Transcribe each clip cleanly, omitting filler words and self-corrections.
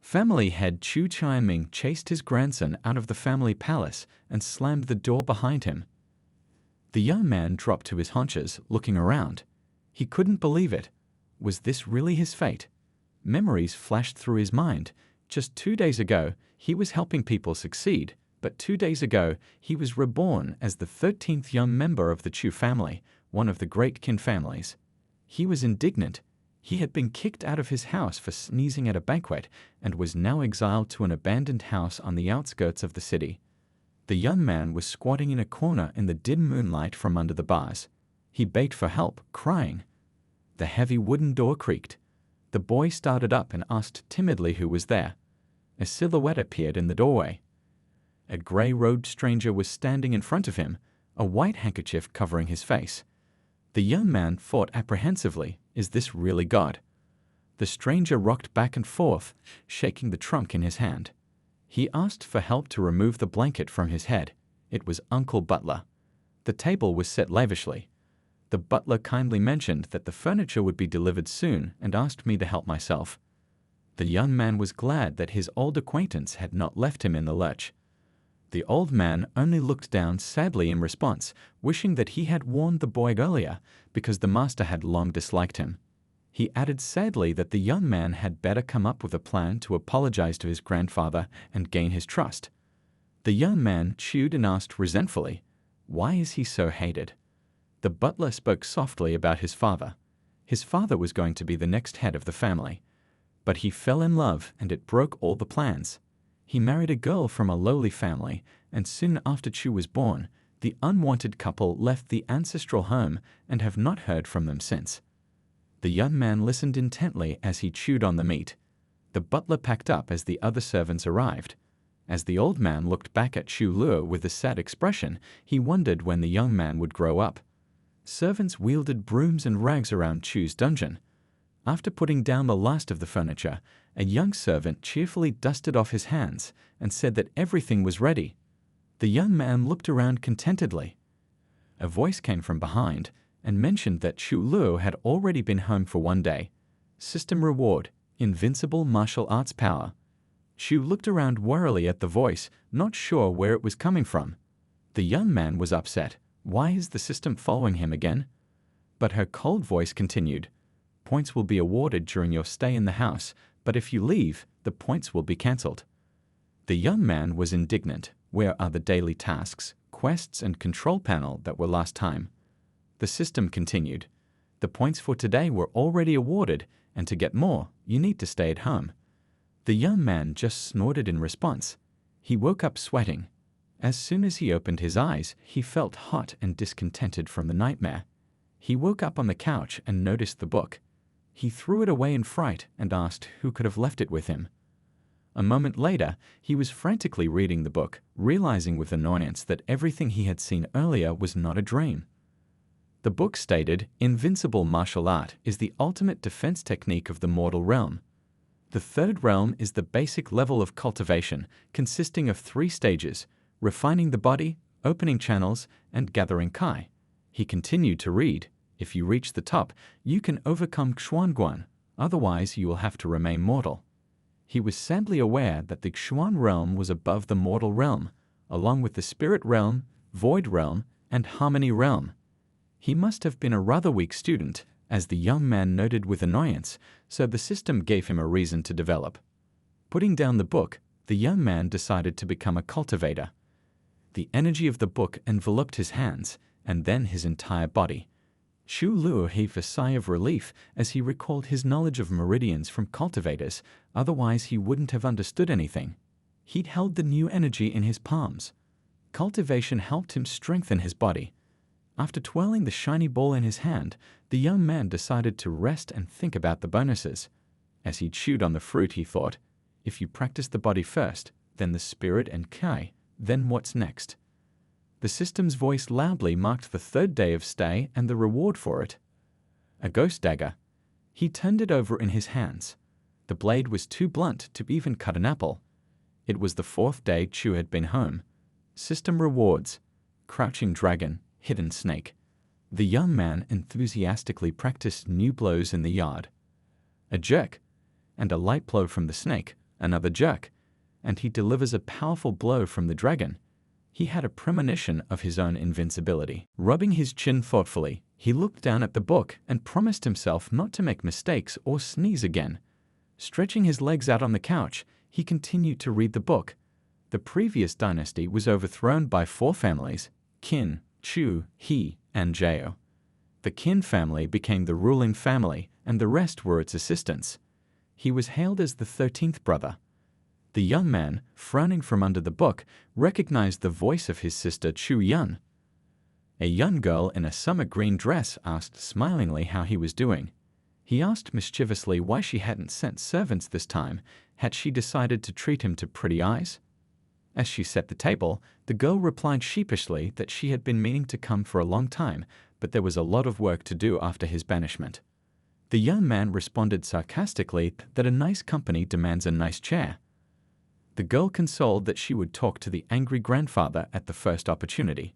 Family head Chu Chai-ming chased his grandson out of the family palace and slammed the door behind him. The young man dropped to his haunches, looking around. He couldn't believe it. Was this really his fate? Memories flashed through his mind. Just 2 days ago, he was helping people succeed, but 2 days ago, he was reborn as the 13th young member of the Chu family, one of the great Qin families. He was indignant. He had been kicked out of his house for sneezing at a banquet and was now exiled to an abandoned house on the outskirts of the city. The young man was squatting in a corner in the dim moonlight from under the bars. He begged for help, crying. The heavy wooden door creaked. The boy started up and asked timidly who was there. A silhouette appeared in the doorway. A gray-robed stranger was standing in front of him, a white handkerchief covering his face. The young man thought apprehensively, "Is this really God?" The stranger rocked back and forth, shaking the trunk in his hand. He asked for help to remove the blanket from his head. It was Uncle Butler. The table was set lavishly. The butler kindly mentioned that the furniture would be delivered soon and asked me to help myself. The young man was glad that his old acquaintance had not left him in the lurch. The old man only looked down sadly in response, wishing that he had warned the boy earlier, because the master had long disliked him. He added sadly that the young man had better come up with a plan to apologize to his grandfather and gain his trust. The young man chewed and asked resentfully, "Why is he so hated?" The butler spoke softly about his father. His father was going to be the next head of the family. But he fell in love, and it broke all the plans. He married a girl from a lowly family, and soon after Chu was born, the unwanted couple left the ancestral home and have not heard from them since. The young man listened intently as he chewed on the meat. The butler packed up as the other servants arrived. As the old man looked back at Chu Luo with a sad expression, he wondered when the young man would grow up. Servants wielded brooms and rags around Chu's dungeon. After putting down the last of the furniture, a young servant cheerfully dusted off his hands and said that everything was ready. The young man looked around contentedly. A voice came from behind and mentioned that Chu Luo had already been home for 1 day. System reward, Invincible martial arts power. Chu looked around warily at the voice, not sure where it was coming from. The young man was upset. Why is the system following him again? But her cold voice continued. Points will be awarded during your stay in the house, but if you leave, the points will be cancelled. The young man was indignant. Where are the daily tasks, quests, and control panel that were last time? The system continued. The points for today were already awarded, and to get more, you need to stay at home. The young man just snorted in response. He woke up sweating. As soon as he opened his eyes, he felt hot and discontented from the nightmare. He woke up on the couch and noticed the book. He threw it away in fright and asked who could have left it with him. A moment later, he was frantically reading the book, realizing with annoyance that everything he had seen earlier was not a dream. The book stated, Invincible martial art is the ultimate defense technique of the mortal realm. The third realm is the basic level of cultivation, consisting of 3 stages: refining the body, opening channels, and gathering Kai. He continued to read. If you reach the top, you can overcome Xuanguan, otherwise you will have to remain mortal. He was sadly aware that the Xuan realm was above the mortal realm, along with the spirit realm, void realm, and harmony realm. He must have been a rather weak student, as the young man noted with annoyance, so the system gave him a reason to develop. Putting down the book, the young man decided to become a cultivator. The energy of the book enveloped his hands, and then his entire body. Chu Luo heaved a sigh of relief as he recalled his knowledge of meridians from cultivators, otherwise he wouldn't have understood anything. He'd held the new energy in his palms. Cultivation helped him strengthen his body. After twirling the shiny ball in his hand, the young man decided to rest and think about the bonuses. As he chewed on the fruit, he thought, if you practice the body first, then the spirit and Kai, then what's next? The system's voice loudly marked the 3rd day of stay and the reward for it. A ghost dagger. He turned it over in his hands. The blade was too blunt to even cut an apple. It was the 4th day Chu had been home. System rewards. Crouching dragon, hidden snake. The young man enthusiastically practiced new blows in the yard. A jerk, and a light blow from the snake, Another jerk, and he delivers a powerful blow from the dragon. He had a premonition of his own invincibility. Rubbing his chin thoughtfully, he looked down at the book and promised himself not to make mistakes or sneeze again. Stretching his legs out on the couch, he continued to read the book. The previous dynasty was overthrown by 4 families: Qin, Chu, He, and Zhao. The Qin family became the ruling family, and the rest were its assistants. He was hailed as the 13th brother. The young man, frowning from under the book, recognized the voice of his sister Chu Yun. A young girl in a summer green dress asked smilingly how he was doing. He asked mischievously why she hadn't sent servants this time. Had she decided to treat him to pretty eyes? As she set the table, the girl replied sheepishly that she had been meaning to come for a long time, but there was a lot of work to do after his banishment. The young man responded sarcastically that a nice company demands a nice chair. The girl consoled that she would talk to the angry grandfather at the first opportunity.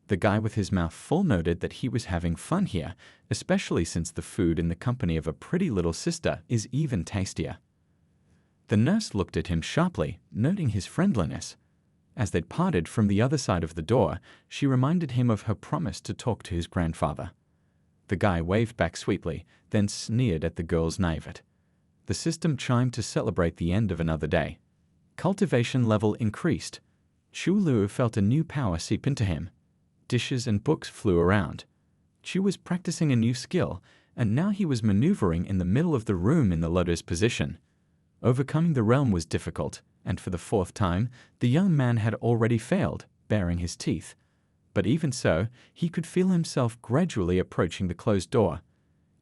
The guy with his mouth full noted that he was having fun here, especially since the food in the company of a pretty little sister is even tastier. The nurse looked at him sharply, noting his friendliness. As they parted from the other side of the door, she reminded him of her promise to talk to his grandfather. The guy waved back sweetly, then sneered at the girl's naivete. The system chimed to celebrate the end of another day. Cultivation level increased. Chu Lu felt a new power seep into him. Dishes and books flew around. Chu was practicing a new skill, and now he was maneuvering in the middle of the room in the lotus position. Overcoming the realm was difficult, and for the 4th time, the young man had already failed, baring his teeth. But even so, he could feel himself gradually approaching the closed door.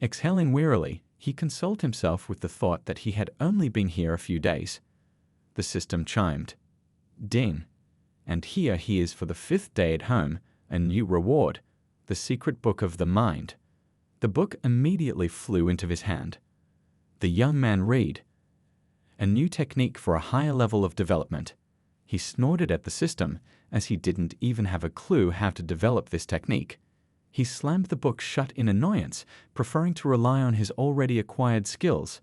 Exhaling wearily, he consoled himself with the thought that he had only been here a few days. The system chimed. Ding. And here he is for the 5th day at home, a new reward, the secret book of the mind. The book immediately flew into his hand. The young man read. A new technique for a higher level of development. He snorted at the system, as he didn't even have a clue how to develop this technique. He slammed the book shut in annoyance, preferring to rely on his already acquired skills.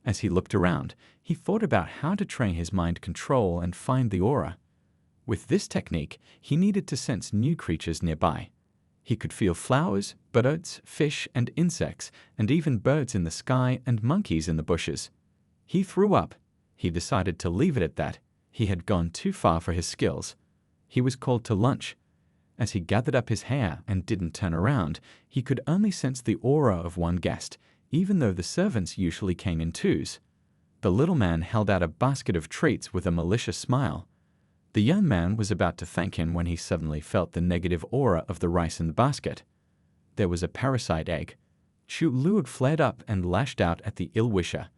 As he looked around, he thought about how to train his mind control and find the aura. With this technique, he needed to sense new creatures nearby. He could feel flowers, birds, fish, and insects, and even birds in the sky and monkeys in the bushes. He threw up. He decided to leave it at that. He had gone too far for his skills. He was called to lunch. As he gathered up his hair and didn't turn around, he could only sense the aura of one guest, even though the servants usually came in 2s. The little man held out a basket of treats with a malicious smile. The young man was about to thank him when he suddenly felt the negative aura of the rice in the basket. There was a parasite egg. Chu Lu flared up and lashed out at the ill-wisher.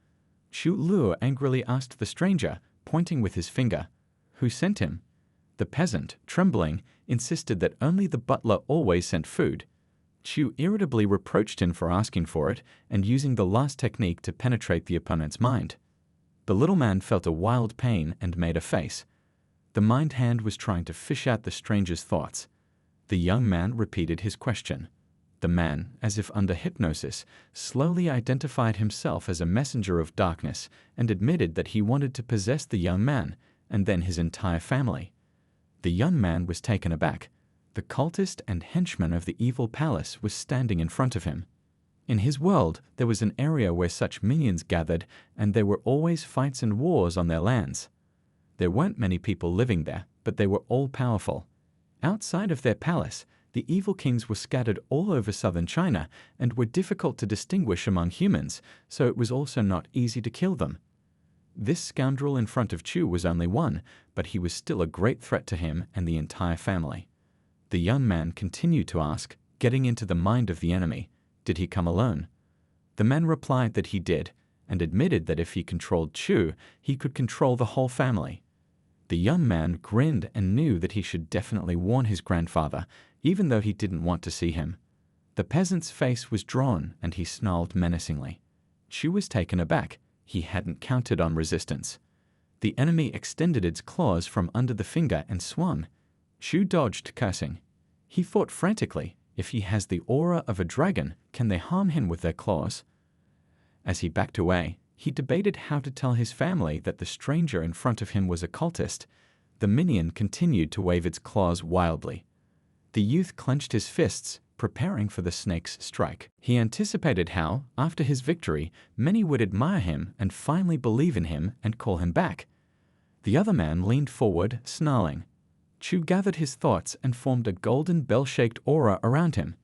Chu Lu angrily asked the stranger, pointing with his finger, who sent him. The peasant, trembling, insisted that only the butler always sent food. Chu irritably reproached him for asking for it and using the last technique to penetrate the opponent's mind. The little man felt a wild pain and made a face. The mind hand was trying to fish out the stranger's thoughts. The young man repeated his question. The man, as if under hypnosis, slowly identified himself as a messenger of darkness and admitted that he wanted to possess the young man, and then his entire family. The young man was taken aback. The cultist and henchman of the evil palace was standing in front of him. In his world, there was an area where such minions gathered, and there were always fights and wars on their lands. There weren't many people living there, but they were all powerful. Outside of their palace, the evil kings were scattered all over southern China and were difficult to distinguish among humans, so it was also not easy to kill them. This scoundrel in front of Chu was only one, but he was still a great threat to him and the entire family. The young man continued to ask, getting into the mind of the enemy, did he come alone? The man replied that he did, and admitted that if he controlled Chu, he could control the whole family. The young man grinned and knew that he should definitely warn his grandfather, even though he didn't want to see him. The peasant's face was drawn, and he snarled menacingly. Chu was taken aback. He hadn't counted on resistance. The enemy extended its claws from under the finger and swung. Chu dodged, cursing. He thought frantically, if he has the aura of a dragon, can they harm him with their claws? As he backed away, He debated how to tell his family that the stranger in front of him was a cultist. The minion continued to wave its claws wildly. The youth clenched his fists, preparing for the snake's strike. He anticipated how, after his victory, many would admire him and finally believe in him and call him back. The other man leaned forward, snarling. Chu gathered his thoughts and formed a golden bell-shaped aura around him.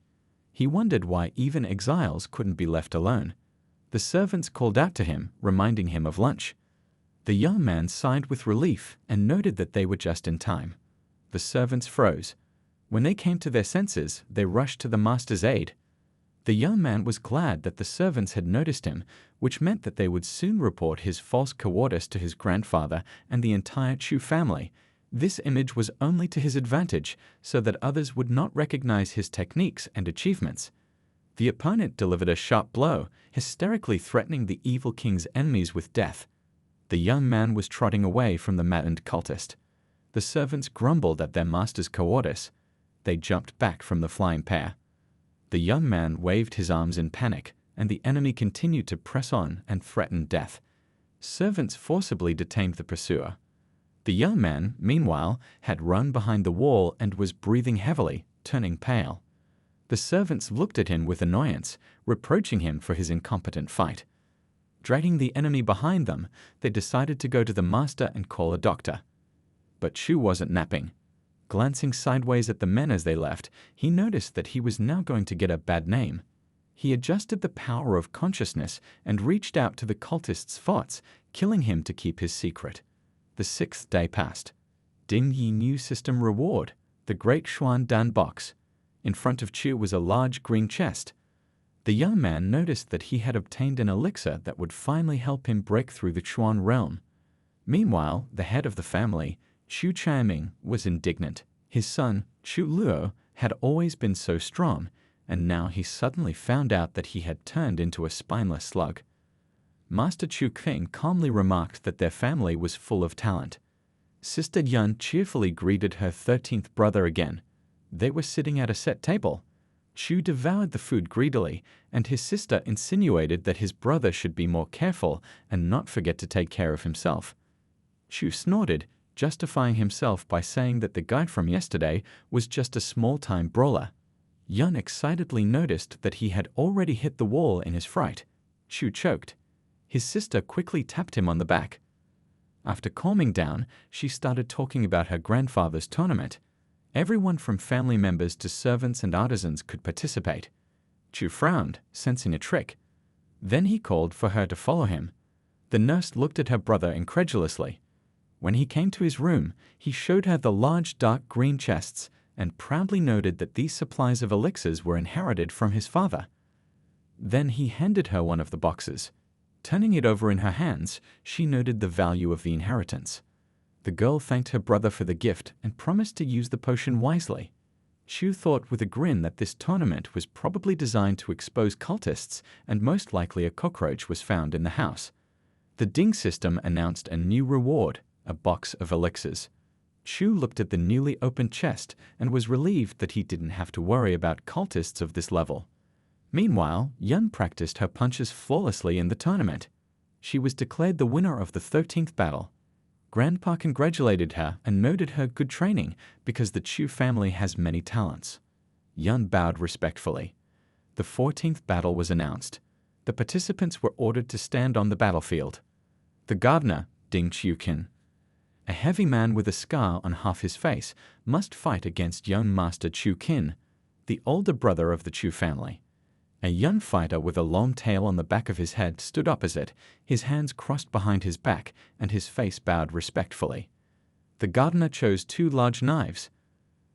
He wondered why even exiles couldn't be left alone. The servants called out to him, reminding him of lunch. The young man sighed with relief and noted that they were just in time. The servants froze. When they came to their senses, they rushed to the master's aid. The young man was glad that the servants had noticed him, which meant that they would soon report his false cowardice to his grandfather and the entire Chu family. This image was only to his advantage, so that others would not recognize his techniques and achievements. The opponent delivered a sharp blow, hysterically threatening the evil king's enemies with death. The young man was trotting away from the maddened cultist. The servants grumbled at their master's cowardice. They jumped back from the flying pair. The young man waved his arms in panic, and the enemy continued to press on and threaten death. Servants forcibly detained the pursuer. The young man, meanwhile, had run behind the wall and was breathing heavily, turning pale. The servants looked at him with annoyance, reproaching him for his incompetent fight. Dragging the enemy behind them, they decided to go to the master and call a doctor. But Chu wasn't napping. Glancing sideways at the men as they left, he noticed that he was now going to get a bad name. He adjusted the power of consciousness and reached out to the cultist's thoughts, killing him to keep his secret. The 6th day passed. Ding Yi new system reward, the Great Xuan Dan box. In front of Chu was a large green chest. The young man noticed that he had obtained an elixir that would finally help him break through the Xuan realm. Meanwhile, the head of the family, Chu Chiaming, was indignant. His son, Chu Luo, had always been so strong, and now he suddenly found out that he had turned into a spineless slug. Master Chu Qing calmly remarked that their family was full of talent. Sister Yun cheerfully greeted her 13th brother again. They were sitting at a set table. Chu devoured the food greedily, and his sister insinuated that his brother should be more careful and not forget to take care of himself. Chu snorted, justifying himself by saying that the guy from yesterday was just a small-time brawler. Yun excitedly noticed that he had already hit the wall in his fright. Chu choked. His sister quickly tapped him on the back. After calming down, she started talking about her grandfather's tournament. Everyone from family members to servants and artisans could participate. Chu frowned, sensing a trick. Then he called for her to follow him. The nurse looked at her brother incredulously. When he came to his room, he showed her the large dark green chests and proudly noted that these supplies of elixirs were inherited from his father. Then he handed her one of the boxes. Turning it over in her hands, she noted the value of the inheritance. The girl thanked her brother for the gift and promised to use the potion wisely. Chu thought with a grin that this tournament was probably designed to expose cultists, and most likely a cockroach was found in the house. The Ding system announced a new reward, a box of elixirs. Chu looked at the newly opened chest and was relieved that he didn't have to worry about cultists of this level. Meanwhile, Yun practiced her punches flawlessly in the tournament. She was declared the winner of the 13th battle. Grandpa congratulated her and noted her good training because the Chu family has many talents. Yun bowed respectfully. The 14th battle was announced. The participants were ordered to stand on the battlefield. The gardener, Ding Qiuqin, a heavy man with a scar on half his face, must fight against young Master Chu Qin, the older brother of the Chu family. A young fighter with a long tail on the back of his head stood opposite, his hands crossed behind his back and his face bowed respectfully. The gardener chose 2 large knives.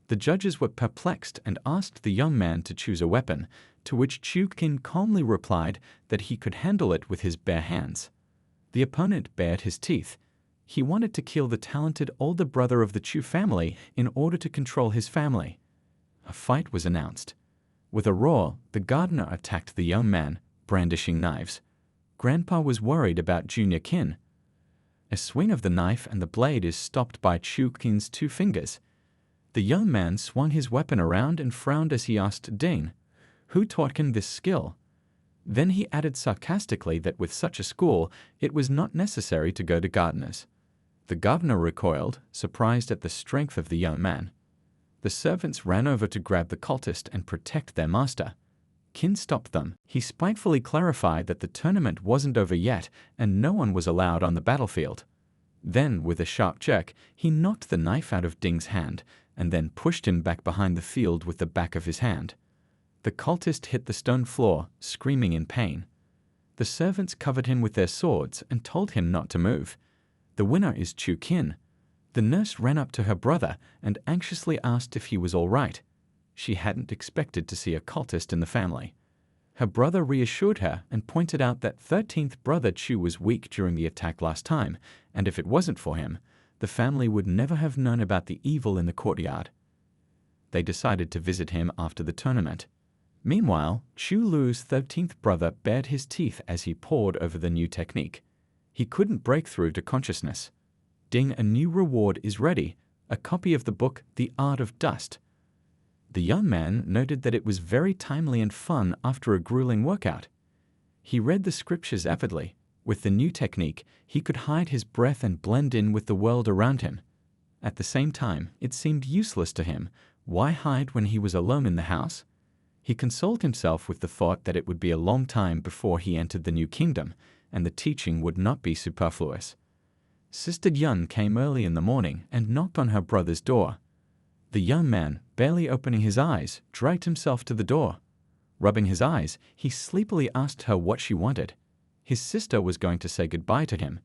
The judges were perplexed and asked the young man to choose a weapon, to which Chu Qin calmly replied that he could handle it with his bare hands. The opponent bared his teeth. He wanted to kill the talented older brother of the Chu family in order to control his family. A fight was announced. With a roar, the gardener attacked the young man, brandishing knives. Grandpa was worried about Junior Qin. A swing of the knife and the blade is stopped by Chu Qin's 2 fingers. The young man swung his weapon around and frowned as he asked Ding, "Who taught him this skill?" Then he added sarcastically that with such a school, it was not necessary to go to gardeners. The governor recoiled, surprised at the strength of the young man. The servants ran over to grab the cultist and protect their master. Qin stopped them. He spitefully clarified that the tournament wasn't over yet and no one was allowed on the battlefield. Then, with a sharp jerk, he knocked the knife out of Ding's hand and then pushed him back behind the field with the back of his hand. The cultist hit the stone floor, screaming in pain. The servants covered him with their swords and told him not to move. The winner is Chu Qin. The nurse ran up to her brother and anxiously asked if he was all right. She hadn't expected to see a cultist in the family. Her brother reassured her and pointed out that 13th brother Chu was weak during the attack last time, and if it wasn't for him, the family would never have known about the evil in the courtyard. They decided to visit him after the tournament. Meanwhile, Chu Lu's 13th brother bared his teeth as he pored over the new technique. He couldn't break through to consciousness. Ding, a new reward is ready, a copy of the book The Art of Dust. The young man noted that it was very timely and fun after a grueling workout. He read the scriptures avidly. With the new technique, he could hide his breath and blend in with the world around him. At the same time, it seemed useless to him. Why hide when he was alone in the house? He consoled himself with the thought that it would be a long time before he entered the new kingdom, and the teaching would not be superfluous. Sister Yun came early in the morning and knocked on her brother's door. The young man, barely opening his eyes, dragged himself to the door. Rubbing his eyes, he sleepily asked her what she wanted. His sister was going to say goodbye to him.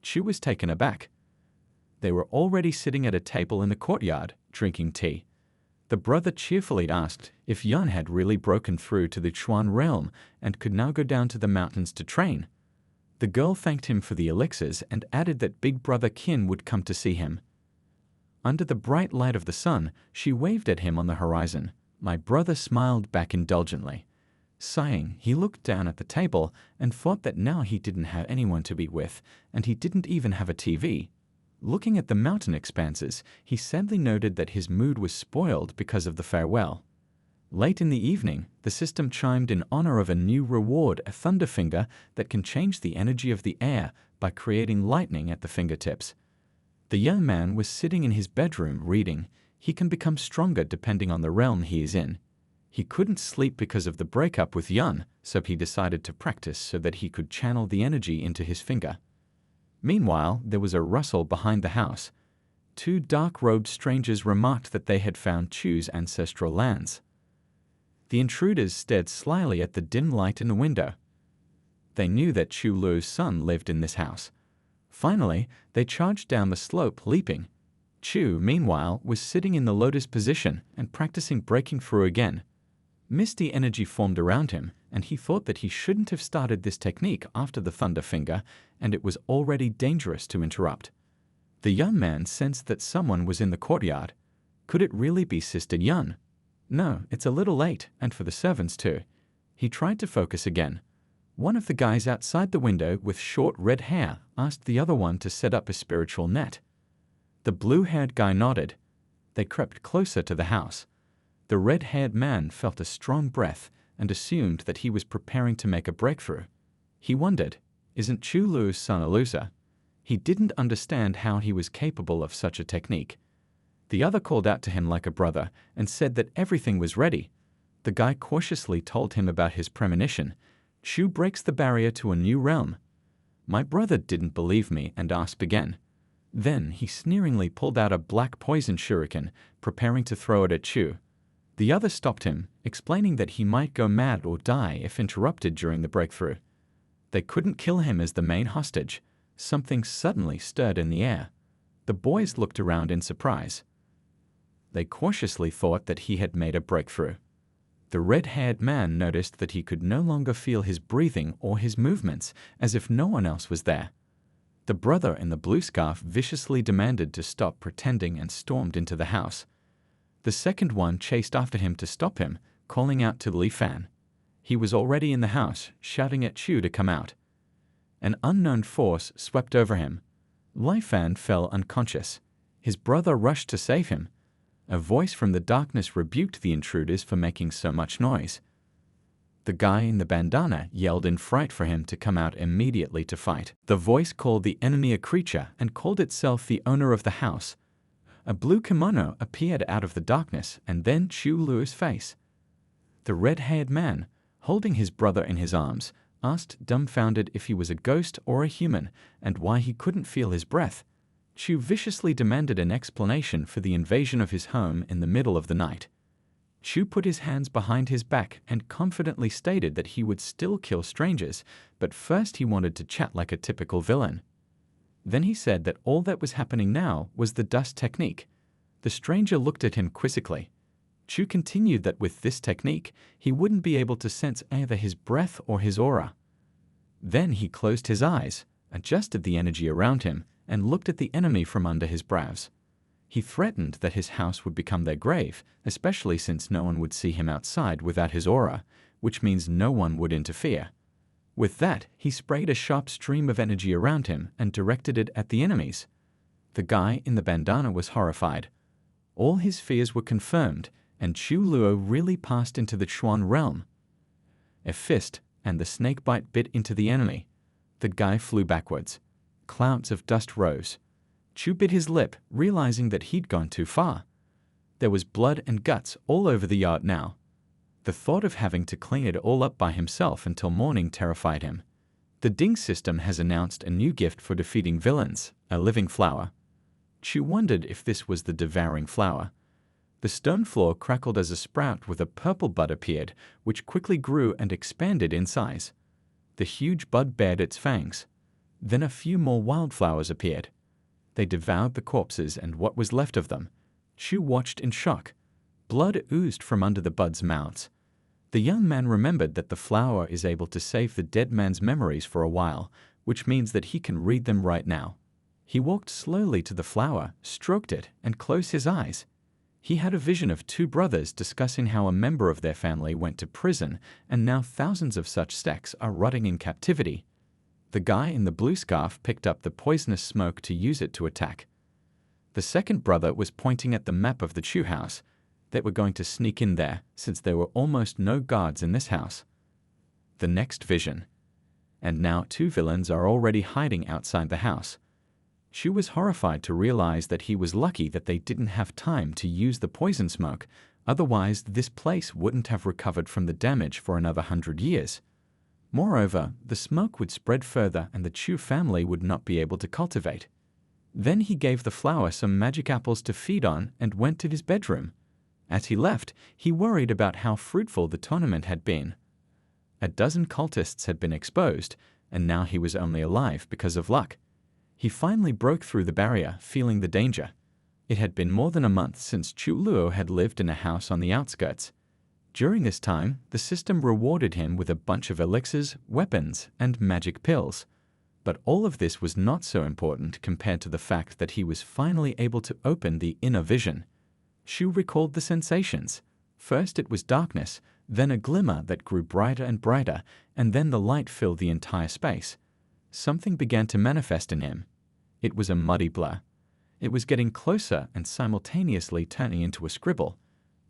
Chu was taken aback. They were already sitting at a table in the courtyard, drinking tea. The brother cheerfully asked if Yun had really broken through to the Chuan realm and could now go down to the mountains to train. The girl thanked him for the elixirs and added that big brother Qin would come to see him. Under the bright light of the sun, she waved at him on the horizon. My brother smiled back indulgently. Sighing, he looked down at the table and thought that now he didn't have anyone to be with, and he didn't even have a TV. Looking at the mountain expanses, he sadly noted that his mood was spoiled because of the farewell. Late in the evening, the system chimed in honor of a new reward, a thunderfinger that can change the energy of the air by creating lightning at the fingertips. The young man was sitting in his bedroom reading. He can become stronger depending on the realm he is in. He couldn't sleep because of the breakup with Yun, so he decided to practice so that he could channel the energy into his finger. Meanwhile, there was a rustle behind the house. Two dark-robed strangers remarked that they had found Chu's ancestral lands. The intruders stared slyly at the dim light in the window. They knew that Chu Lu's son lived in this house. Finally, they charged down the slope, leaping. Chu, meanwhile, was sitting in the lotus position and practicing breaking through again. Misty energy formed around him, and he thought that he shouldn't have started this technique after the thunder finger, and it was already dangerous to interrupt. The young man sensed that someone was in the courtyard. Could it really be Sister Yun? No, it's a little late, and for the servants too. He tried to focus again. One of the guys outside the window with short red hair asked the other one to set up a spiritual net. The blue-haired guy nodded. They crept closer to the house. The red-haired man felt a strong breath and assumed that he was preparing to make a breakthrough. He wondered, isn't Chu Lu's son a loser? He didn't understand how he was capable of such a technique. The other called out to him like a brother and said that everything was ready. The guy cautiously told him about his premonition. Chu breaks the barrier to a new realm. My brother didn't believe me and asked again. Then he sneeringly pulled out a black poison shuriken, preparing to throw it at Chu. The other stopped him, explaining that he might go mad or die if interrupted during the breakthrough. They couldn't kill him as the main hostage. Something suddenly stirred in the air. The boys looked around in surprise. They cautiously thought that he had made a breakthrough. The red-haired man noticed that he could no longer feel his breathing or his movements, as if no one else was there. The brother in the blue scarf viciously demanded to stop pretending and stormed into the house. The second one chased after him to stop him, calling out to Li Fan. He was already in the house, shouting at Chu to come out. An unknown force swept over him. Li Fan fell unconscious. His brother rushed to save him. A voice from the darkness rebuked the intruders for making so much noise. The guy in the bandana yelled in fright for him to come out immediately to fight. The voice called the enemy a creature and called itself the owner of the house. A blue kimono appeared out of the darkness and then Chu Luo's face. The red-haired man, holding his brother in his arms, asked dumbfounded if he was a ghost or a human and why he couldn't feel his breath. Chu viciously demanded an explanation for the invasion of his home in the middle of the night. Chu put his hands behind his back and confidently stated that he would still kill strangers, but first he wanted to chat like a typical villain. Then he said that all that was happening now was the dust technique. The stranger looked at him quizzically. Chu continued that with this technique, he wouldn't be able to sense either his breath or his aura. Then he closed his eyes, adjusted the energy around him, and looked at the enemy from under his brows. He threatened that his house would become their grave, especially since no one would see him outside without his aura, which means no one would interfere. With that, he sprayed a sharp stream of energy around him and directed it at the enemies. The guy in the bandana was horrified. All his fears were confirmed, and Chu Luo really passed into the Chuan realm. A fist and the snakebite bit into the enemy. The guy flew backwards. Clouds of dust rose. Chu bit his lip, realizing that he'd gone too far. There was blood and guts all over the yard now. The thought of having to clean it all up by himself until morning terrified him. The Ding system has announced a new gift for defeating villains, a living flower. Chu wondered if this was the devouring flower. The stone floor crackled as a sprout with a purple bud appeared, which quickly grew and expanded in size. The huge bud bared its fangs. Then a few more wildflowers appeared. They devoured the corpses and what was left of them. Chu watched in shock. Blood oozed from under the buds' mouths. The young man remembered that the flower is able to save the dead man's memories for a while, which means that he can read them right now. He walked slowly to the flower, stroked it, and closed his eyes. He had a vision of two brothers discussing how a member of their family went to prison, and now thousands of such stacks are rotting in captivity. The guy in the blue scarf picked up the poisonous smoke to use it to attack. The second brother was pointing at the map of the Chu house. They were going to sneak in there, since there were almost no guards in this house. The next vision. And now two villains are already hiding outside the house. Chu was horrified to realize that he was lucky that they didn't have time to use the poison smoke, otherwise this place wouldn't have recovered from the damage for another 100 years. Moreover, the smoke would spread further and the Chu family would not be able to cultivate. Then he gave the flower some magic apples to feed on and went to his bedroom. As he left, he worried about how fruitful the tournament had been. A dozen cultists had been exposed, and now he was only alive because of luck. He finally broke through the barrier, feeling the danger. It had been more than a month since Chu Luo had lived in a house on the outskirts. During this time, the system rewarded him with a bunch of elixirs, weapons, and magic pills. But all of this was not so important compared to the fact that he was finally able to open the inner vision. Chu recalled the sensations. First it was darkness, then a glimmer that grew brighter and brighter, and then the light filled the entire space. Something began to manifest in him. It was a muddy blur. It was getting closer and simultaneously turning into a scribble.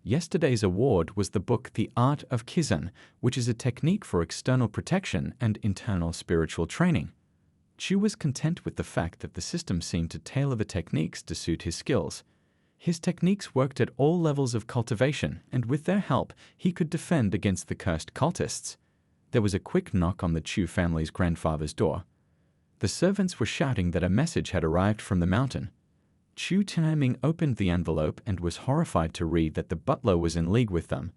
Yesterday's award was the book The Art of Kizun, which is a technique for external protection and internal spiritual training. Chu was content with the fact that the system seemed to tailor the techniques to suit his skills. His techniques worked at all levels of cultivation, and with their help, he could defend against the cursed cultists. There was a quick knock on the Chu family's grandfather's door. The servants were shouting that a message had arrived from the mountain. Chu Tianming opened the envelope and was horrified to read that the butler was in league with them.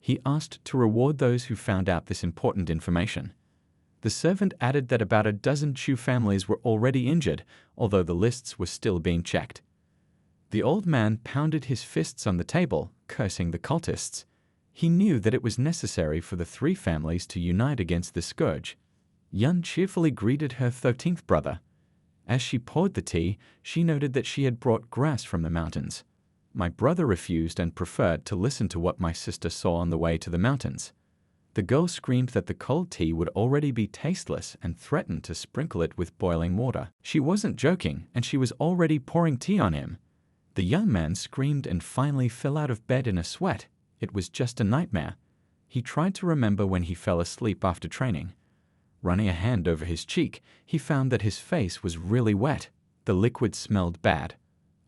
He asked to reward those who found out this important information. The servant added that about a dozen Chu families were already injured, although the lists were still being checked. The old man pounded his fists on the table, cursing the cultists. He knew that it was necessary for the three families to unite against the scourge. Yun cheerfully greeted her 13th brother. As she poured the tea, she noted that she had brought grass from the mountains. My brother refused and preferred to listen to what my sister saw on the way to the mountains. The girl screamed that the cold tea would already be tasteless and threatened to sprinkle it with boiling water. She wasn't joking, and she was already pouring tea on him. The young man screamed and finally fell out of bed in a sweat. It was just a nightmare. He tried to remember when he fell asleep after training. Running a hand over his cheek, he found that his face was really wet. The liquid smelled bad.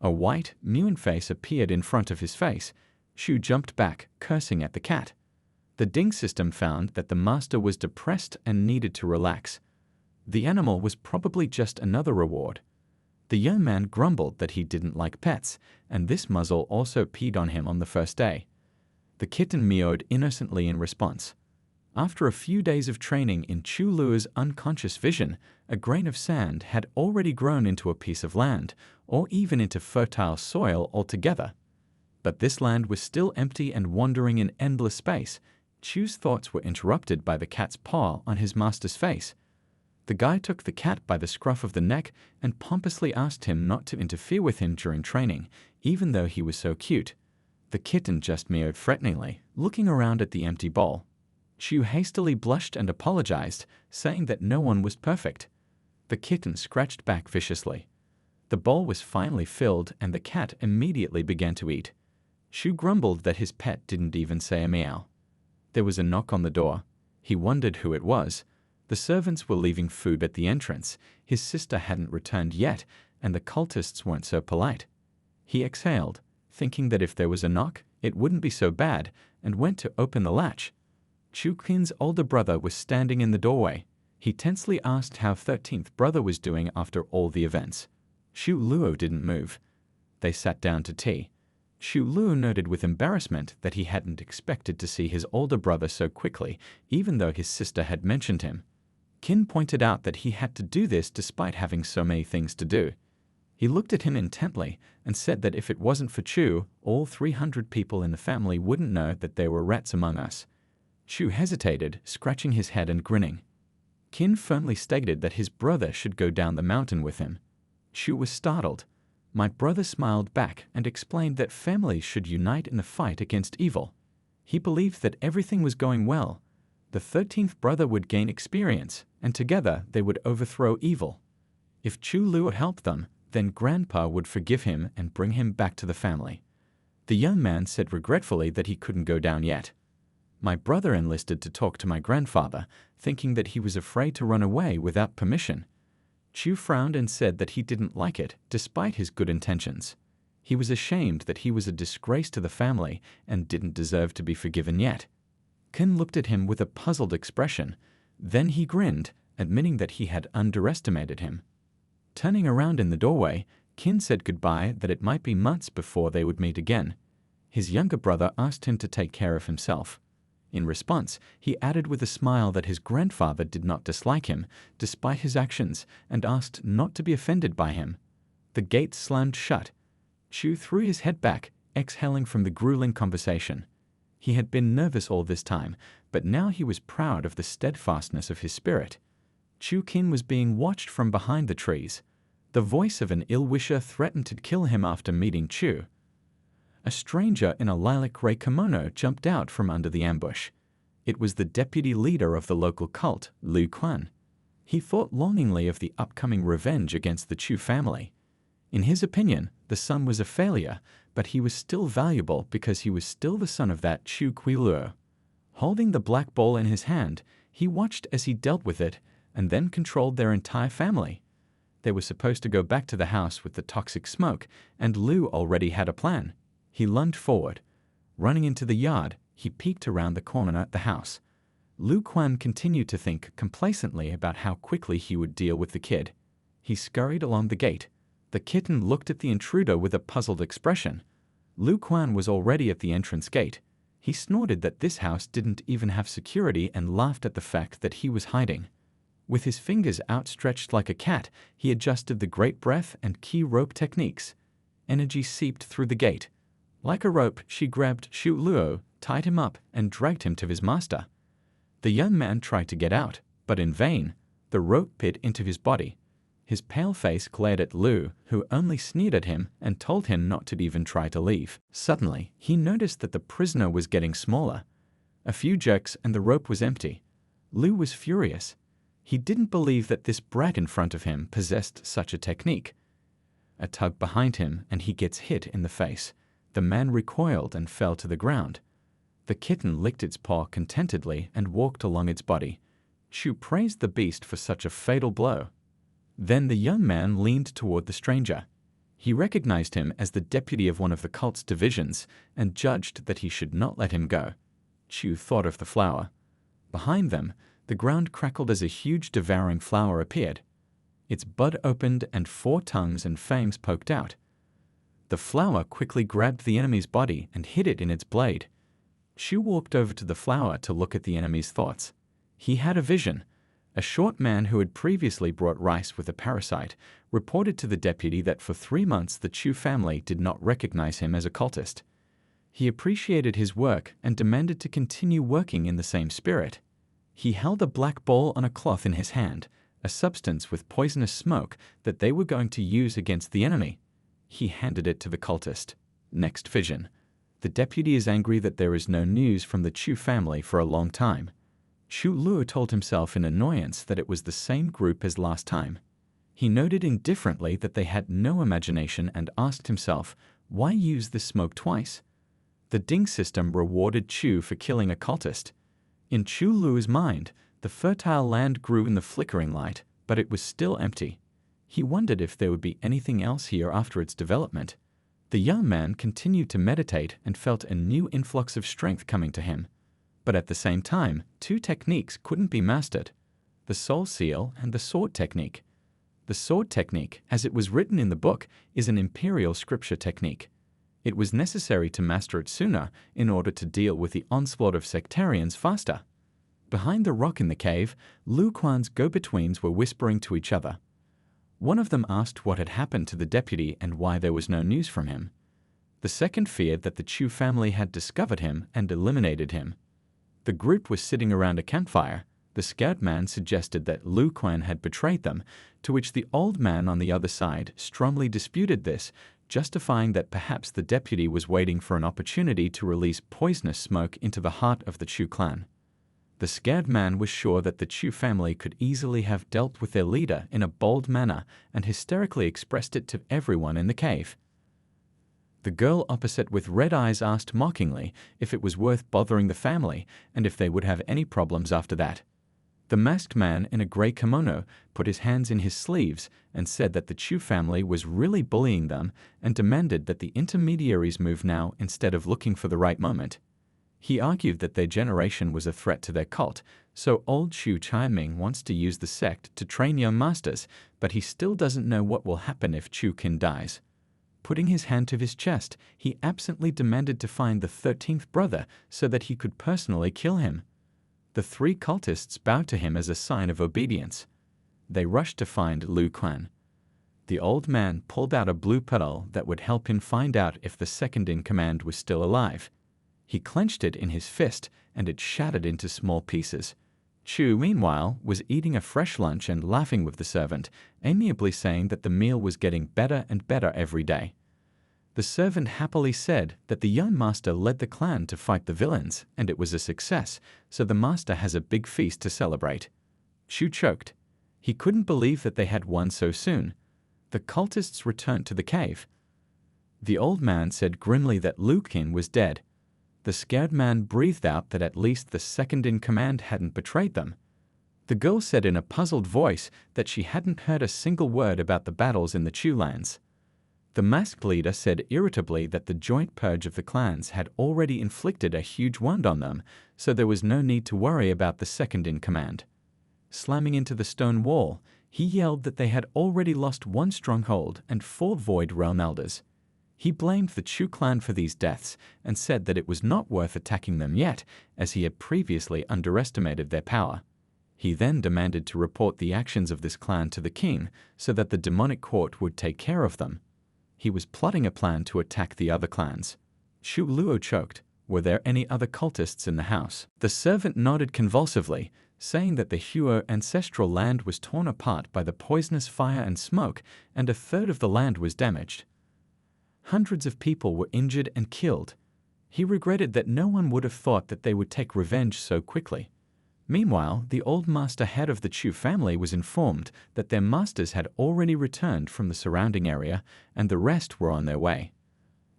A white, mewing face appeared in front of his face. Shu jumped back, cursing at the cat. The ding system found that the master was depressed and needed to relax. The animal was probably just another reward. The young man grumbled that he didn't like pets, and this muzzle also peed on him on the first day. The kitten meowed innocently in response. After a few days of training in Chu Luo's unconscious vision, a grain of sand had already grown into a piece of land, or even into fertile soil altogether. But this land was still empty and wandering in endless space. Chu's thoughts were interrupted by the cat's paw on his master's face. The guy took the cat by the scruff of the neck and pompously asked him not to interfere with him during training, even though he was so cute. The kitten just meowed threateningly, looking around at the empty bowl. Chu hastily blushed and apologized, saying that no one was perfect. The kitten scratched back viciously. The bowl was finally filled and the cat immediately began to eat. Chu grumbled that his pet didn't even say a meow. There was a knock on the door. He wondered who it was. The servants were leaving food at the entrance. His sister hadn't returned yet, and the cultists weren't so polite. He exhaled, thinking that if there was a knock, it wouldn't be so bad, and went to open the latch. Chu Qin's older brother was standing in the doorway. He tensely asked how 13th brother was doing after all the events. Chu Luo didn't move. They sat down to tea. Chu Luo noted with embarrassment that he hadn't expected to see his older brother so quickly, even though his sister had mentioned him. Qin pointed out that he had to do this despite having so many things to do. He looked at him intently and said that if it wasn't for Chu, all 300 people in the family wouldn't know that there were rats among us. Chu hesitated, scratching his head and grinning. Qin firmly stated that his brother should go down the mountain with him. Chu was startled. My brother smiled back and explained that families should unite in the fight against evil. He believed that everything was going well. The 13th brother would gain experience, and together they would overthrow evil. If Chu Luo helped them, then Grandpa would forgive him and bring him back to the family. The young man said regretfully that he couldn't go down yet. My brother enlisted to talk to my grandfather, thinking that he was afraid to run away without permission. Chu frowned and said that he didn't like it, despite his good intentions. He was ashamed that he was a disgrace to the family and didn't deserve to be forgiven yet. Qin looked at him with a puzzled expression. Then he grinned, admitting that he had underestimated him. Turning around in the doorway, Qin said goodbye, that it might be months before they would meet again. His younger brother asked him to take care of himself. In response, he added with a smile that his grandfather did not dislike him, despite his actions, and asked not to be offended by him. The gate slammed shut. Chu threw his head back, exhaling from the grueling conversation. He had been nervous all this time, but now he was proud of the steadfastness of his spirit. Chu Qin was being watched from behind the trees. The voice of an ill-wisher threatened to kill him after meeting Chu. A stranger in a lilac gray kimono jumped out from under the ambush. It was the deputy leader of the local cult, Lu Quan. He thought longingly of the upcoming revenge against the Chu family. In his opinion, the son was a failure, but he was still valuable because he was still the son of that Chu Qiluo. Holding the black bowl in his hand, he watched as he dealt with it and then controlled their entire family. They were supposed to go back to the house with the toxic smoke, and Lu already had a plan. He lunged forward. Running into the yard, he peeked around the corner at the house. Lu Quan continued to think complacently about how quickly he would deal with the kid. He scurried along the gate. The kitten looked at the intruder with a puzzled expression. Lu Quan was already at the entrance gate. He snorted that this house didn't even have security and laughed at the fact that he was hiding. With his fingers outstretched like a cat, he adjusted the great breath and key rope techniques. Energy seeped through the gate. Like a rope, she grabbed Chu Luo, tied him up, and dragged him to his master. The young man tried to get out, but in vain. The rope bit into his body. His pale face glared at Lu, who only sneered at him and told him not to even try to leave. Suddenly, he noticed that the prisoner was getting smaller. A few jerks and the rope was empty. Lu was furious. He didn't believe that this brat in front of him possessed such a technique. A tug behind him and he gets hit in the face. The man recoiled and fell to the ground. The kitten licked its paw contentedly and walked along its body. Chu praised the beast for such a fatal blow. Then the young man leaned toward the stranger. He recognized him as the deputy of one of the cult's divisions and judged that he should not let him go. Chu thought of the flower. Behind them, the ground crackled as a huge devouring flower appeared. Its bud opened and 4 tongues and fangs poked out. The flower quickly grabbed the enemy's body and hid it in its blade. Chu walked over to the flower to look at the enemy's thoughts. He had a vision. A short man who had previously brought rice with a parasite reported to the deputy that for 3 months the Chu family did not recognize him as a cultist. He appreciated his work and demanded to continue working in the same spirit. He held a black ball on a cloth in his hand, a substance with poisonous smoke that they were going to use against the enemy. He handed it to the cultist. Next vision. The deputy is angry that there is no news from the Chu family for a long time. Chu Luo told himself in annoyance that it was the same group as last time. He noted indifferently that they had no imagination and asked himself, why use this smoke twice? The ding system rewarded Chu for killing a cultist. In Chu Luo's mind, the fertile land grew in the flickering light, but it was still empty. He wondered if there would be anything else here after its development. The young man continued to meditate and felt a new influx of strength coming to him. But at the same time, 2 techniques couldn't be mastered: the soul seal and the sword technique. The sword technique, as it was written in the book, is an imperial scripture technique. It was necessary to master it sooner in order to deal with the onslaught of sectarians faster. Behind the rock in the cave, Lu Quan's go-betweens were whispering to each other. One of them asked what had happened to the deputy and why there was no news from him. The second feared that the Chu family had discovered him and eliminated him. The group was sitting around a campfire. The scared man suggested that Lu Quan had betrayed them, to which the old man on the other side strongly disputed this, justifying that perhaps the deputy was waiting for an opportunity to release poisonous smoke into the heart of the Chu clan. The scared man was sure that the Chu family could easily have dealt with their leader in a bold manner and hysterically expressed it to everyone in the cave. The girl opposite with red eyes asked mockingly if it was worth bothering the family and if they would have any problems after that. The masked man in a gray kimono put his hands in his sleeves and said that the Chu family was really bullying them and demanded that the intermediaries move now instead of looking for the right moment. He argued that their generation was a threat to their cult, so old Chu Chai-ming wants to use the sect to train young masters, but he still doesn't know what will happen if Chu Qin dies. Putting his hand to his chest, he absently demanded to find the 13th brother so that he could personally kill him. The 3 cultists bowed to him as a sign of obedience. They rushed to find Lu Quan. The old man pulled out a blue petal that would help him find out if the second-in-command was still alive. He clenched it in his fist, and it shattered into small pieces. Chu, meanwhile, was eating a fresh lunch and laughing with the servant, amiably saying that the meal was getting better and better every day. The servant happily said that the young master led the clan to fight the villains, and it was a success, so the master has a big feast to celebrate. Chu choked. He couldn't believe that they had won so soon. The cultists returned to the cave. The old man said grimly that Lu Qin was dead. The scared man breathed out that at least the second-in-command hadn't betrayed them. The girl said in a puzzled voice that she hadn't heard a single word about the battles in the Chu lands. The masked leader said irritably that the joint purge of the clans had already inflicted a huge wound on them, so there was no need to worry about the second-in-command. Slamming into the stone wall, he yelled that they had already lost 1 stronghold and 4 void realm elders. He blamed the Chu clan for these deaths and said that it was not worth attacking them yet, as he had previously underestimated their power. He then demanded to report the actions of this clan to the king so that the demonic court would take care of them. He was plotting a plan to attack the other clans. Chu Luo choked. Were there any other cultists in the house? The servant nodded convulsively, saying that the Huo ancestral land was torn apart by the poisonous fire and smoke, and 1/3 of the land was damaged. Hundreds of people were injured and killed. He regretted that no one would have thought that they would take revenge so quickly. Meanwhile, the old master head of the Chu family was informed that their masters had already returned from the surrounding area and the rest were on their way.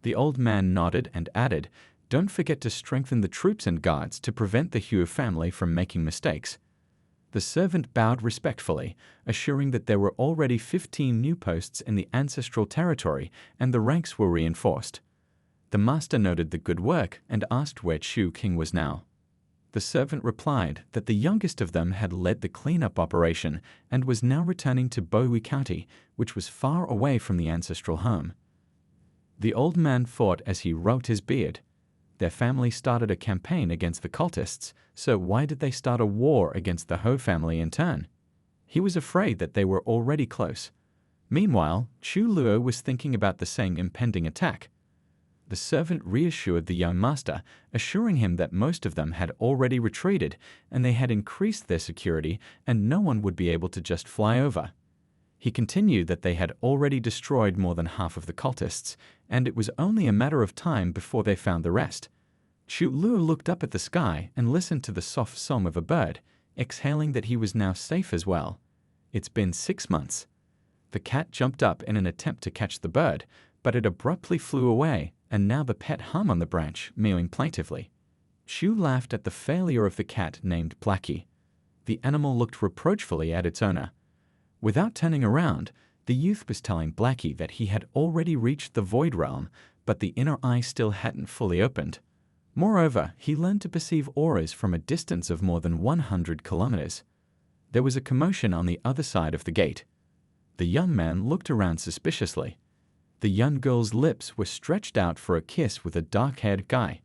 The old man nodded and added, Don't forget to strengthen the troops and guards to prevent the Hugh family from making mistakes." The servant bowed respectfully, assuring that there were already 15 new posts in the ancestral territory and the ranks were reinforced. The master noted the good work and asked where Chu King was now. The servant replied that the youngest of them had led the cleanup operation and was now returning to Bowie County, which was far away from the ancestral home. The old man thought as he rubbed his beard. Their family started a campaign against the cultists, so why did they start a war against the Ho family in turn? He was afraid that they were already close. Meanwhile, Chu Luo was thinking about the same impending attack. The servant reassured the young master, assuring him that most of them had already retreated and they had increased their security and no one would be able to just fly over. He continued that they had already destroyed more than half of the cultists, and it was only a matter of time before they found the rest. Chu Luo looked up at the sky and listened to the soft song of a bird, exhaling that he was now safe as well. It's been 6 months. The cat jumped up in an attempt to catch the bird, but it abruptly flew away, and now the pet hung on the branch, mewing plaintively. Chu laughed at the failure of the cat named Blackie. The animal looked reproachfully at its owner. Without turning around, the youth was telling Blackie that he had already reached the Void Realm, but the inner eye still hadn't fully opened. Moreover, he learned to perceive auras from a distance of more than 100 kilometers. There was a commotion on the other side of the gate. The young man looked around suspiciously. The young girl's lips were stretched out for a kiss with a dark-haired guy.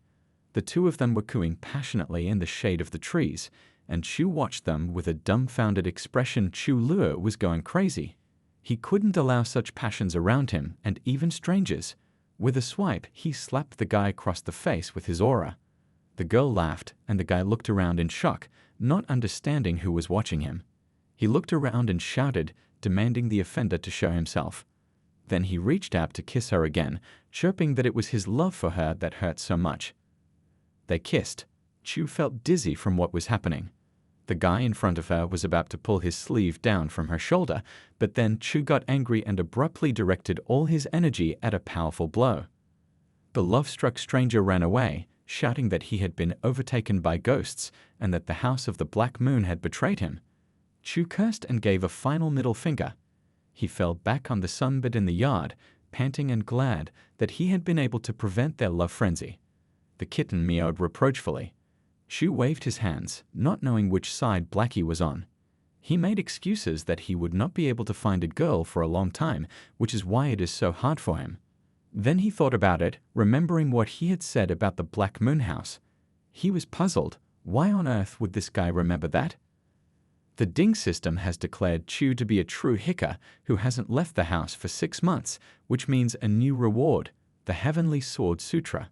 The two of them were cooing passionately in the shade of the trees, and Chu watched them with a dumbfounded expression. Chu Luo was going crazy. He couldn't allow such passions around him and even strangers. With a swipe, he slapped the guy across the face with his aura. The girl laughed, and the guy looked around in shock, not understanding who was watching him. He looked around and shouted, demanding the offender to show himself. Then he reached out to kiss her again, chirping that it was his love for her that hurt so much. They kissed. Chu felt dizzy from what was happening. The guy in front of her was about to pull his sleeve down from her shoulder, but then Chu got angry and abruptly directed all his energy at a powerful blow. The love-struck stranger ran away, shouting that he had been overtaken by ghosts and that the House of the Black Moon had betrayed him. Chu cursed and gave a final middle finger. He fell back on the sunbed in the yard, panting and glad that he had been able to prevent their love frenzy. The kitten meowed reproachfully. Chu waved his hands, not knowing which side Blackie was on. He made excuses that he would not be able to find a girl for a long time, which is why it is so hard for him. Then he thought about it, remembering what he had said about the Black Moon House. He was puzzled. Why on earth would this guy remember that? The Ding system has declared Chu to be a true Hicker who hasn't left the house for 6 months, which means a new reward, the Heavenly Sword Sutra.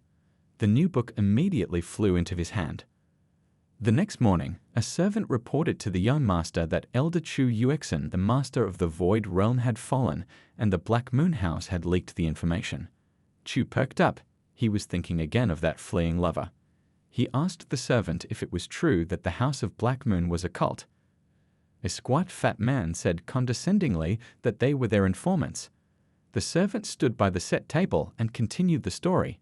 The new book immediately flew into his hand. The next morning, a servant reported to the young master that Elder Chu Yuexin, the master of the Void Realm, had fallen, and the Black Moon House had leaked the information. Chu perked up. He was thinking again of that fleeing lover. He asked the servant if it was true that the House of Black Moon was a cult. A squat fat man said condescendingly that they were their informants. The servant stood by the set table and continued the story.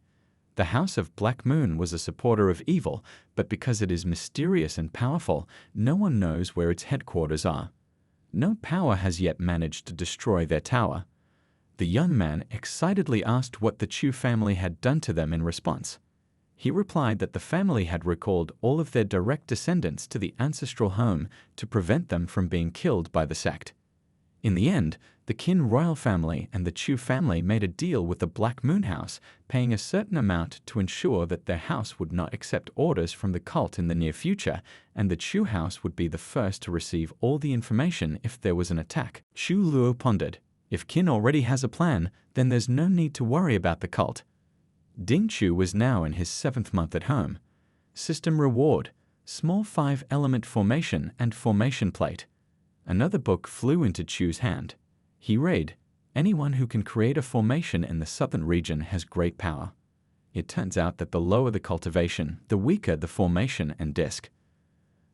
The House of Black Moon was a supporter of evil, but because it is mysterious and powerful, no one knows where its headquarters are. No power has yet managed to destroy their tower. The young man excitedly asked what the Chu family had done to them in response. He replied that the family had recalled all of their direct descendants to the ancestral home to prevent them from being killed by the sect. In the end, the Qin royal family and the Chu family made a deal with the Black Moon House, paying a certain amount to ensure that their house would not accept orders from the cult in the near future, and the Chu house would be the first to receive all the information if there was an attack. Chu Luo pondered. If Qin already has a plan, then there's no need to worry about the cult. Ding Chu was now in his 7th month at home. System reward, small 5-element formation and formation plate. Another book flew into Chu's hand. He read, anyone who can create a formation in the southern region has great power. It turns out that the lower the cultivation, the weaker the formation and disc.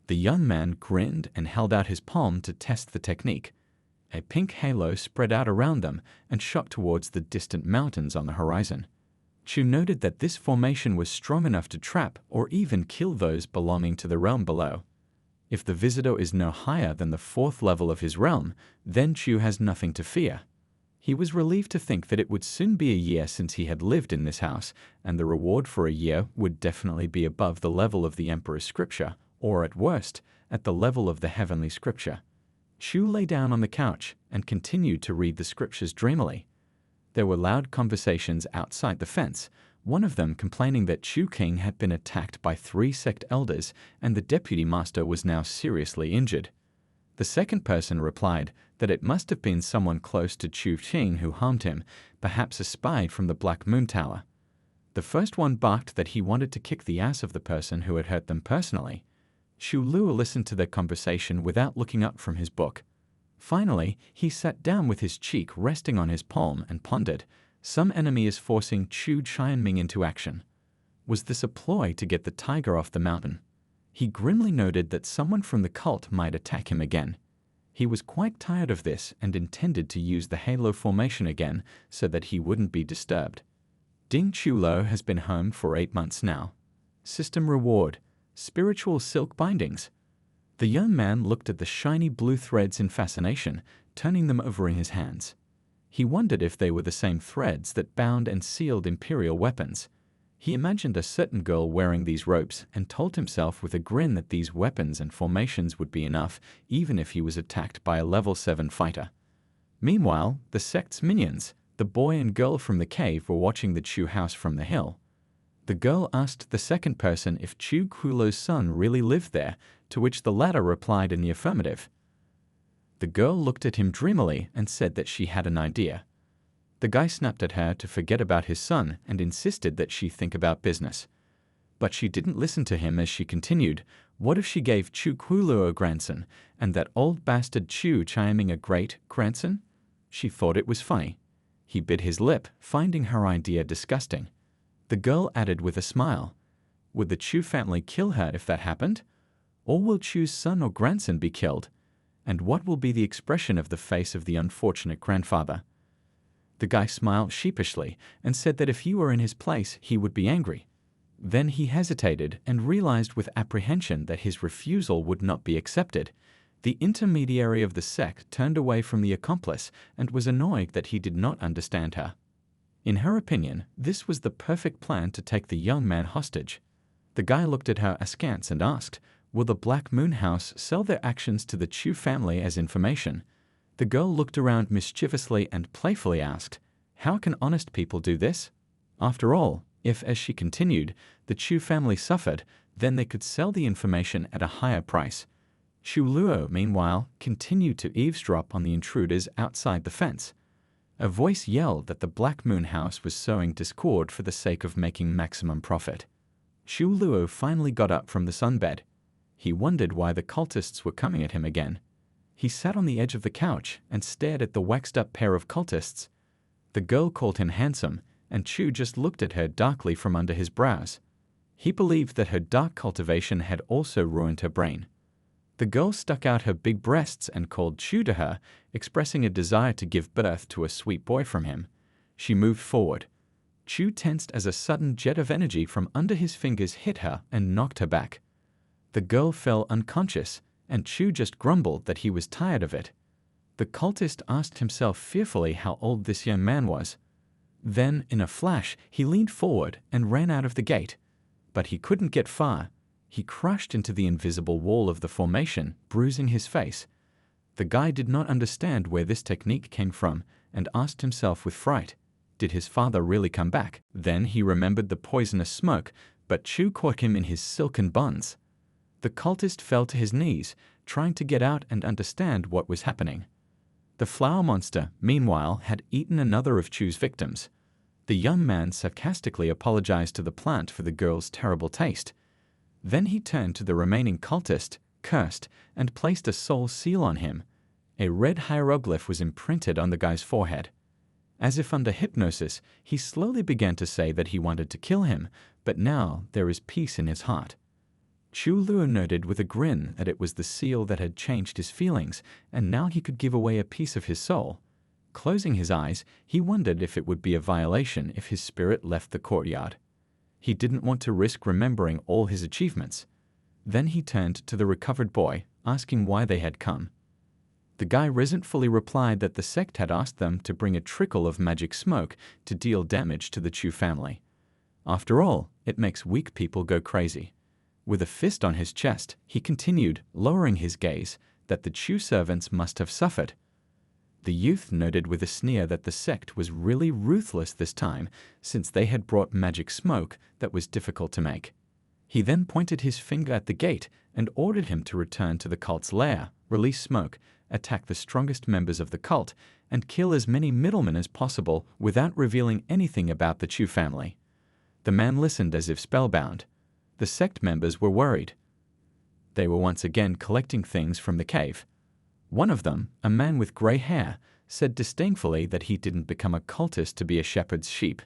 The young man grinned and held out his palm to test the technique. A pink halo spread out around them and shot towards the distant mountains on the horizon. Chu noted that this formation was strong enough to trap or even kill those belonging to the realm below. If the visitor is no higher than the 4th level of his realm, then Chu has nothing to fear. He was relieved to think that it would soon be a year since he had lived in this house, and the reward for a year would definitely be above the level of the Emperor's scripture, or at worst, at the level of the heavenly scripture. Chu lay down on the couch and continued to read the scriptures dreamily. There were loud conversations outside the fence, one of them complaining that Chu King had been attacked by 3 sect elders and the deputy master was now seriously injured. The second person replied that it must have been someone close to Chu King who harmed him, perhaps a spy from the Black Moon Tower. The first one barked that he wanted to kick the ass of the person who had hurt them personally. Shu Luo listened to their conversation without looking up from his book. Finally, he sat down with his cheek resting on his palm and pondered. Some enemy is forcing Chu Qianming into action. Was this a ploy to get the tiger off the mountain? He grimly noted that someone from the cult might attack him again. He was quite tired of this and intended to use the halo formation again so that he wouldn't be disturbed. Ding Chulo has been home for 8 months now. System reward: spiritual silk bindings. The young man looked at the shiny blue threads in fascination, turning them over in his hands. He wondered if they were the same threads that bound and sealed imperial weapons. He imagined a certain girl wearing these ropes and told himself with a grin that these weapons and formations would be enough even if he was attacked by a level 7 fighter. Meanwhile, the sect's minions, the boy and girl from the cave, were watching the Chu house from the hill. The girl asked the second person if Chu Kulo's son really lived there, to which the latter replied in the affirmative. The girl looked at him dreamily and said that she had an idea. The guy snapped at her to forget about his son and insisted that she think about business. But she didn't listen to him as she continued. What if she gave Chu Kulo a grandson, and that old bastard Chu Qianming a great-grandson? She thought it was funny. He bit his lip, finding her idea disgusting. The girl added with a smile, "Would the Chu family kill her if that happened? Or will Chu's son or grandson be killed? And what will be the expression of the face of the unfortunate grandfather?" The guy smiled sheepishly and said that if he were in his place, he would be angry. Then he hesitated and realized with apprehension that his refusal would not be accepted. The intermediary of the sect turned away from the accomplice and was annoyed that he did not understand her. In her opinion, this was the perfect plan to take the young man hostage. The guy looked at her askance and asked, "Will the Black Moon House sell their actions to the Chu family as information?" The girl looked around mischievously and playfully asked, "How can honest people do this? After all, if, as she continued, the Chu family suffered, then they could sell the information at a higher price." Shu Luo, meanwhile, continued to eavesdrop on the intruders outside the fence. A voice yelled that the Black Moon House was sowing discord for the sake of making maximum profit. Shu Luo finally got up from the sunbed. He wondered why the cultists were coming at him again. He sat on the edge of the couch and stared at the waxed-up pair of cultists. The girl called him handsome, and Chu just looked at her darkly from under his brows. He believed that her dark cultivation had also ruined her brain. The girl stuck out her big breasts and called Chu to her, expressing a desire to give birth to a sweet boy from him. She moved forward. Chu tensed as a sudden jet of energy from under his fingers hit her and knocked her back. The girl fell unconscious, and Chu just grumbled that he was tired of it. The cultist asked himself fearfully how old this young man was. Then, in a flash, he leaned forward and ran out of the gate. But he couldn't get far. He crashed into the invisible wall of the formation, bruising his face. The guy did not understand where this technique came from and asked himself with fright, did his father really come back? Then he remembered the poisonous smoke, but Chu caught him in his silken bonds. The cultist fell to his knees, trying to get out and understand what was happening. The flower monster, meanwhile, had eaten another of Chu's victims. The young man sarcastically apologized to the plant for the girl's terrible taste. Then he turned to the remaining cultist, cursed, and placed a soul seal on him. A red hieroglyph was imprinted on the guy's forehead. As if under hypnosis, he slowly began to say that he wanted to kill him, but now there is peace in his heart. Chu Luo noted with a grin that it was the seal that had changed his feelings, and now he could give away a piece of his soul. Closing his eyes, he wondered if it would be a violation if his spirit left the courtyard. He didn't want to risk remembering all his achievements. Then he turned to the recovered boy, asking why they had come. The guy resentfully replied that the sect had asked them to bring a trickle of magic smoke to deal damage to the Chu family. After all, it makes weak people go crazy. With a fist on his chest, he continued, lowering his gaze, that the Chu servants must have suffered. The youth noted with a sneer that the sect was really ruthless this time, since they had brought magic smoke that was difficult to make. He then pointed his finger at the gate and ordered him to return to the cult's lair, release smoke, attack the strongest members of the cult, and kill as many middlemen as possible without revealing anything about the Chu family. The man listened as if spellbound. The sect members were worried. They were once again collecting things from the cave. One of them, a man with gray hair, said disdainfully that he didn't become a cultist to be a shepherd's sheep.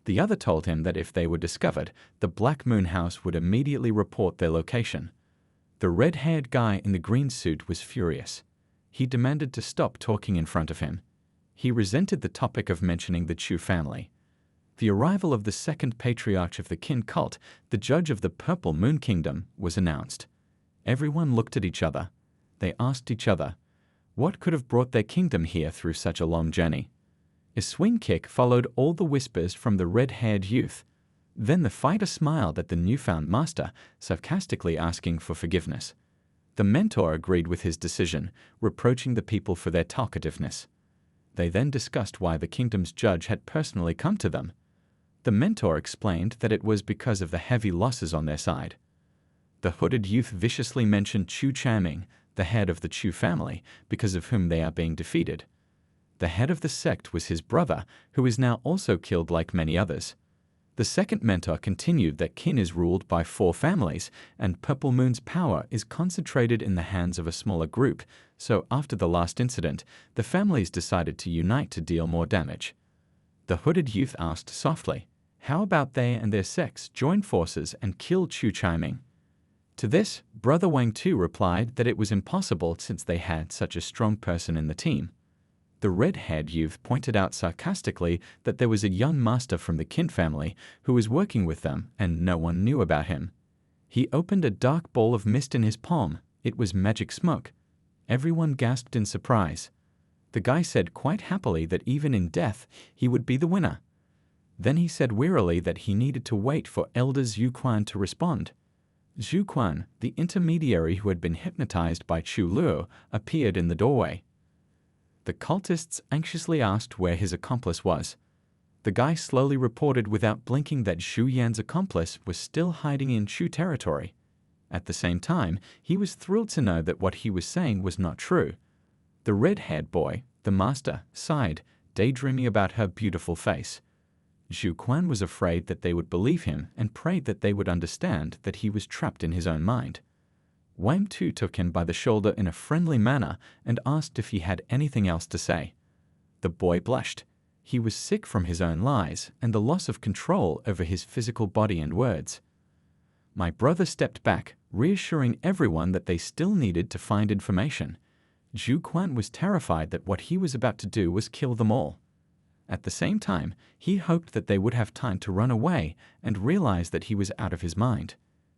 The other told him that if they were discovered, the Black Moon House would immediately report their location. The red-haired guy in the green suit was furious. He demanded to stop talking in front of him. He resented the topic of mentioning the Chu family. The arrival of the second patriarch of the Qin cult, the judge of the Purple Moon Kingdom, was announced. Everyone looked at each other. They asked each other, what could have brought their kingdom here through such a long journey? A swing kick followed all the whispers from the red-haired youth. Then the fighter smiled at the newfound master, sarcastically asking for forgiveness. The mentor agreed with his decision, reproaching the people for their talkativeness. They then discussed why the kingdom's judge had personally come to them. The mentor explained that it was because of the heavy losses on their side. The hooded youth viciously mentioned Chu Chaming, the head of the Chu family, because of whom they are being defeated. The head of the sect was his brother, who is now also killed like many others. The second mentor continued that Qin is ruled by 4 families, and Purple Moon's power is concentrated in the hands of a smaller group, so after the last incident, the families decided to unite to deal more damage. The hooded youth asked softly, how about they and their sects join forces and kill Chu Chiming? To this, Brother Wang Tu replied that it was impossible since they had such a strong person in the team. The red-haired youth pointed out sarcastically that there was a young master from the Qin family who was working with them and no one knew about him. He opened a dark ball of mist in his palm. It was magic smoke. Everyone gasped in surprise. The guy said quite happily that even in death, he would be the winner. Then he said wearily that he needed to wait for Elder Zhu Quan to respond. Zhu Quan, the intermediary who had been hypnotized by Chu Luo, appeared in the doorway. The cultists anxiously asked where his accomplice was. The guy slowly reported without blinking that Zhu Yan's accomplice was still hiding in Chu territory. At the same time, he was thrilled to know that what he was saying was not true. The red-haired boy, the master, sighed, daydreaming about her beautiful face. Zhu Quan was afraid that they would believe him and prayed that they would understand that he was trapped in his own mind. Wang Tu took him by the shoulder in a friendly manner and asked if he had anything else to say. The boy blushed. He was sick from his own lies and the loss of control over his physical body and words. My brother stepped back, reassuring everyone that they still needed to find information. Zhu Quan was terrified that what he was about to do was kill them all. At the same time, he hoped that they would have time to run away and realize that he was out of his mind.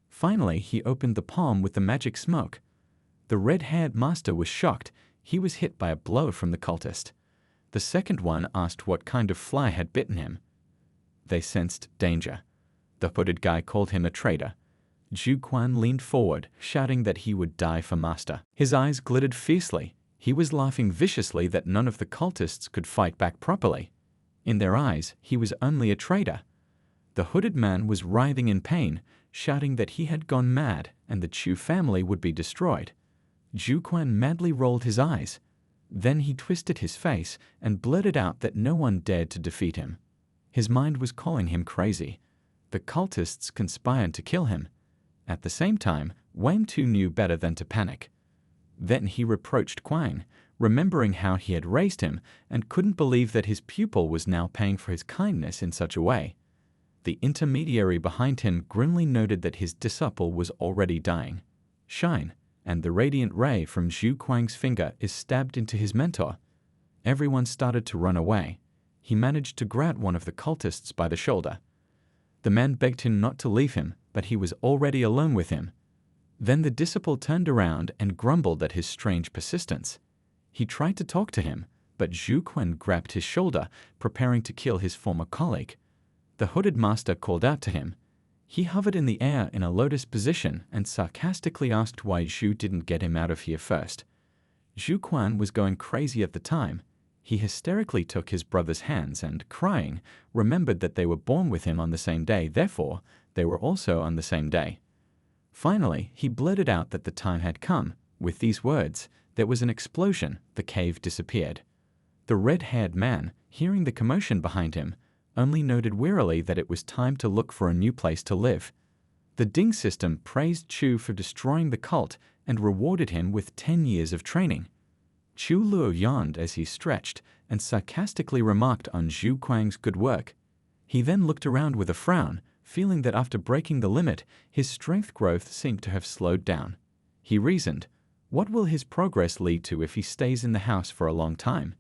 Finally, he opened the palm with the magic smoke. The red-haired master was shocked. He was hit by a blow from the cultist. The second one asked what kind of fly had bitten him. They sensed danger. The hooded guy called him a traitor. Zhu Quan leaned forward, shouting that he would die for master. His eyes glittered fiercely. He was laughing viciously that none of the cultists could fight back properly. In their eyes, he was only a traitor. The hooded man was writhing in pain, shouting that he had gone mad and the Chu family would be destroyed. Zhu Quan madly rolled his eyes. Then he twisted his face and blurted out that no one dared to defeat him. His mind was calling him crazy. The cultists conspired to kill him. At the same time, Wang Tu knew better than to panic. Then he reproached Quang, remembering how he had raised him and couldn't believe that his pupil was now paying for his kindness in such a way. The intermediary behind him grimly noted that his disciple was already dying. Shine, and the radiant ray from Zhu Quang's finger is stabbed into his mentor. Everyone started to run away. He managed to grab one of the cultists by the shoulder. The man begged him not to leave him, but he was already alone with him. Then the disciple turned around and grumbled at his strange persistence. He tried to talk to him, but Zhu Quan grabbed his shoulder, preparing to kill his former colleague. The hooded master called out to him. He hovered in the air in a lotus position and sarcastically asked why Zhu didn't get him out of here first. Zhu Quan was going crazy at the time. He hysterically took his brother's hands and, crying, remembered that they were born with him on the same day, therefore, they were also on the same day. Finally, he blurted out that the time had come. With these words, there was an explosion, the cave disappeared. The red-haired man, hearing the commotion behind him, only noted wearily that it was time to look for a new place to live. The Ding system praised Chu for destroying the cult and rewarded him with 10 years of training. Chu Luo yawned as he stretched and sarcastically remarked on Zhu Kuang's good work. He then looked around with a frown, feeling that after breaking the limit, his strength growth seemed to have slowed down. He reasoned, what will his progress lead to if he stays in the house for a long time?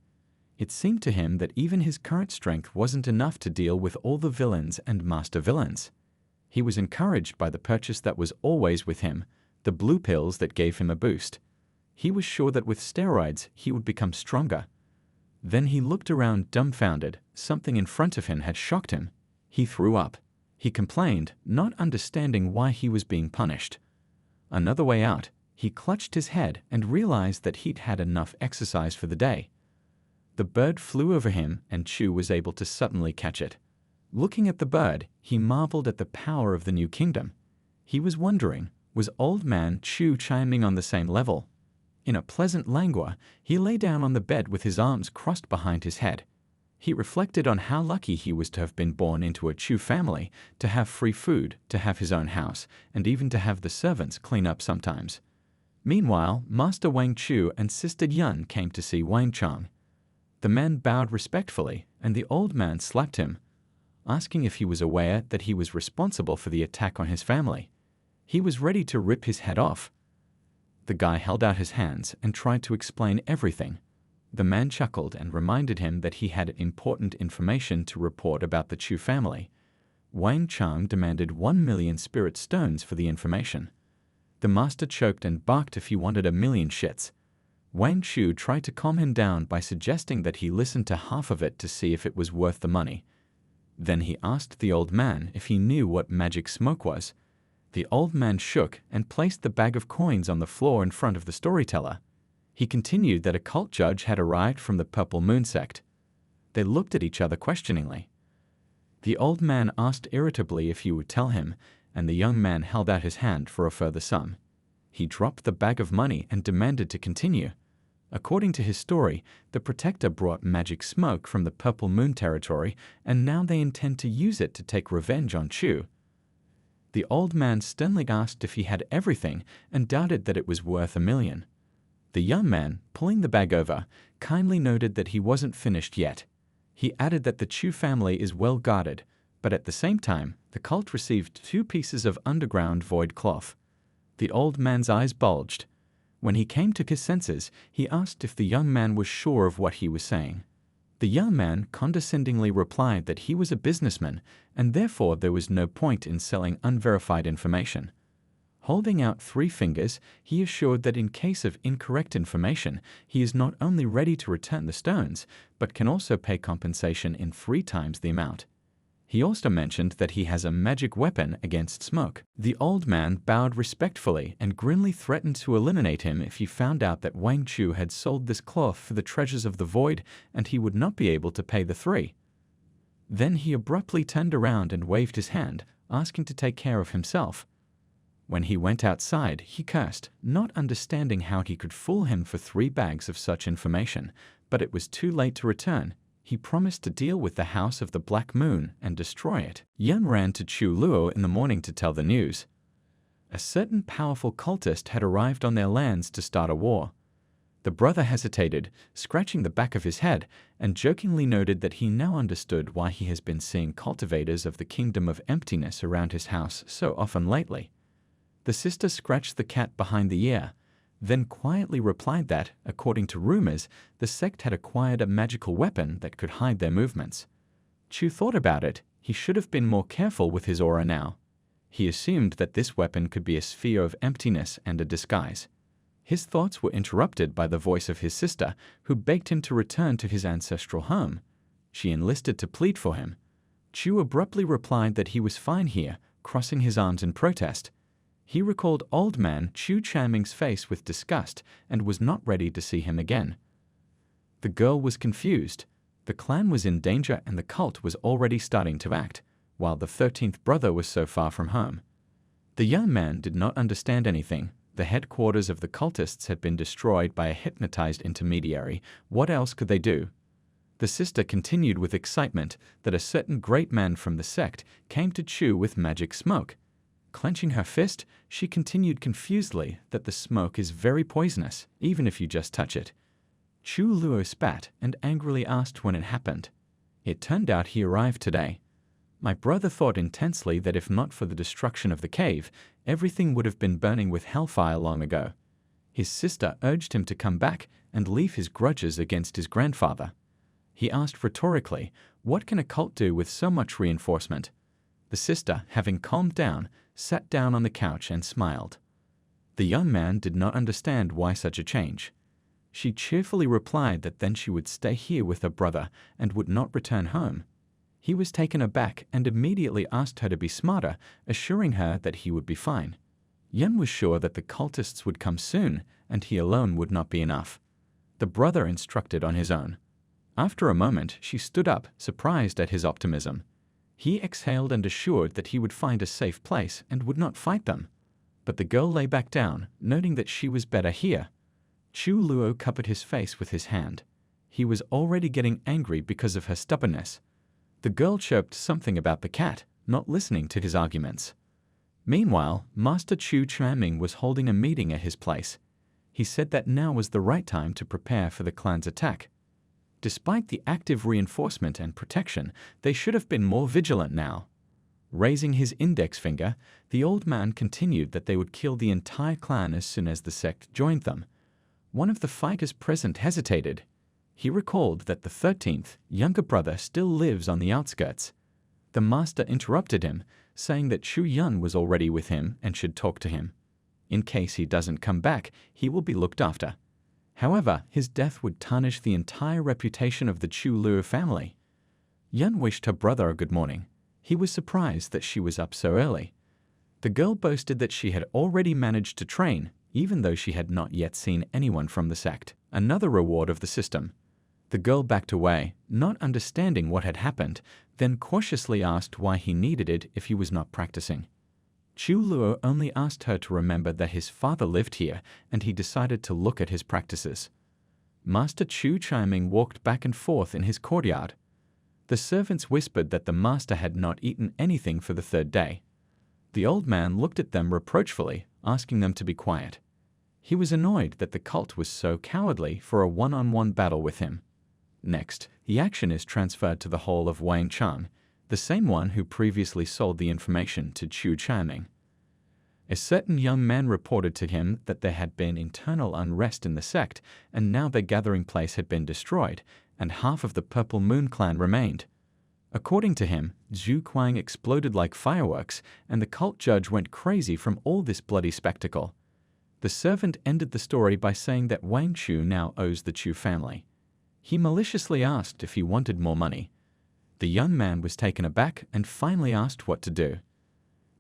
It seemed to him that even his current strength wasn't enough to deal with all the villains and master villains. He was encouraged by the purchase that was always with him, the blue pills that gave him a boost. He was sure that with steroids he would become stronger. Then he looked around dumbfounded. Something in front of him had shocked him. He threw up. He complained, not understanding why he was being punished. Another way out, he clutched his head and realized that he'd had enough exercise for the day. The bird flew over him and Chu was able to suddenly catch it. Looking at the bird, he marveled at the power of the new kingdom. He was wondering, was old man Chu chiming on the same level? In a pleasant languor, he lay down on the bed with his arms crossed behind his head. He reflected on how lucky he was to have been born into a Chu family, to have free food, to have his own house, and even to have the servants clean up sometimes. Meanwhile, Master Wang Chu and Sister Yun came to see Wang Chang. The man bowed respectfully, and the old man slapped him, asking if he was aware that he was responsible for the attack on his family. He was ready to rip his head off. The guy held out his hands and tried to explain everything. The man chuckled and reminded him that he had important information to report about the Chu family. Wang Chang demanded 1 million spirit stones for the information. The master choked and barked if he wanted 1,000,000 shits. Wang Chu tried to calm him down by suggesting that he listen to half of it to see if it was worth the money. Then he asked the old man if he knew what magic smoke was. The old man shook and placed the bag of coins on the floor in front of the storyteller. He continued that a cult judge had arrived from the Purple Moon sect. They looked at each other questioningly. The old man asked irritably if he would tell him, and the young man held out his hand for a further sum. He dropped the bag of money and demanded to continue. According to his story, the protector brought magic smoke from the Purple Moon territory, and now they intend to use it to take revenge on Chu. The old man sternly asked if he had everything and doubted that it was worth 1,000,000. The young man, pulling the bag over, kindly noted that he wasn't finished yet. He added that the Chu family is well guarded, but at the same time, the cult received 2 pieces of underground void cloth. The old man's eyes bulged. When he came to his senses, he asked if the young man was sure of what he was saying. The young man condescendingly replied that he was a businessman, and therefore there was no point in selling unverified information. Holding out 3 fingers, he assured that in case of incorrect information, he is not only ready to return the stones, but can also pay compensation in 3 times the amount. He also mentioned that he has a magic weapon against smoke. The old man bowed respectfully and grimly threatened to eliminate him if he found out that Wang Chu had sold this cloth for the treasures of the void and he would not be able to pay the 3. Then he abruptly turned around and waved his hand, asking to take care of himself. When he went outside, he cursed, not understanding how he could fool him for 3 bags of such information, but it was too late to return. He promised to deal with the House of the Black Moon and destroy it. Yun ran to Chu Luo in the morning to tell the news. A certain powerful cultist had arrived on their lands to start a war. The brother hesitated, scratching the back of his head, and jokingly noted that he now understood why he has been seeing cultivators of the Kingdom of Emptiness around his house so often lately. The sister scratched the cat behind the ear. then quietly replied that, according to rumors, the sect had acquired a magical weapon that could hide their movements. Chu thought about it. He should have been more careful with his aura now. He assumed that this weapon could be a sphere of emptiness and a disguise. His thoughts were interrupted by the voice of his sister, who begged him to return to his ancestral home. She enlisted to plead for him. Chu abruptly replied that he was fine here, crossing his arms in protest. He recalled old man Chu Chanming's face with disgust and was not ready to see him again. The girl was confused. The clan was in danger and the cult was already starting to act, while the 13th brother was so far from home. The young man did not understand anything. The headquarters of the cultists had been destroyed by a hypnotized intermediary. What else could they do? The sister continued with excitement that a certain great man from the sect came to Chu with magic smoke. Clenching her fist, she continued confusedly that the smoke is very poisonous, even if you just touch it. Chu Luo spat and angrily asked when it happened. It turned out he arrived today. My brother thought intensely that if not for the destruction of the cave, everything would have been burning with hellfire long ago. His sister urged him to come back and leave his grudges against his grandfather. He asked rhetorically, what can a cult do with so much reinforcement? The sister, having calmed down, sat down on the couch and smiled. The young man did not understand why such a change. She cheerfully replied that then she would stay here with her brother and would not return home. He was taken aback and immediately asked her to be smarter, assuring her that he would be fine. Yan was sure that the cultists would come soon, and he alone would not be enough. The brother instructed on his own. After a moment, she stood up, surprised at his optimism. He exhaled and assured that he would find a safe place and would not fight them. But the girl lay back down, noting that she was better here. Chu Luo covered his face with his hand. He was already getting angry because of her stubbornness. The girl chirped something about the cat, not listening to his arguments. Meanwhile, Master Chu Chanming was holding a meeting at his place. He said that now was the right time to prepare for the clan's attack. Despite the active reinforcement and protection, they should have been more vigilant now. Raising his index finger, the old man continued that they would kill the entire clan as soon as the sect joined them. One of the fighters present hesitated. He recalled that the 13th, younger brother still lives on the outskirts. The master interrupted him, saying that Chu Yun was already with him and should talk to him. In case he doesn't come back, he will be looked after. However, his death would tarnish the entire reputation of the Chu Luo family. Yun wished her brother a good morning. He was surprised that she was up so early. The girl boasted that she had already managed to train, even though she had not yet seen anyone from the sect, another reward of the system. The girl backed away, not understanding what had happened, then cautiously asked why he needed it if he was not practicing. Chu Luo only asked her to remember that his father lived here, and he decided to look at his practices. Master Chu Chanming walked back and forth in his courtyard. The servants whispered that the master had not eaten anything for the 3rd day. The old man looked at them reproachfully, asking them to be quiet. He was annoyed that the cult was so cowardly for a one-on-one battle with him. Next, the action is transferred to the hall of Wang Chang, the same one who previously sold the information to Chu Chanming. A certain young man reported to him that there had been internal unrest in the sect, and now their gathering place had been destroyed, and half of the Purple Moon clan remained. According to him, Zhu Kuang exploded like fireworks, and the cult judge went crazy from all this bloody spectacle. The servant ended the story by saying that Wang Chu now owes the Chu family. He maliciously asked if he wanted more money. The young man was taken aback and finally asked what to do.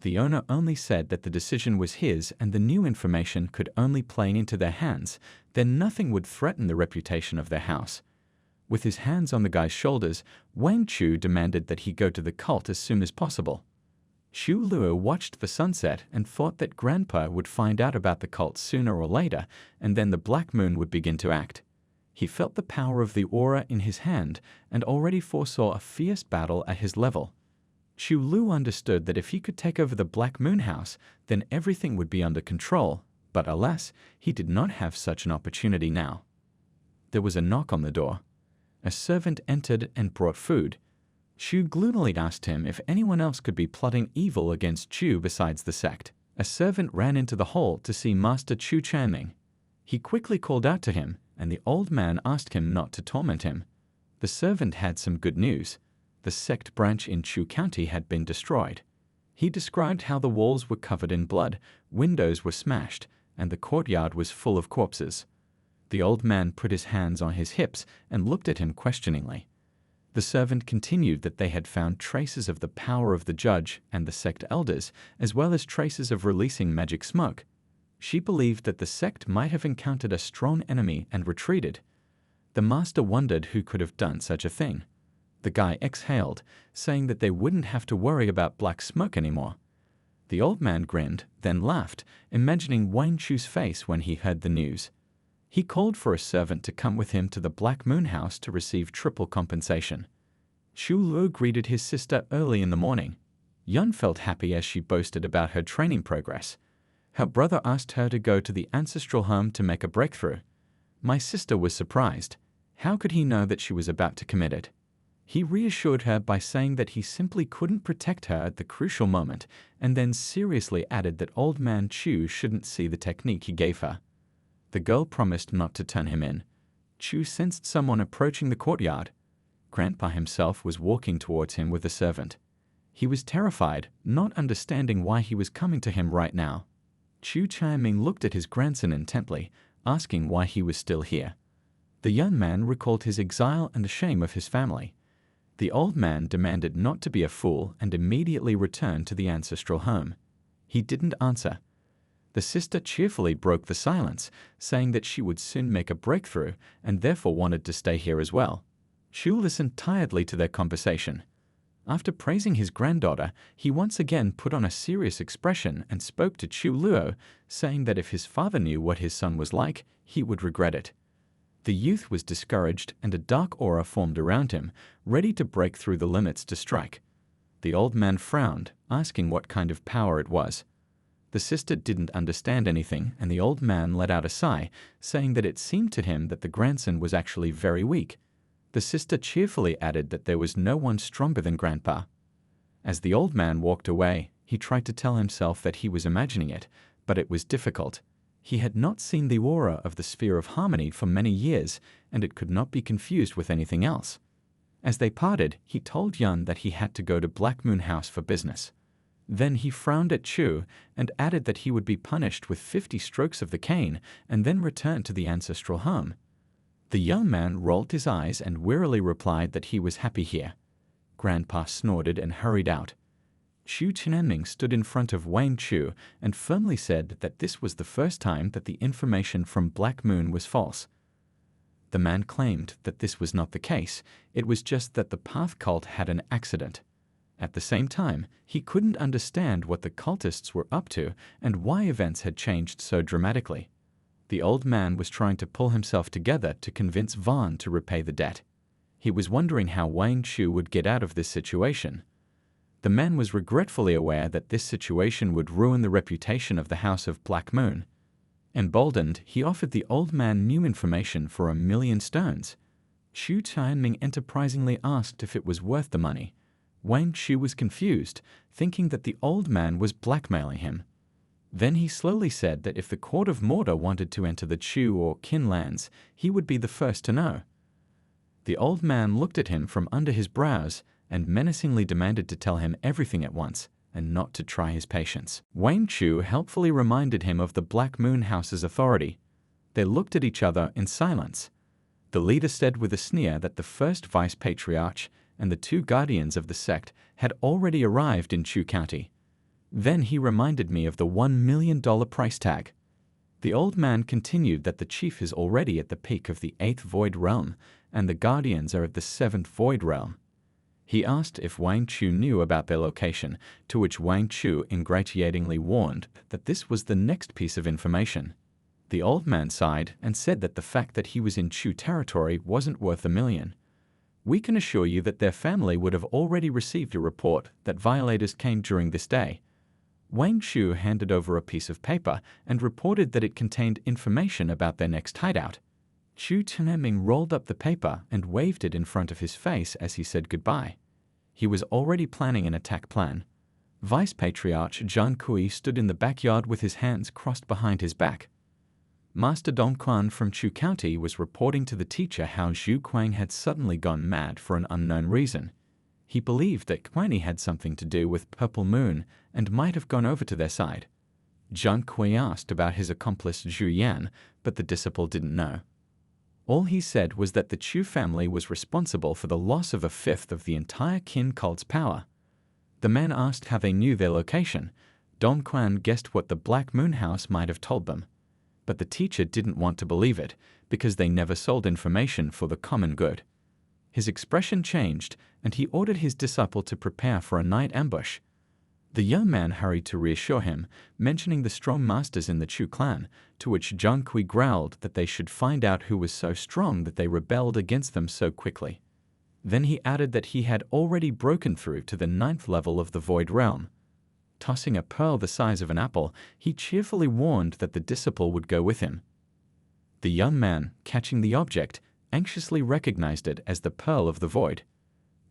The owner only said that the decision was his and the new information could only play into their hands, then nothing would threaten the reputation of their house. With his hands on the guy's shoulders, Wang Chu demanded that he go to the cult as soon as possible. Chu Luo watched the sunset and thought that Grandpa would find out about the cult sooner or later, and then the Black Moon would begin to act. He felt the power of the aura in his hand and already foresaw a fierce battle at his level. Chu Lu understood that if he could take over the Black Moon House, then everything would be under control, but alas, he did not have such an opportunity now. There was a knock on the door. A servant entered and brought food. Chu gloomily asked him if anyone else could be plotting evil against Chu besides the sect. A servant ran into the hall to see Master Chu Chanming. He quickly called out to him, and the old man asked him not to torment him. The servant had some good news. The sect branch in Chu County had been destroyed. He described how the walls were covered in blood, windows were smashed, and the courtyard was full of corpses. The old man put his hands on his hips and looked at him questioningly. The servant continued that they had found traces of the power of the judge and the sect elders, as well as traces of releasing magic smoke. She believed that the sect might have encountered a strong enemy and retreated. The master wondered who could have done such a thing. The guy exhaled, saying that they wouldn't have to worry about black smoke anymore. The old man grinned, then laughed, imagining Wang Chu's face when he heard the news. He called for a servant to come with him to the Black Moon House to receive triple compensation. Chu Luo greeted his sister early in the morning. Yun felt happy as she boasted about her training progress. Her brother asked her to go to the ancestral home to make a breakthrough. My sister was surprised. How could he know that she was about to commit it? He reassured her by saying that he simply couldn't protect her at the crucial moment, and then seriously added that old man Chu shouldn't see the technique he gave her. The girl promised not to turn him in. Chu sensed someone approaching the courtyard. Grandpa himself was walking towards him with a servant. He was terrified, not understanding why he was coming to him right now. Chu Chiaming looked at his grandson intently, asking why he was still here. The young man recalled his exile and the shame of his family. The old man demanded not to be a fool and immediately returned to the ancestral home. He didn't answer. The sister cheerfully broke the silence, saying that she would soon make a breakthrough and therefore wanted to stay here as well. Chu listened tiredly to their conversation. After praising his granddaughter, he once again put on a serious expression and spoke to Chu Luo, saying that if his father knew what his son was like, he would regret it. The youth was discouraged and a dark aura formed around him, ready to break through the limits to strike. The old man frowned, asking what kind of power it was. The sister didn't understand anything, and the old man let out a sigh, saying that it seemed to him that the grandson was actually very weak. The sister cheerfully added that there was no one stronger than Grandpa. As the old man walked away, he tried to tell himself that he was imagining it, but it was difficult. He had not seen the aura of the sphere of harmony for many years, and it could not be confused with anything else. As they parted, he told Yun that he had to go to Black Moon House for business. Then he frowned at Chu and added that he would be punished with 50 strokes of the cane and then return to the ancestral home. The young man rolled his eyes and wearily replied that he was happy here. Grandpa snorted and hurried out. Chu Chenming stood in front of Wang Chu and firmly said that this was the first time that the information from Black Moon was false. The man claimed that this was not the case, it was just that the Path cult had an accident. At the same time, he couldn't understand what the cultists were up to and why events had changed so dramatically. The old man was trying to pull himself together to convince Vaughn to repay the debt. He was wondering how Wang Chu would get out of this situation. The man was regretfully aware that this situation would ruin the reputation of the House of Black Moon. Emboldened, he offered the old man new information for 1,000,000 stones. Chu Tianming enterprisingly asked if it was worth the money. Wang Chu was confused, thinking that the old man was blackmailing him. Then he slowly said that if the Court of Mortar wanted to enter the Chu or Qin lands, he would be the first to know. The old man looked at him from under his brows and menacingly demanded to tell him everything at once and not to try his patience. Wang Chu helpfully reminded him of the Black Moon House's authority. They looked at each other in silence. The leader said with a sneer that the first vice patriarch and the 2 guardians of the sect had already arrived in Chu County. Then he reminded me of the $1 million price tag. The old man continued that the chief is already at the peak of the 8th Void Realm, and the guardians are at the 7th Void Realm. He asked if Wang Chu knew about their location, to which Wang Chu ingratiatingly warned that this was the next piece of information. The old man sighed and said that the fact that he was in Chu territory wasn't worth $1 million. We can assure you that their family would have already received a report that violators came during this day. Wang Chu handed over a piece of paper and reported that it contained information about their next hideout. Chu Tianming rolled up the paper and waved it in front of his face as he said goodbye. He was already planning an attack plan. Vice Patriarch Zhang Kui stood in the backyard with his hands crossed behind his back. Master Dongquan from Chu County was reporting to the teacher how Zhu Quang had suddenly gone mad for an unknown reason. He believed that Quanny had something to do with Purple Moon and might have gone over to their side. Zhang Kui asked about his accomplice Zhu Yan, but the disciple didn't know. All he said was that the Chu family was responsible for the loss of a fifth of the entire Qin cult's power. The man asked how they knew their location. Dongquan guessed what the Black Moon House might have told them. But the teacher didn't want to believe it, because they never sold information for the common good. His expression changed, and he ordered his disciple to prepare for a night ambush. The young man hurried to reassure him, mentioning the strong masters in the Chu clan, to which Zhang Kui growled that they should find out who was so strong that they rebelled against them so quickly. Then he added that he had already broken through to the 9th level of the Void Realm. Tossing a pearl the size of an apple, he cheerfully warned that the disciple would go with him. The young man, catching the object, anxiously recognized it as the Pearl of the Void.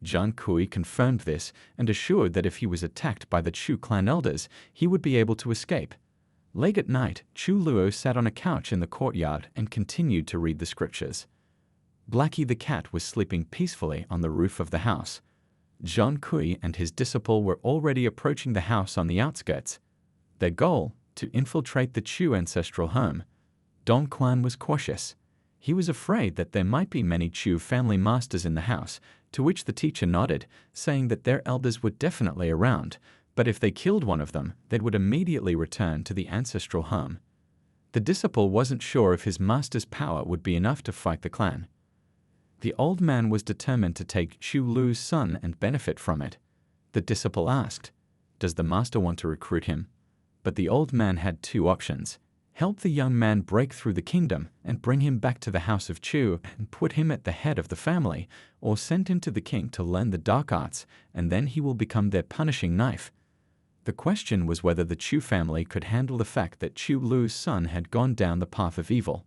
Zhang Kui confirmed this and assured that if he was attacked by the Chu clan elders, he would be able to escape. Late at night, Chu Luo sat on a couch in the courtyard and continued to read the scriptures. Blackie the cat was sleeping peacefully on the roof of the house. Zhang Kui and his disciple were already approaching the house on the outskirts. Their goal, to infiltrate the Chu ancestral home. Dongquan was cautious. He was afraid that there might be many Chu family masters in the house, to which the teacher nodded, saying that their elders were definitely around, but if they killed one of them, they would immediately return to the ancestral home. The disciple wasn't sure if his master's power would be enough to fight the clan. The old man was determined to take Chu Lu's son and benefit from it. The disciple asked, "Does the master want to recruit him?" But the old man had two options: help the young man break through the kingdom and bring him back to the house of Chu and put him at the head of the family, or send him to the king to learn the dark arts, and then he will become their punishing knife. The question was whether the Chu family could handle the fact that Chu Lu's son had gone down the path of evil.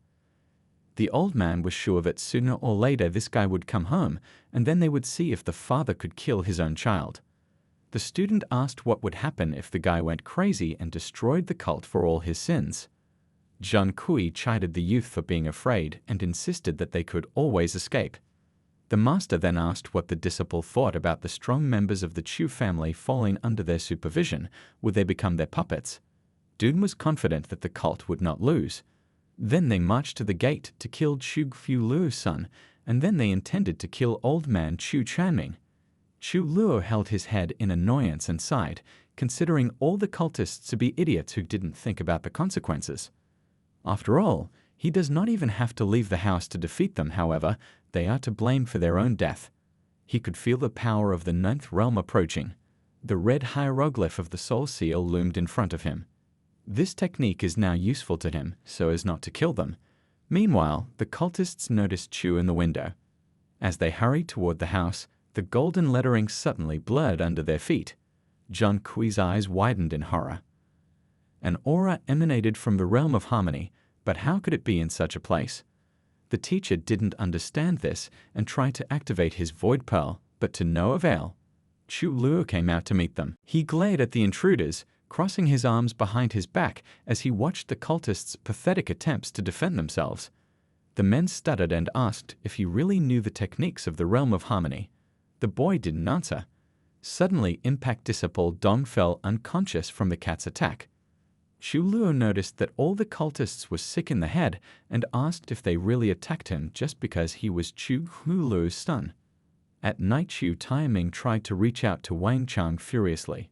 The old man was sure that sooner or later this guy would come home, and then they would see if the father could kill his own child. The student asked what would happen if the guy went crazy and destroyed the cult for all his sins. Zhang Kui chided the youth for being afraid and insisted that they could always escape. The master then asked what the disciple thought about the strong members of the Chu family falling under their supervision. Would they become their puppets? Dun was confident that the cult would not lose. Then they marched to the gate to kill Chu Fu Luo's son, and then they intended to kill old man Chu Chanming. Chu Luo held his head in annoyance and sighed, considering all the cultists to be idiots who didn't think about the consequences. After all, he does not even have to leave the house to defeat them. However, they are to blame for their own death. He could feel the power of the 9th realm approaching. The red hieroglyph of the soul seal loomed in front of him. This technique is now useful to him, so as not to kill them. Meanwhile, the cultists noticed Chu in the window. As they hurried toward the house, the golden lettering suddenly blurred under their feet. Zhang Kui's eyes widened in horror. An aura emanated from the realm of harmony, but how could it be in such a place? The teacher didn't understand this and tried to activate his void pearl, but to no avail. Chu Luo came out to meet them. He glared at the intruders, crossing his arms behind his back as he watched the cultists' pathetic attempts to defend themselves. The men stuttered and asked if he really knew the techniques of the realm of harmony. The boy didn't answer. Suddenly, Impact Disciple Dong fell unconscious from the cat's attack. Chu Luo noticed that all the cultists were sick in the head and asked if they really attacked him just because he was Chu Luo's son. At night, Chu Taiming tried to reach out to Wang Chang furiously.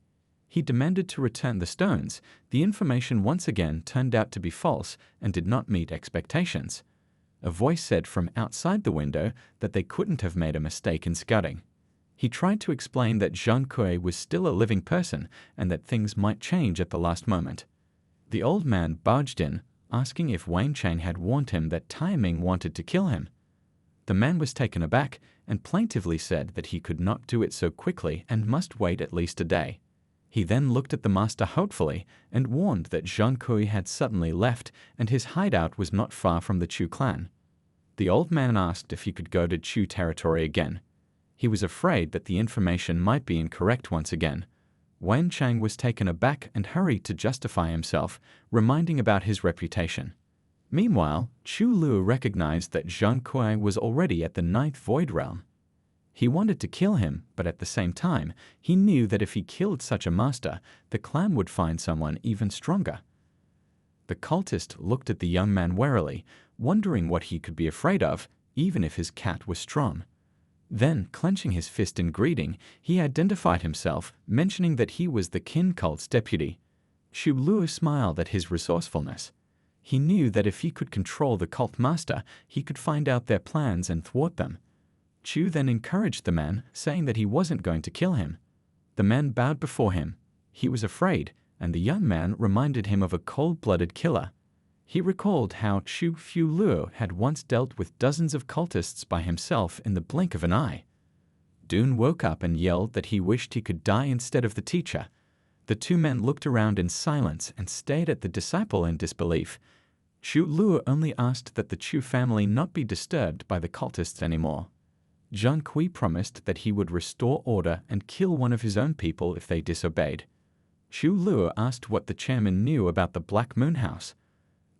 He demanded to return the stones. The information once again turned out to be false and did not meet expectations. A voice said from outside the window that they couldn't have made a mistake in scouting. He tried to explain that Zhang Kui was still a living person and that things might change at the last moment. The old man barged in, asking if Wang Chang had warned him that Taiming wanted to kill him. The man was taken aback and plaintively said that he could not do it so quickly and must wait at least a day. He then looked at the master hopefully and warned that Zhang Kui had suddenly left and his hideout was not far from the Chu clan. The old man asked if he could go to Chu territory again. He was afraid that the information might be incorrect once again. Wang Chang was taken aback and hurried to justify himself, reminding about his reputation. Meanwhile, Chu Lu recognized that Zhang Kuai was already at the ninth void realm. He wanted to kill him, but at the same time, he knew that if he killed such a master, the clan would find someone even stronger. The cultist looked at the young man warily, wondering what he could be afraid of, even if his cat was strong. Then, clenching his fist in greeting, he identified himself, mentioning that he was the Qin cult's deputy. Chu Lu smiled at his resourcefulness. He knew that if he could control the cult master, he could find out their plans and thwart them. Chu then encouraged the man, saying that he wasn't going to kill him. The man bowed before him. He was afraid, and the young man reminded him of a cold-blooded killer. He recalled how Chu Lu had once dealt with dozens of cultists by himself in the blink of an eye. Dune woke up and yelled that he wished he could die instead of the teacher. The two men looked around in silence and stared at the disciple in disbelief. Chu Lu only asked that the Chu family not be disturbed by the cultists anymore. Zhang Kui promised that he would restore order and kill one of his own people if they disobeyed. Chu Lu asked what the chairman knew about the Black Moon House.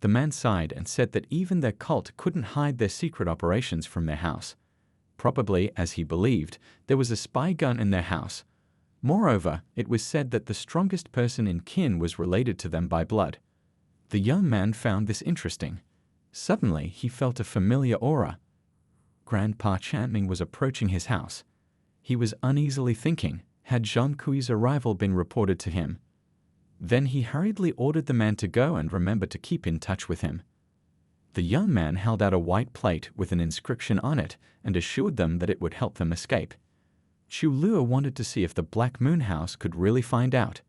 The man sighed and said that even their cult couldn't hide their secret operations from their house. Probably, as he believed, there was a spy gun in their house. Moreover, it was said that the strongest person in Qin was related to them by blood. The young man found this interesting. Suddenly, he felt a familiar aura. Grandpa Chanming was approaching his house. He was uneasily thinking, had Zhang Kui's arrival been reported to him? Then he hurriedly ordered the man to go and remember to keep in touch with him. The young man held out a white plate with an inscription on it and assured them that it would help them escape. Chu Lu wanted to see if the Black Moon House could really find out.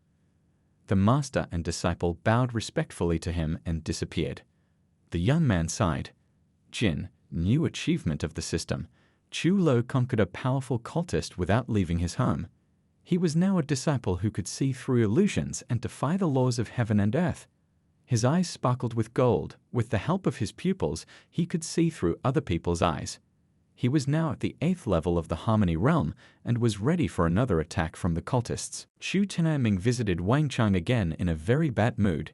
The master and disciple bowed respectfully to him and disappeared. The young man sighed. Jin, new achievement of the system. Chu Lu conquered a powerful cultist without leaving his home. He was now a disciple who could see through illusions and defy the laws of heaven and earth. His eyes sparkled with gold. With the help of his pupils, he could see through other people's eyes. He was now at the 8th level of the Harmony Realm and was ready for another attack from the cultists. Chu Tianming visited Wang Chang again in a very bad mood.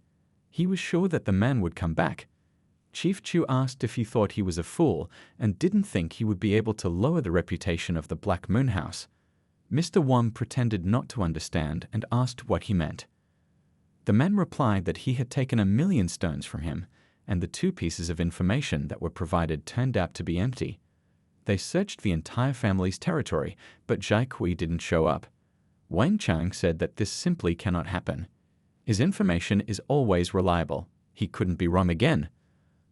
He was sure that the man would come back. Chief Chu asked if he thought he was a fool and didn't think he would be able to lower the reputation of the Black Moon House. Mr. Wang pretended not to understand and asked what he meant. The man replied that he had taken 1,000,000 stones from him, and the 2 pieces of information that were provided turned out to be empty. They searched the entire family's territory, but Zhai Kui didn't show up. Wang Chang said that this simply cannot happen. His information is always reliable. He couldn't be wrong again.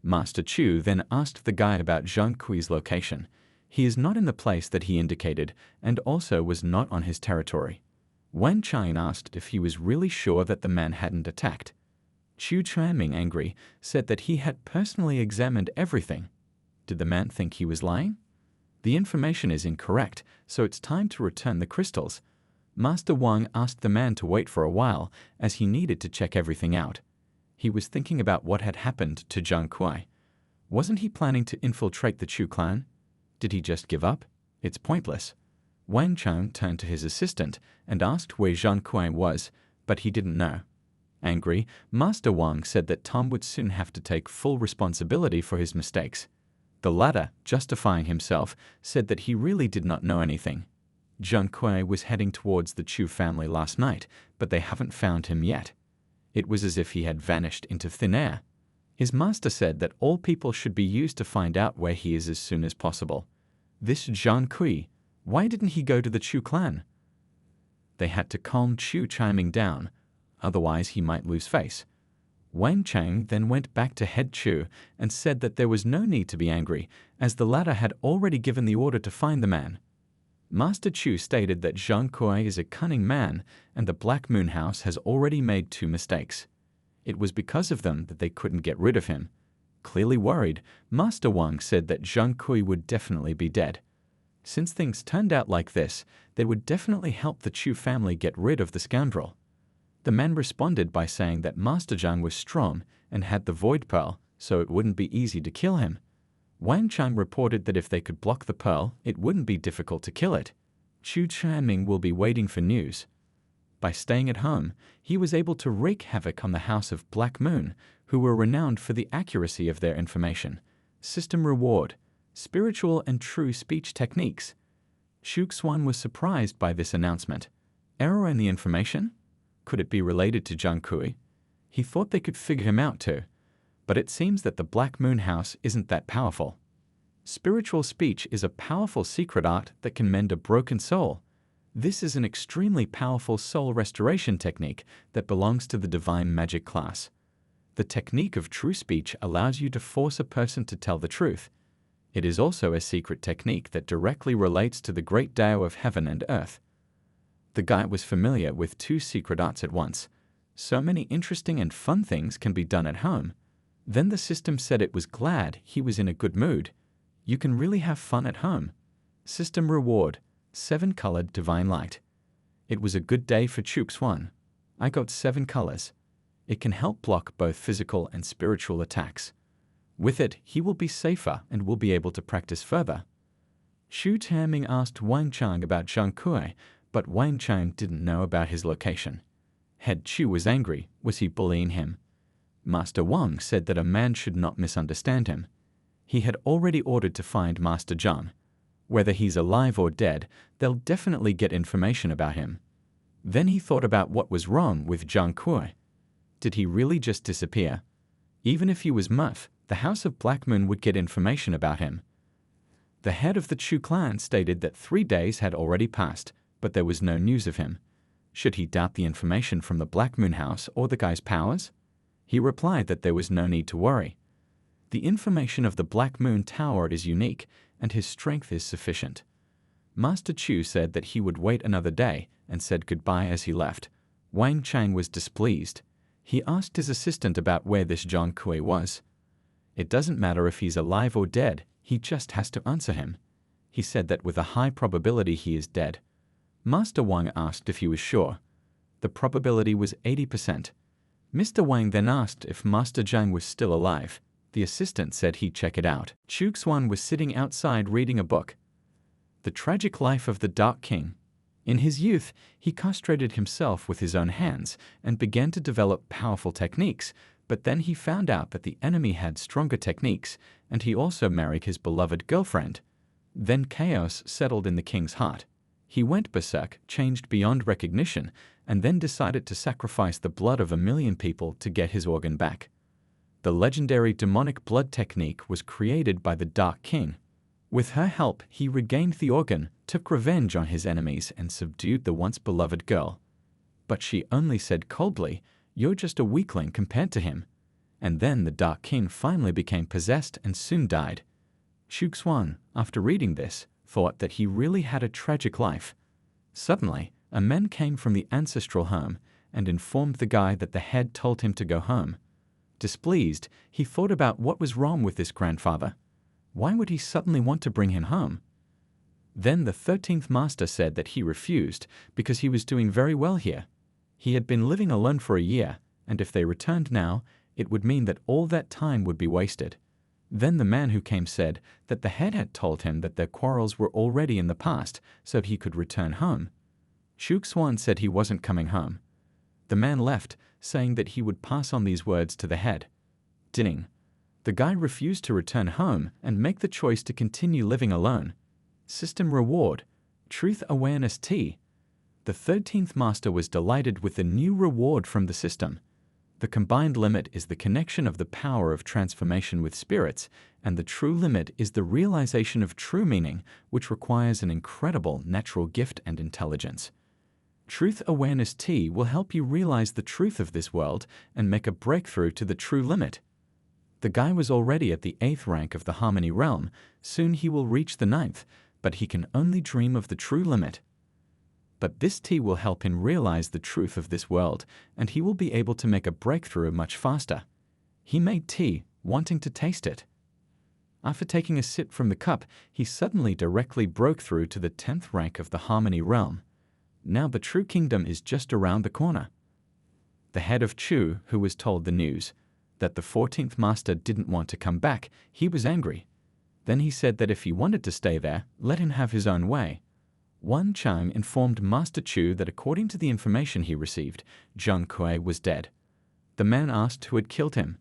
Master Chu then asked the guide about Zhang Kui's location. He is not in the place that he indicated, and also was not on his territory. Wang Chang asked if he was really sure that the man hadn't attacked. Chu Chanming, angry, said that he had personally examined everything. Did the man think he was lying? The information is incorrect, so it's time to return the crystals. Master Wang asked the man to wait for a while, as he needed to check everything out. He was thinking about what had happened to Zhang Kui. Wasn't he planning to infiltrate the Chu clan? Did he just give up? It's pointless. Wang Chang turned to his assistant and asked where Zhang Kui was, but he didn't know. Angry, Master Wang said that Tom would soon have to take full responsibility for his mistakes. The latter, justifying himself, said that he really did not know anything. Zhang Kui was heading towards the Chu family last night, but they haven't found him yet. It was as if he had vanished into thin air. His master said that all people should be used to find out where he is as soon as possible. This Zhang Kui, why didn't he go to the Chu clan? They had to calm Chu Chanming down, otherwise he might lose face. Wang Chang then went back to head Chu and said that there was no need to be angry, as the latter had already given the order to find the man. Master Chu stated that Zhang Kui is a cunning man, and the Black Moon House has already made 2 mistakes. It was because of them that they couldn't get rid of him. Clearly worried, Master Wang said that Zhang Kui would definitely be dead. Since things turned out like this, they would definitely help the Chu family get rid of the scoundrel. The man responded by saying that Master Zhang was strong and had the Void Pearl, so it wouldn't be easy to kill him. Wang Chang reported that if they could block the pearl, it wouldn't be difficult to kill it. Chu Chanming will be waiting for news. By staying at home, he was able to wreak havoc on the House of Black Moon, who were renowned for the accuracy of their information. System reward: spiritual and true speech techniques. Shu Xuan was surprised by this announcement. Error in the information? Could it be related to Zhang Kui? He thought they could figure him out too. But it seems that the Black Moon House isn't that powerful. Spiritual speech is a powerful secret art that can mend a broken soul. This is an extremely powerful soul restoration technique that belongs to the divine magic class. The technique of true speech allows you to force a person to tell the truth. It is also a secret technique that directly relates to the great Tao of heaven and earth. The guy was familiar with two secret arts at once. So many interesting and fun things can be done at home. Then the system said it was glad he was in a good mood. You can really have fun at home. System reward: 7-colored divine light. It was a good day for Shu Xuan. I got 7 colors. It can help block both physical and spiritual attacks. With it, he will be safer and will be able to practice further. Xu Tianming asked Wang Chang about Zhang Kui, but Wang Chang didn't know about his location. Head Chu was angry. Was he bullying him? Master Wang said that a man should not misunderstand him. He had already ordered to find Master Zhang. Whether he's alive or dead, they'll definitely get information about him. Then he thought about what was wrong with Zhang Kui. Did he really just disappear? Even if he was Muff, the House of Black Moon would get information about him. The head of the Chu clan stated that 3 days had already passed, but there was no news of him. Should he doubt the information from the Black Moon House or the guy's powers? He replied that there was no need to worry. The information of the Black Moon Tower is unique, and his strength is sufficient. Master Chu said that he would wait another day and said goodbye as he left. Wang Chang was displeased. He asked his assistant about where this Zhang Kui was. It doesn't matter if he's alive or dead, he just has to answer him. He said that with a high probability he is dead. Master Wang asked if he was sure. The probability was 80%. Mr. Wang then asked if Master Zhang was still alive. The assistant said he'd check it out. Shu Xuan was sitting outside reading a book. The Tragic Life of the Dark King. In his youth, he castrated himself with his own hands and began to develop powerful techniques, but then he found out that the enemy had stronger techniques, and he also married his beloved girlfriend. Then chaos settled in the king's heart. He went berserk, changed beyond recognition, and then decided to sacrifice the blood of 1 million people to get his organ back. The legendary demonic blood technique was created by the Dark King. With her help, he regained the organ, took revenge on his enemies, and subdued the once beloved girl. But she only said coldly, "You're just a weakling compared to him." And then the Dark King finally became possessed and soon died. Shu Xuan, after reading this, thought that he really had a tragic life. Suddenly, a man came from the ancestral home and informed the guy that the head told him to go home. Displeased, he thought about what was wrong with this grandfather. Why would he suddenly want to bring him home? Then the 13th master said that he refused because he was doing very well here. He had been living alone for a year, and if they returned now, it would mean that all that time would be wasted. Then the man who came said that the head had told him that their quarrels were already in the past, so he could return home. Shu Xuan said he wasn't coming home. The man left, saying that he would pass on these words to the head. Ding. The guy refused to return home and make the choice to continue living alone. System reward: Truth Awareness Tea. The 13th master was delighted with the new reward from the system. The combined limit is the connection of the power of transformation with spirits, and the true limit is the realization of true meaning, which requires an incredible natural gift and intelligence. Truth Awareness Tea will help you realize the truth of this world and make a breakthrough to the true limit. The guy was already at the 8th rank of the Harmony Realm. Soon he will reach the 9th, but he can only dream of the true limit. But this tea will help him realize the truth of this world, and he will be able to make a breakthrough much faster. He made tea, wanting to taste it. After taking a sip from the cup, he suddenly directly broke through to the 10th rank of the Harmony Realm. Now the true kingdom is just around the corner. The head of Chu, who was told the news, that the 14th master didn't want to come back, he was angry. Then he said that if he wanted to stay there, let him have his own way. Wan Chang informed Master Chu that according to the information he received, Zhang Kuei was dead. The man asked who had killed him.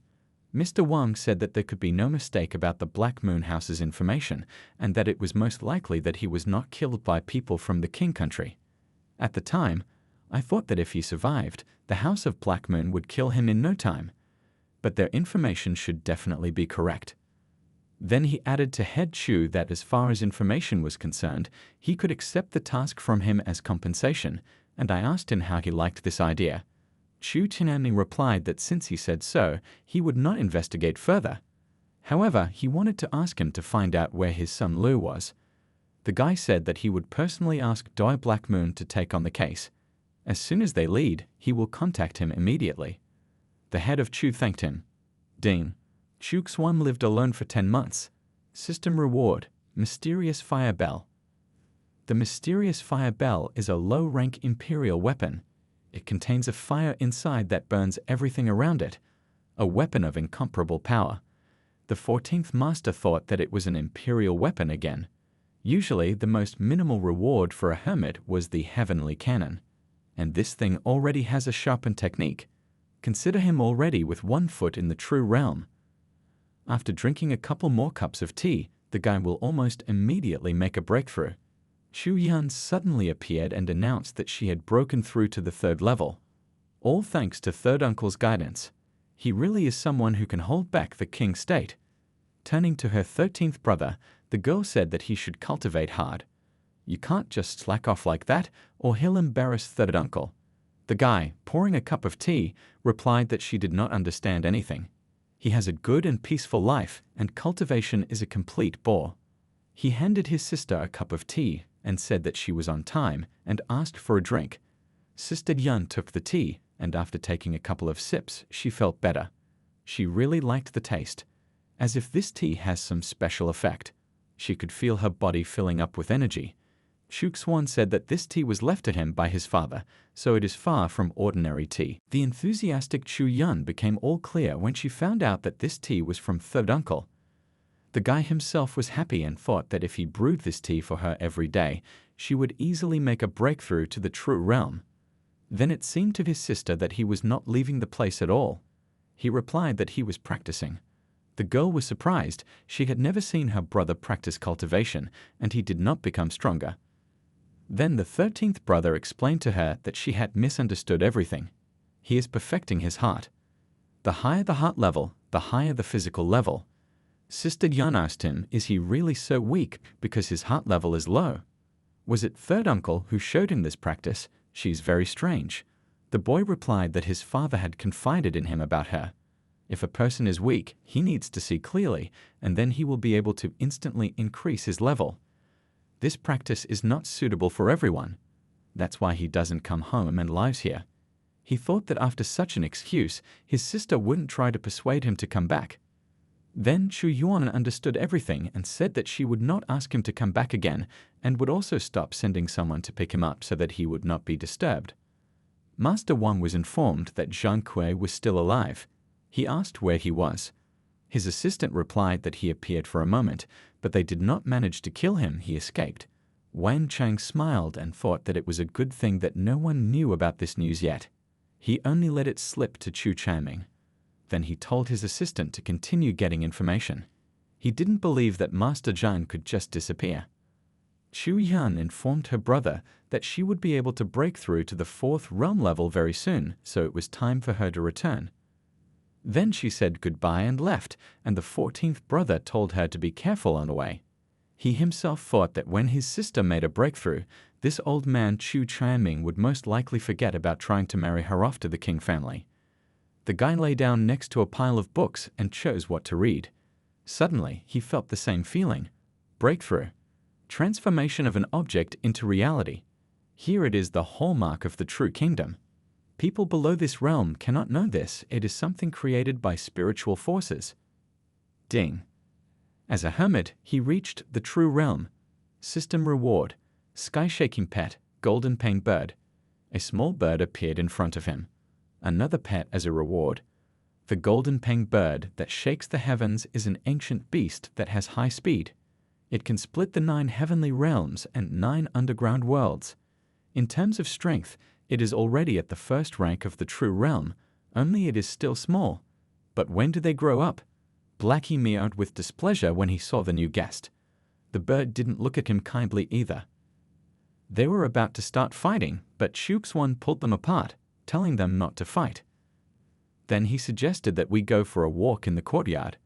Mr. Wang said that there could be no mistake about the Black Moon House's information, and that it was most likely that he was not killed by people from the King country. At the time, I thought that if he survived, the House of Black Moon would kill him in no time. But their information should definitely be correct. Then he added to Head Chu that as far as information was concerned, he could accept the task from him as compensation, and I asked him how he liked this idea. Chu Tianming replied that since he said so, he would not investigate further. However, he wanted to ask him to find out where his son Lu was. The guy said that he would personally ask Doi Black Moon to take on the case. As soon as they lead, he will contact him immediately. The head of Chu thanked him. Dean. Chu Xuan lived alone for 10 months. System reward, Mysterious Fire Bell. The Mysterious Fire Bell is a low-rank Imperial weapon. It contains a fire inside that burns everything around it, a weapon of incomparable power. The 14th Master thought that it was an Imperial weapon again. Usually, the most minimal reward for a hermit was the Heavenly Cannon. And this thing already has a sharpened technique. Consider him already with 1 foot in the true realm. After drinking a couple more cups of tea, the guy will almost immediately make a breakthrough. Xu Yan suddenly appeared and announced that she had broken through to the 3rd level. All thanks to Third Uncle's guidance. He really is someone who can hold back the King state. Turning to her 13th brother, the girl said that he should cultivate hard. You can't just slack off like that, or he'll embarrass Third Uncle. The guy, pouring a cup of tea, replied that she did not understand anything. He has a good and peaceful life, and cultivation is a complete bore. He handed his sister a cup of tea and said that she was on time and asked for a drink. Sister Yun took the tea, and after taking a couple of sips, she felt better. She really liked the taste. As if this tea has some special effect. She could feel her body filling up with energy. Xu Xuan said that this tea was left to him by his father, so it is far from ordinary tea. The enthusiastic Chu Yun became all clear when she found out that this tea was from Third Uncle. The guy himself was happy and thought that if he brewed this tea for her every day, she would easily make a breakthrough to the true realm. Then it seemed to his sister that he was not leaving the place at all. He replied that he was practicing. The girl was surprised. She had never seen her brother practice cultivation, and he did not become stronger. Then the 13th brother explained to her that she had misunderstood everything. He is perfecting his heart. The higher the heart level, the higher the physical level. Sister Yan asked him, is he really so weak because his heart level is low? Was it Third Uncle who showed him this practice? She's very strange. The boy replied that his father had confided in him about her. If a person is weak, he needs to see clearly, and then he will be able to instantly increase his level. This practice is not suitable for everyone. That's why he doesn't come home and lives here. He thought that after such an excuse, his sister wouldn't try to persuade him to come back. Then Chu Yuan understood everything and said that she would not ask him to come back again and would also stop sending someone to pick him up so that he would not be disturbed. Master Wang was informed that Zhang Kuei was still alive. He asked where he was. His assistant replied that he appeared for a moment, but they did not manage to kill him. He escaped. Wan Chang smiled and thought that it was a good thing that no one knew about this news yet. He only let it slip to Chu Chanming. Then he told his assistant to continue getting information. He didn't believe that Master Zhang could just disappear. Chu Yan informed her brother that she would be able to break through to the 4th realm level very soon, so it was time for her to return. Then she said goodbye and left, and the 14th brother told her to be careful on the way. He himself thought that when his sister made a breakthrough, this old man Chu Chanming would most likely forget about trying to marry her off to the King family. The guy lay down next to a pile of books and chose what to read. Suddenly, he felt the same feeling. Breakthrough. Transformation of an object into reality. Here it is the hallmark of the true kingdom. People below this realm cannot know this. It is something created by spiritual forces. Ding. As a hermit, he reached the true realm. System reward. Sky-shaking pet, golden pane bird. A small bird appeared in front of him. Another pet as a reward. The golden pane bird that shakes the heavens is an ancient beast that has high speed. It can split the 9 heavenly realms and 9 underground worlds. In terms of strength, it is already at the first rank of the true realm, only it is still small. But when do they grow up? Blackie meowed with displeasure when he saw the new guest. The bird didn't look at him kindly either. They were about to start fighting, but Chuxwan pulled them apart, telling them not to fight. Then he suggested that we go for a walk in the courtyard.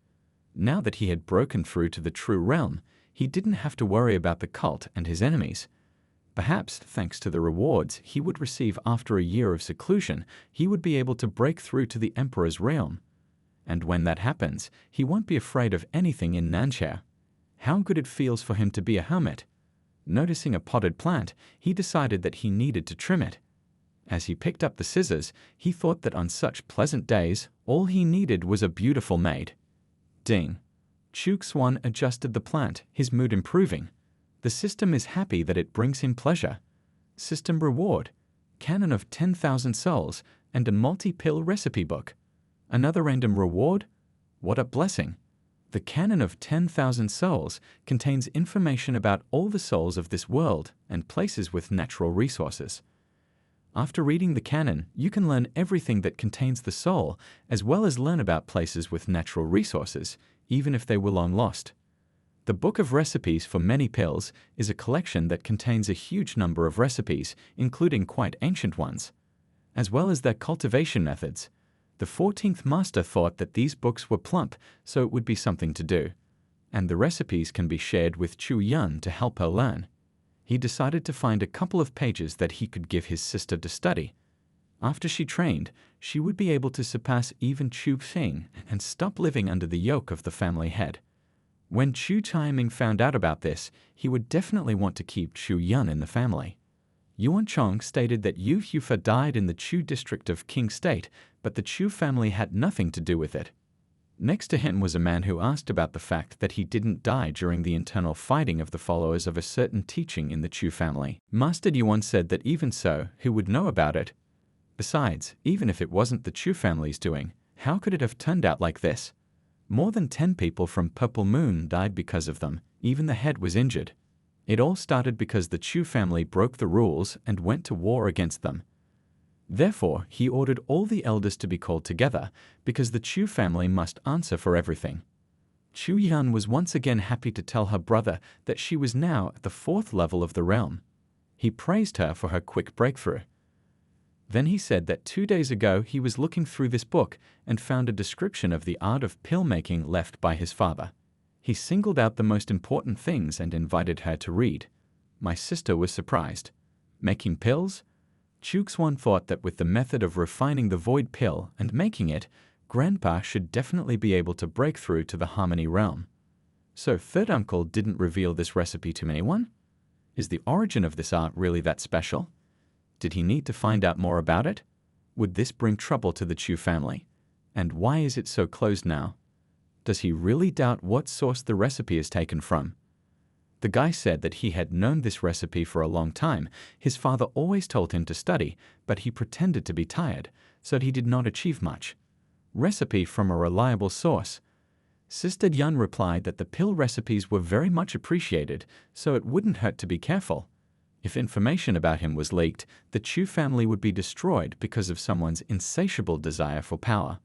Now that he had broken through to the true realm, he didn't have to worry about the cult and his enemies. Perhaps, thanks to the rewards he would receive after a year of seclusion, he would be able to break through to the Emperor's realm. And when that happens, he won't be afraid of anything in Nanxia. How good it feels for him to be a hermit. Noticing a potted plant, he decided that he needed to trim it. As he picked up the scissors, he thought that on such pleasant days, all he needed was a beautiful maid. Ding. Chuxwan adjusted the plant, his mood improving. The system is happy that it brings him pleasure. System reward: cannon of 10,000 souls and a multi-pill recipe book. Another random reward? What a blessing! The cannon of 10,000 souls contains information about all the souls of this world and places with natural resources. After reading the canon, you can learn everything that contains the soul, as well as learn about places with natural resources, even if they were long lost. The Book of Recipes for Many Pills is a collection that contains a huge number of recipes, including quite ancient ones, as well as their cultivation methods. The 14th Master thought that these books were plump, so it would be something to do, and the recipes can be shared with Chu Yun to help her learn. He decided to find a couple of pages that he could give his sister to study. After she trained, she would be able to surpass even Chu Fing and stop living under the yoke of the family head. When Chu Taiming found out about this, he would definitely want to keep Chu Yun in the family. Yuan Chong stated that Yu Hufa died in the Chu district of King State, but the Chu family had nothing to do with it. Next to him was a man who asked about the fact that he didn't die during the internal fighting of the followers of a certain teaching in the Chu family. Master Yuan said that even so, who would know about it? Besides, even if it wasn't the Chu family's doing, how could it have turned out like this? More than 10 people from Purple Moon died because of them, even the head was injured. It all started because the Chu family broke the rules and went to war against them. Therefore, he ordered all the elders to be called together, because the Chu family must answer for everything. Chu Yan was once again happy to tell her brother that she was now at the 4th level of the realm. He praised her for her quick breakthrough. Then he said that 2 days ago he was looking through this book and found a description of the art of pill making left by his father. He singled out the most important things and invited her to read. My sister was surprised. Making pills? Chuxwan thought that with the method of refining the void pill and making it, Grandpa should definitely be able to break through to the harmony realm. So third uncle didn't reveal this recipe to anyone? Is the origin of this art really that special? Did he need to find out more about it? Would this bring trouble to the Chu family? And why is it so closed now? Does he really doubt what source the recipe is taken from? The guy said that he had known this recipe for a long time. His father always told him to study, but he pretended to be tired, so he did not achieve much. Recipe from a reliable source. Sister Yun replied that the pill recipes were very much appreciated, so it wouldn't hurt to be careful. If information about him was leaked, the Chu family would be destroyed because of someone's insatiable desire for power.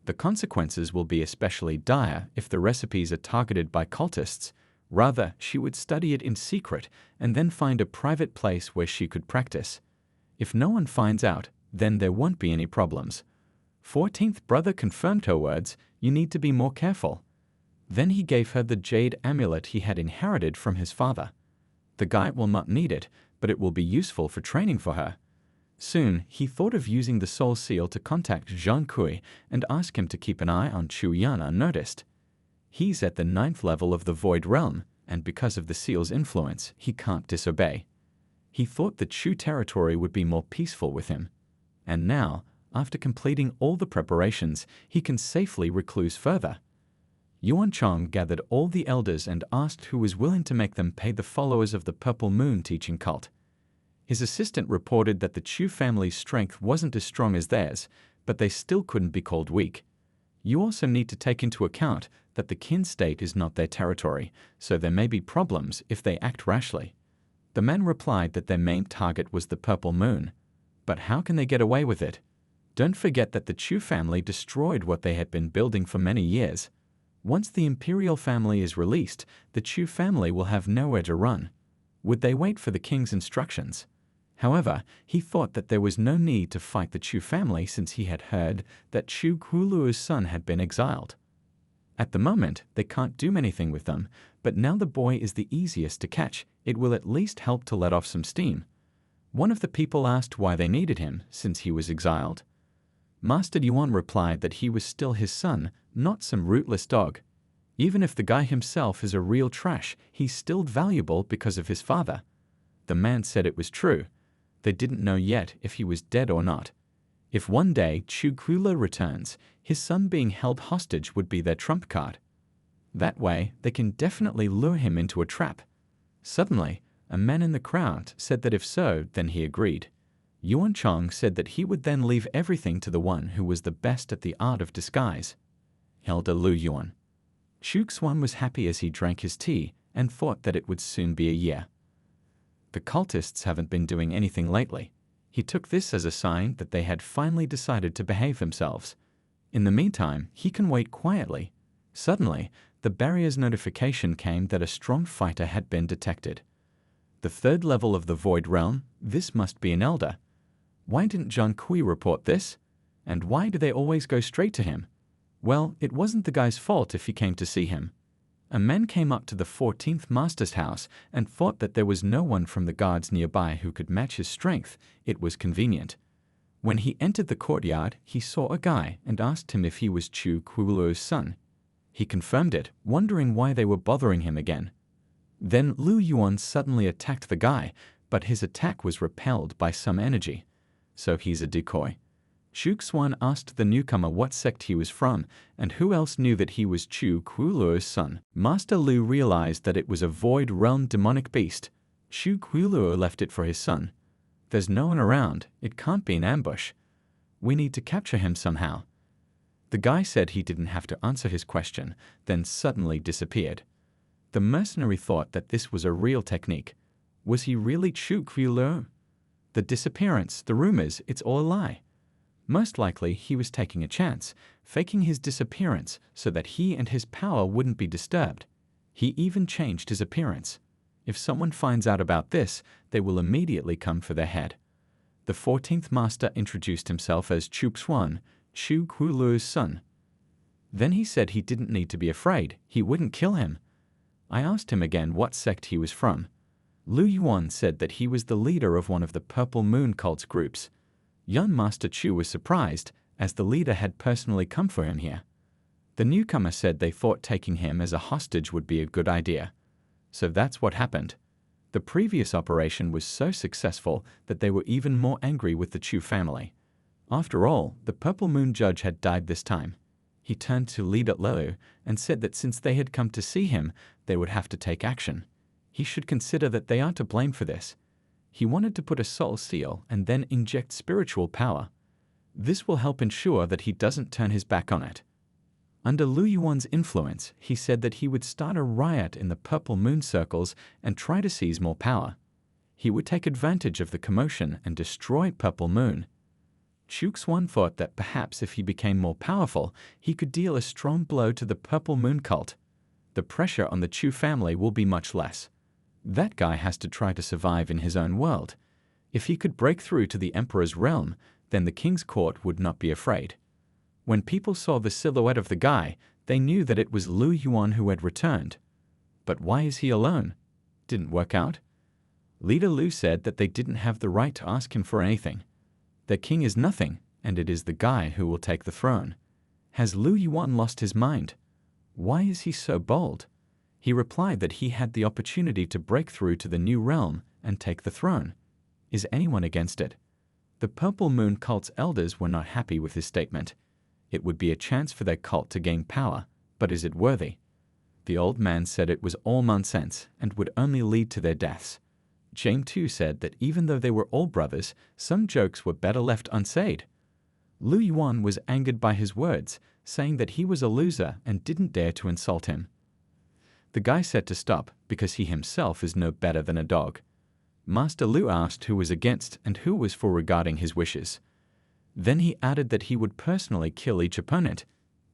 The consequences will be especially dire if the recipes are targeted by cultists. Rather, she would study it in secret and then find a private place where she could practice. If no one finds out, then there won't be any problems. 14th brother confirmed her words, you need to be more careful. Then he gave her the jade amulet he had inherited from his father. The guy will not need it, but it will be useful for training for her. Soon, he thought of using the soul seal to contact Zhang Kui and ask him to keep an eye on Chu Yan unnoticed. He's at the 9th level of the Void Realm, and because of the seal's influence, he can't disobey. He thought the Chu territory would be more peaceful with him. And now, after completing all the preparations, he can safely recluse further. Yuan Chong gathered all the elders and asked who was willing to make them pay the followers of the Purple Moon teaching cult. His assistant reported that the Chu family's strength wasn't as strong as theirs, but they still couldn't be called weak. You also need to take into account that the Qin state is not their territory, so there may be problems if they act rashly. The men replied that their main target was the Purple Moon. But how can they get away with it? Don't forget that the Chu family destroyed what they had been building for many years. Once the imperial family is released, the Chu family will have nowhere to run. Would they wait for the king's instructions? However, he thought that there was no need to fight the Chu family since he had heard that Chu Kuiluo's son had been exiled. At the moment, they can't do anything with them, but now the boy is the easiest to catch. It will at least help to let off some steam. One of the people asked why they needed him, since he was exiled. Master Yuan replied that he was still his son, not some rootless dog. Even if the guy himself is a real trash, he's still valuable because of his father. The man said it was true. They didn't know yet if he was dead or not. If one day Chu Kuilo returns, his son being held hostage would be their trump card. That way, they can definitely lure him into a trap. Suddenly, a man in the crowd said that if so, then he agreed. Yuan Chong said that he would then leave everything to the one who was the best at the art of disguise. Elder Lu Yuan. Chu Xuan was happy as he drank his tea and thought that it would soon be a year. The cultists haven't been doing anything lately. He took this as a sign that they had finally decided to behave themselves. In the meantime, he can wait quietly. Suddenly, the barrier's notification came that a strong fighter had been detected. The third level of the Void Realm, this must be an elder. Why didn't Zhang Kui report this? And why do they always go straight to him? Well, it wasn't the guy's fault if he came to see him. A man came up to the 14th Master's house and thought that there was no one from the guards nearby who could match his strength. It was convenient. When he entered the courtyard, he saw a guy and asked him if he was Chu Kuiluo's son. He confirmed it, wondering why they were bothering him again. Then Lu Yuan suddenly attacked the guy, but his attack was repelled by some energy. So he's a decoy. Chu Xuan asked the newcomer what sect he was from and who else knew that he was Chu Kuiluo's son. Master Lu realized that it was a Void Realm demonic beast. Chu Kuiluo left it for his son. There's no one around. It can't be an ambush. We need to capture him somehow. The guy said he didn't have to answer his question, then suddenly disappeared. The mercenary thought that this was a real technique. Was he really Chu Kuiluo? The disappearance, the rumors, it's all a lie. Most likely, he was taking a chance, faking his disappearance so that he and his power wouldn't be disturbed. He even changed his appearance. If someone finds out about this, they will immediately come for their head. The 14th Master introduced himself as Chu Xuan, Chu Kuiluo's son. Then he said he didn't need to be afraid, he wouldn't kill him. I asked him again what sect he was from. Lu Yuan said that he was the leader of one of the Purple Moon cult's groups. Young Master Chu was surprised, as the leader had personally come for him here. The newcomer said they thought taking him as a hostage would be a good idea. So that's what happened. The previous operation was so successful that they were even more angry with the Chu family. After all, the Purple Moon judge had died this time. He turned to leader Lelu and said that since they had come to see him, they would have to take action. He should consider that they are to blame for this. He wanted to put a soul seal and then inject spiritual power. This will help ensure that he doesn't turn his back on it. Under Lu Yuan's influence, he said that he would start a riot in the Purple Moon circles and try to seize more power. He would take advantage of the commotion and destroy Purple Moon. Chu Xuan thought that perhaps if he became more powerful, he could deal a strong blow to the Purple Moon cult. The pressure on the Chu family will be much less. That guy has to try to survive in his own world. If he could break through to the Emperor's realm, then the king's court would not be afraid. When people saw the silhouette of the guy, they knew that it was Lu Yuan who had returned. But why is he alone? Didn't work out? Leader Lu said that they didn't have the right to ask him for anything. Their king is nothing, and it is the guy who will take the throne. Has Lu Yuan lost his mind? Why is he so bold? He replied that he had the opportunity to break through to the new realm and take the throne. Is anyone against it? The Purple Moon cult's elders were not happy with his statement. It would be a chance for their cult to gain power, but is it worthy? The old man said it was all nonsense and would only lead to their deaths. James too said that even though they were all brothers, some jokes were better left unsaid. Lu Yuan was angered by his words, saying that he was a loser and didn't dare to insult him. The guy said to stop because he himself is no better than a dog. Master Lu asked who was against and who was for regarding his wishes. Then he added that he would personally kill each opponent.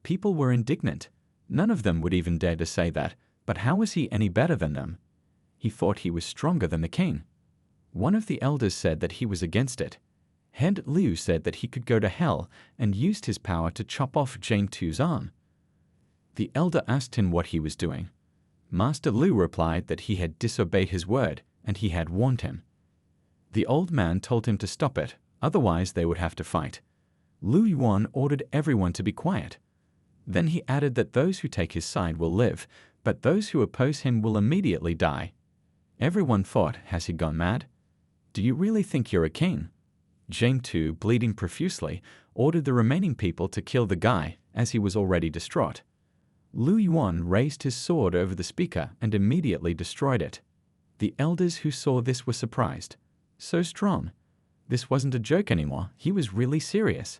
People were indignant. None of them would even dare to say that, but how was he any better than them? He thought he was stronger than the king. One of the elders said that he was against it. Head Liu said that he could go to hell and used his power to chop off Jane Tu's arm. The elder asked him what he was doing. Master Liu replied that he had disobeyed his word and he had warned him. The old man told him to stop it, otherwise they would have to fight. Lu Yuan ordered everyone to be quiet. Then he added that those who take his side will live, but those who oppose him will immediately die. Everyone thought, has he gone mad? Do you really think you're a king? Jane Tu, bleeding profusely, ordered the remaining people to kill the guy, as he was already distraught. Lu Yuan raised his sword over the speaker and immediately destroyed it. The elders who saw this were surprised. So strong. This wasn't a joke anymore, he was really serious.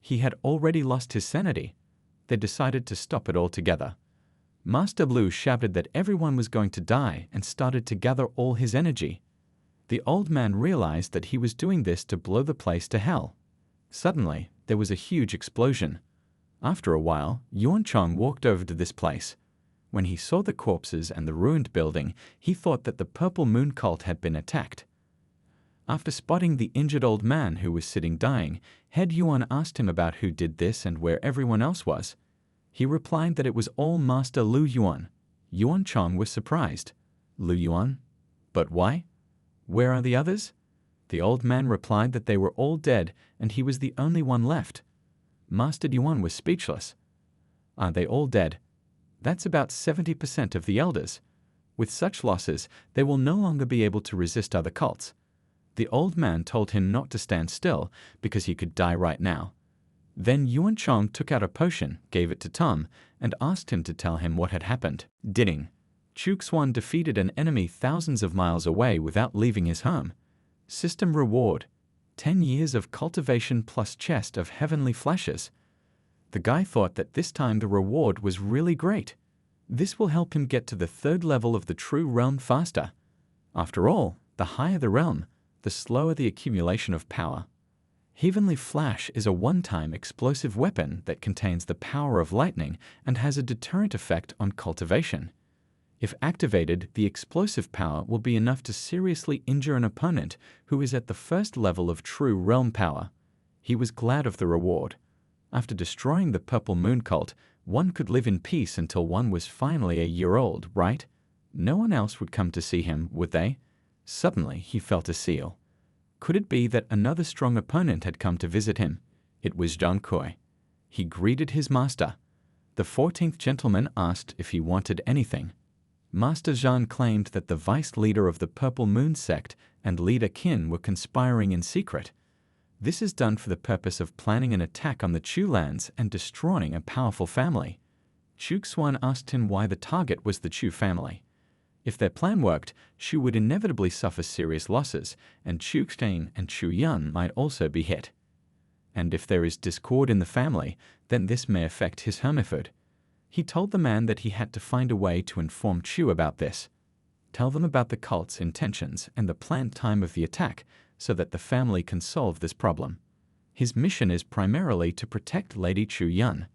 He had already lost his sanity. They decided to stop it altogether. Master Blue shouted that everyone was going to die and started to gather all his energy. The old man realized that he was doing this to blow the place to hell. Suddenly, there was a huge explosion. After a while, Yuan Chong walked over to this place. When he saw the corpses and the ruined building, he thought that the Purple Moon cult had been attacked. After spotting the injured old man who was sitting dying, Head Yuan asked him about who did this and where everyone else was. He replied that it was all Master Lu Yuan. Yuan Chong was surprised. Lu Yuan? But why? Where are the others? The old man replied that they were all dead and he was the only one left. Master Yuan was speechless. Are they all dead? That's about 70% of the elders. With such losses, they will no longer be able to resist other cults. The old man told him not to stand still because he could die right now. Then Yuan Chong took out a potion, gave it to Tom, and asked him to tell him what had happened. Ding. Chu Xuan defeated an enemy thousands of miles away without leaving his home. System reward: 10 years of cultivation plus chest of heavenly flashes. The guy thought that this time the reward was really great. This will help him get to the 3rd level of the true realm faster. After all, the higher the realm, the slower the accumulation of power. Heavenly Flash is a one-time explosive weapon that contains the power of lightning and has a deterrent effect on cultivation. If activated, the explosive power will be enough to seriously injure an opponent who is at the 1st level of true realm power. He was glad of the reward. After destroying the Purple Moon cult, one could live in peace until one was finally a year old, right? No one else would come to see him, would they? Suddenly, he felt a seal. Could it be that another strong opponent had come to visit him? It was Zhang Kui. He greeted his master. The 14th gentleman asked if he wanted anything. Master Zhang claimed that the vice leader of the Purple Moon sect and leader Qin were conspiring in secret. This is done for the purpose of planning an attack on the Chu lands and destroying a powerful family. Chu Xuan asked him why the target was the Chu family. If their plan worked, Chu would inevitably suffer serious losses, and Chu Xing and Chu Yun might also be hit. And if there is discord in the family, then this may affect his hermiford. He told the man that he had to find a way to inform Chu about this. Tell them about the cult's intentions and the planned time of the attack so that the family can solve this problem. His mission is primarily to protect Lady Chu Yun.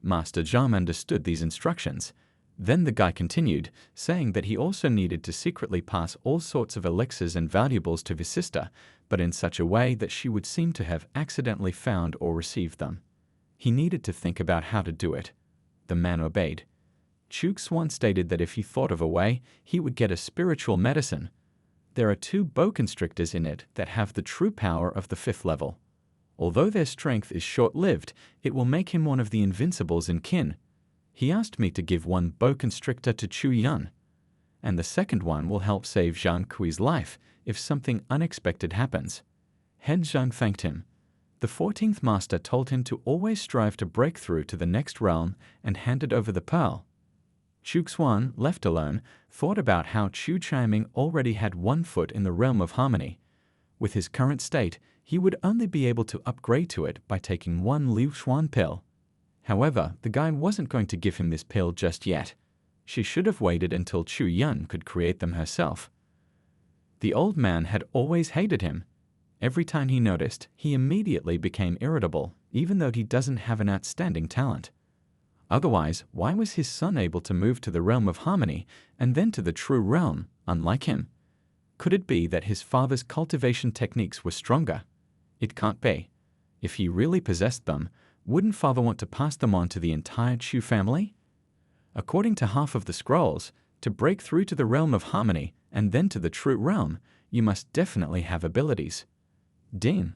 Master Zhang understood these instructions. Then the guy continued, saying that he also needed to secretly pass all sorts of elixirs and valuables to his sister, but in such a way that she would seem to have accidentally found or received them. He needed to think about how to do it. The man obeyed. Chu Xuan stated that if he thought of a way, he would get a spiritual medicine. There are 2 bow constrictors in it that have the true power of the 5th level. Although their strength is short-lived, it will make him one of the Invincibles in Qin. He asked me to give one bow constrictor to Chu Yun, and the second one will help save Zhang Kui's life if something unexpected happens. Hen Zhang thanked him. The 14th master told him to always strive to break through to the next realm and handed over the pearl. Chu Xuan, left alone, thought about how Chu Chaiming already had 1 foot in the realm of harmony. With his current state, he would only be able to upgrade to it by taking 1 Liu Xuan pill. However, the guy wasn't going to give him this pill just yet. She should have waited until Chu Yun could create them herself. The old man had always hated him. Every time he noticed, he immediately became irritable, even though he doesn't have an outstanding talent. Otherwise, why was his son able to move to the realm of harmony and then to the true realm, unlike him? Could it be that his father's cultivation techniques were stronger? It can't be. If he really possessed them, wouldn't father want to pass them on to the entire Chu family? According to half of the scrolls, to break through to the realm of harmony and then to the true realm, you must definitely have abilities. Dean.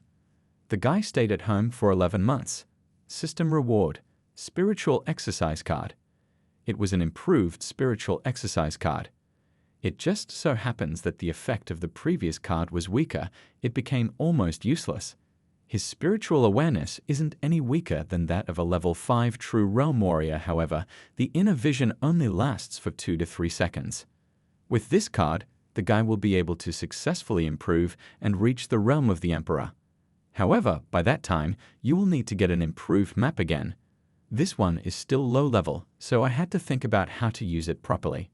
The guy stayed at home for 11 months. System reward, spiritual exercise card. It was an improved spiritual exercise card. It just so happens that the effect of the previous card was weaker, it became almost useless. His spiritual awareness isn't any weaker than that of a level 5 true realm warrior, however, the inner vision only lasts for 2 to 3 seconds. With this card, the guy will be able to successfully improve and reach the realm of the Emperor. However, by that time, you will need to get an improved map again. This one is still low level, so I had to think about how to use it properly.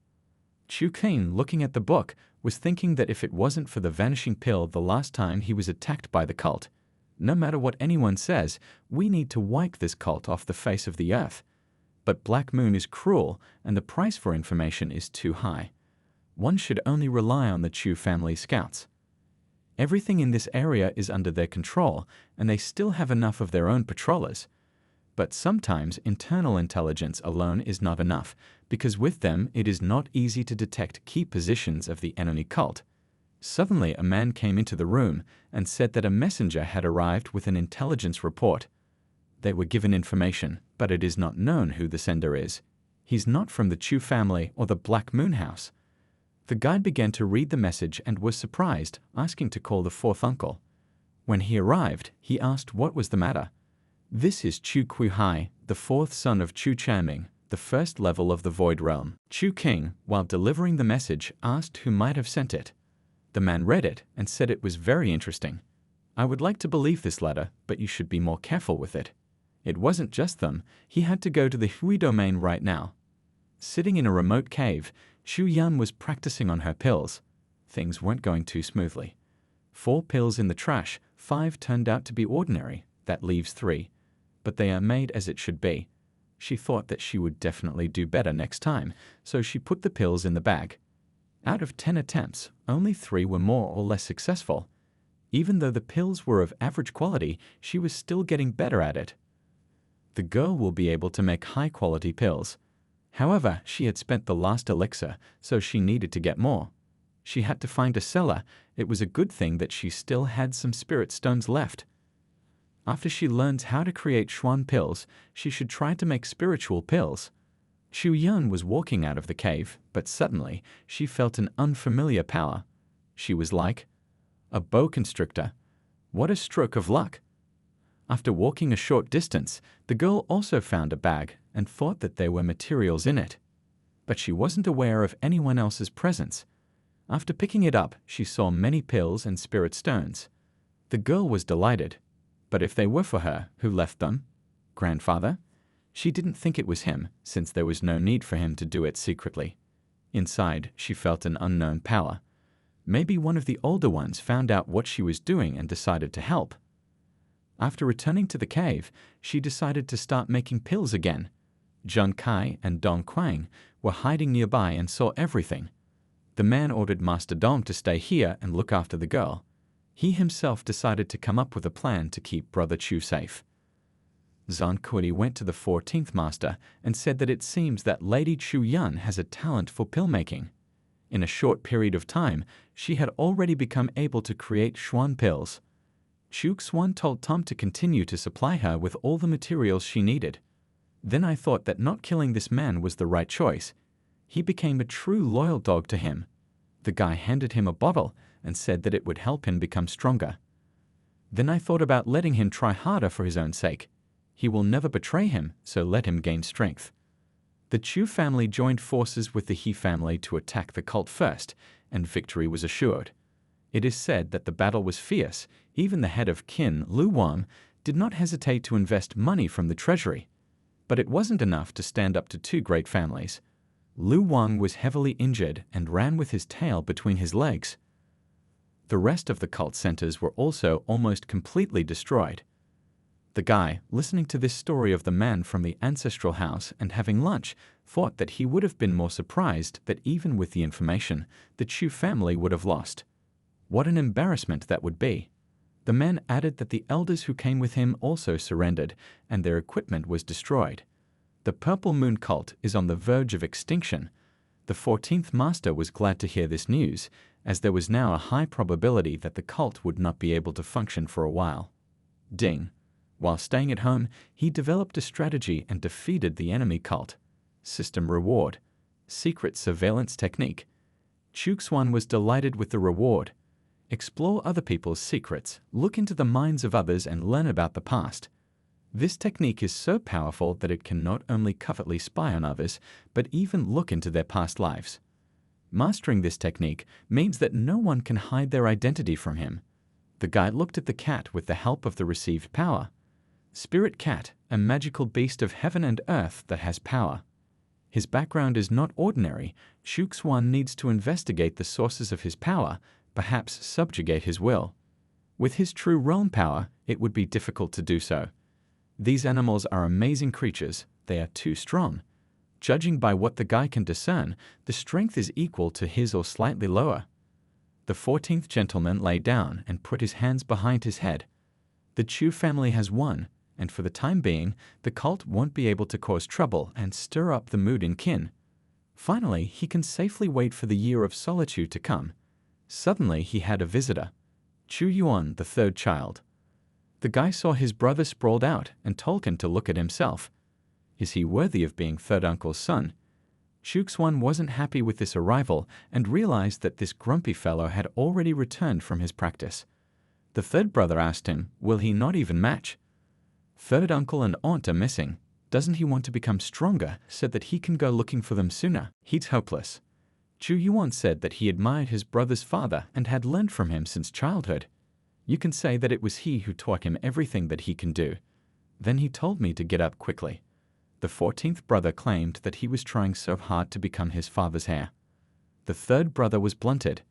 Chu Qin, looking at the book, was thinking that if it wasn't for the vanishing pill the last time he was attacked by the cult, no matter what anyone says, we need to wipe this cult off the face of the earth. But Black Moon is cruel, and the price for information is too high. One should only rely on the Chu family scouts. Everything in this area is under their control, and they still have enough of their own patrollers. But sometimes internal intelligence alone is not enough, because with them it is not easy to detect key positions of the enemy cult. Suddenly a man came into the room and said that a messenger had arrived with an intelligence report. They were given information, but it is not known who the sender is. He's not from the Chu family or the Black Moon House. The guide began to read the message and was surprised, asking to call the fourth uncle. When he arrived, he asked what was the matter. This is Chu Kuhai, the fourth son of Chu Chanming, the first level of the Void Realm. Chu King, while delivering the message, asked who might have sent it. The man read it and said it was very interesting. I would like to believe this letter, but you should be more careful with it. It wasn't just them, he had to go to the Hui domain right now. Sitting in a remote cave, Xu Yan was practicing on her pills. Things weren't going too smoothly. 4 pills in the trash, 5 turned out to be ordinary, that leaves 3. But they are made as it should be. She thought that she would definitely do better next time, so she put the pills in the bag. Out of 10 attempts, only 3 were more or less successful. Even though the pills were of average quality, she was still getting better at it. The girl will be able to make high-quality pills. However, she had spent the last elixir, so she needed to get more. She had to find a seller. It was a good thing that she still had some spirit stones left. After she learns how to create Xuan pills, she should try to make spiritual pills. Xu Yan was walking out of the cave, but suddenly she felt an unfamiliar power. She was like a boa constrictor. What a stroke of luck! After walking a short distance, the girl also found a bag and thought that there were materials in it. But she wasn't aware of anyone else's presence. After picking it up, she saw many pills and spirit stones. The girl was delighted. But if they were for her, who left them? Grandfather? She didn't think it was him, since there was no need for him to do it secretly. Inside, she felt an unknown power. Maybe one of the older ones found out what she was doing and decided to help. After returning to the cave, she decided to start making pills again. Zheng Kai and Dong Quang were hiding nearby and saw everything. The man ordered Master Dong to stay here and look after the girl. He himself decided to come up with a plan to keep Brother Chu safe. Zhang Kui went to the 14th Master and said that it seems that Lady Chu Yan has a talent for pill making. In a short period of time, she had already become able to create Xuan pills. Chu Xuan told Tom to continue to supply her with all the materials she needed. Then I thought that not killing this man was the right choice. He became a true loyal dog to him. The guy handed him a bottle and said that it would help him become stronger. Then I thought about letting him try harder for his own sake. He will never betray him, so let him gain strength. The Chu family joined forces with the He family to attack the cult first, and victory was assured. It is said that the battle was fierce. Even the head of Qin, Lu Wang, did not hesitate to invest money from the treasury. But it wasn't enough to stand up to two great families. Lu Wang was heavily injured and ran with his tail between his legs. The rest of the cult centers were also almost completely destroyed. The guy, listening to this story of the man from the ancestral house and having lunch, thought that he would have been more surprised that even with the information, the Chu family would have lost. What an embarrassment that would be. The man added that the elders who came with him also surrendered, and their equipment was destroyed. The Purple Moon cult is on the verge of extinction. The 14th Master was glad to hear this news, as there was now a high probability that the cult would not be able to function for a while. Ding. While staying at home, he developed a strategy and defeated the enemy cult. System reward. Secret surveillance technique. Chuxuan was delighted with the reward. Explore other people's secrets, look into the minds of others and learn about the past. This technique is so powerful that it can not only covertly spy on others, but even look into their past lives. Mastering this technique means that no one can hide their identity from him. The guy looked at the cat with the help of the received power. Spirit Cat, a magical beast of heaven and earth that has power. His background is not ordinary. Chuxuan needs to investigate the sources of his power, perhaps subjugate his will. With his true realm power, it would be difficult to do so. These animals are amazing creatures. They are too strong. Judging by what the guy can discern, the strength is equal to his or slightly lower. The 14th gentleman lay down and put his hands behind his head. The Chu family has won, and for the time being, the cult won't be able to cause trouble and stir up the mood in kin. Finally, he can safely wait for the year of solitude to come. Suddenly, he had a visitor. Chu Yuan, the third child. The guy saw his brother sprawled out and told him to look at himself. Is he worthy of being third uncle's son? Chuxuan wasn't happy with this arrival and realized that this grumpy fellow had already returned from his practice. The third brother asked him, will he not even match? Third uncle and aunt are missing. Doesn't he want to become stronger so that he can go looking for them sooner? He's hopeless. Chu Yuan said that he admired his brother's father and had learned from him since childhood. You can say that it was he who taught him everything that he can do. Then he told me to get up quickly. The 14th brother claimed that he was trying so hard to become his father's heir. The third brother was blunted.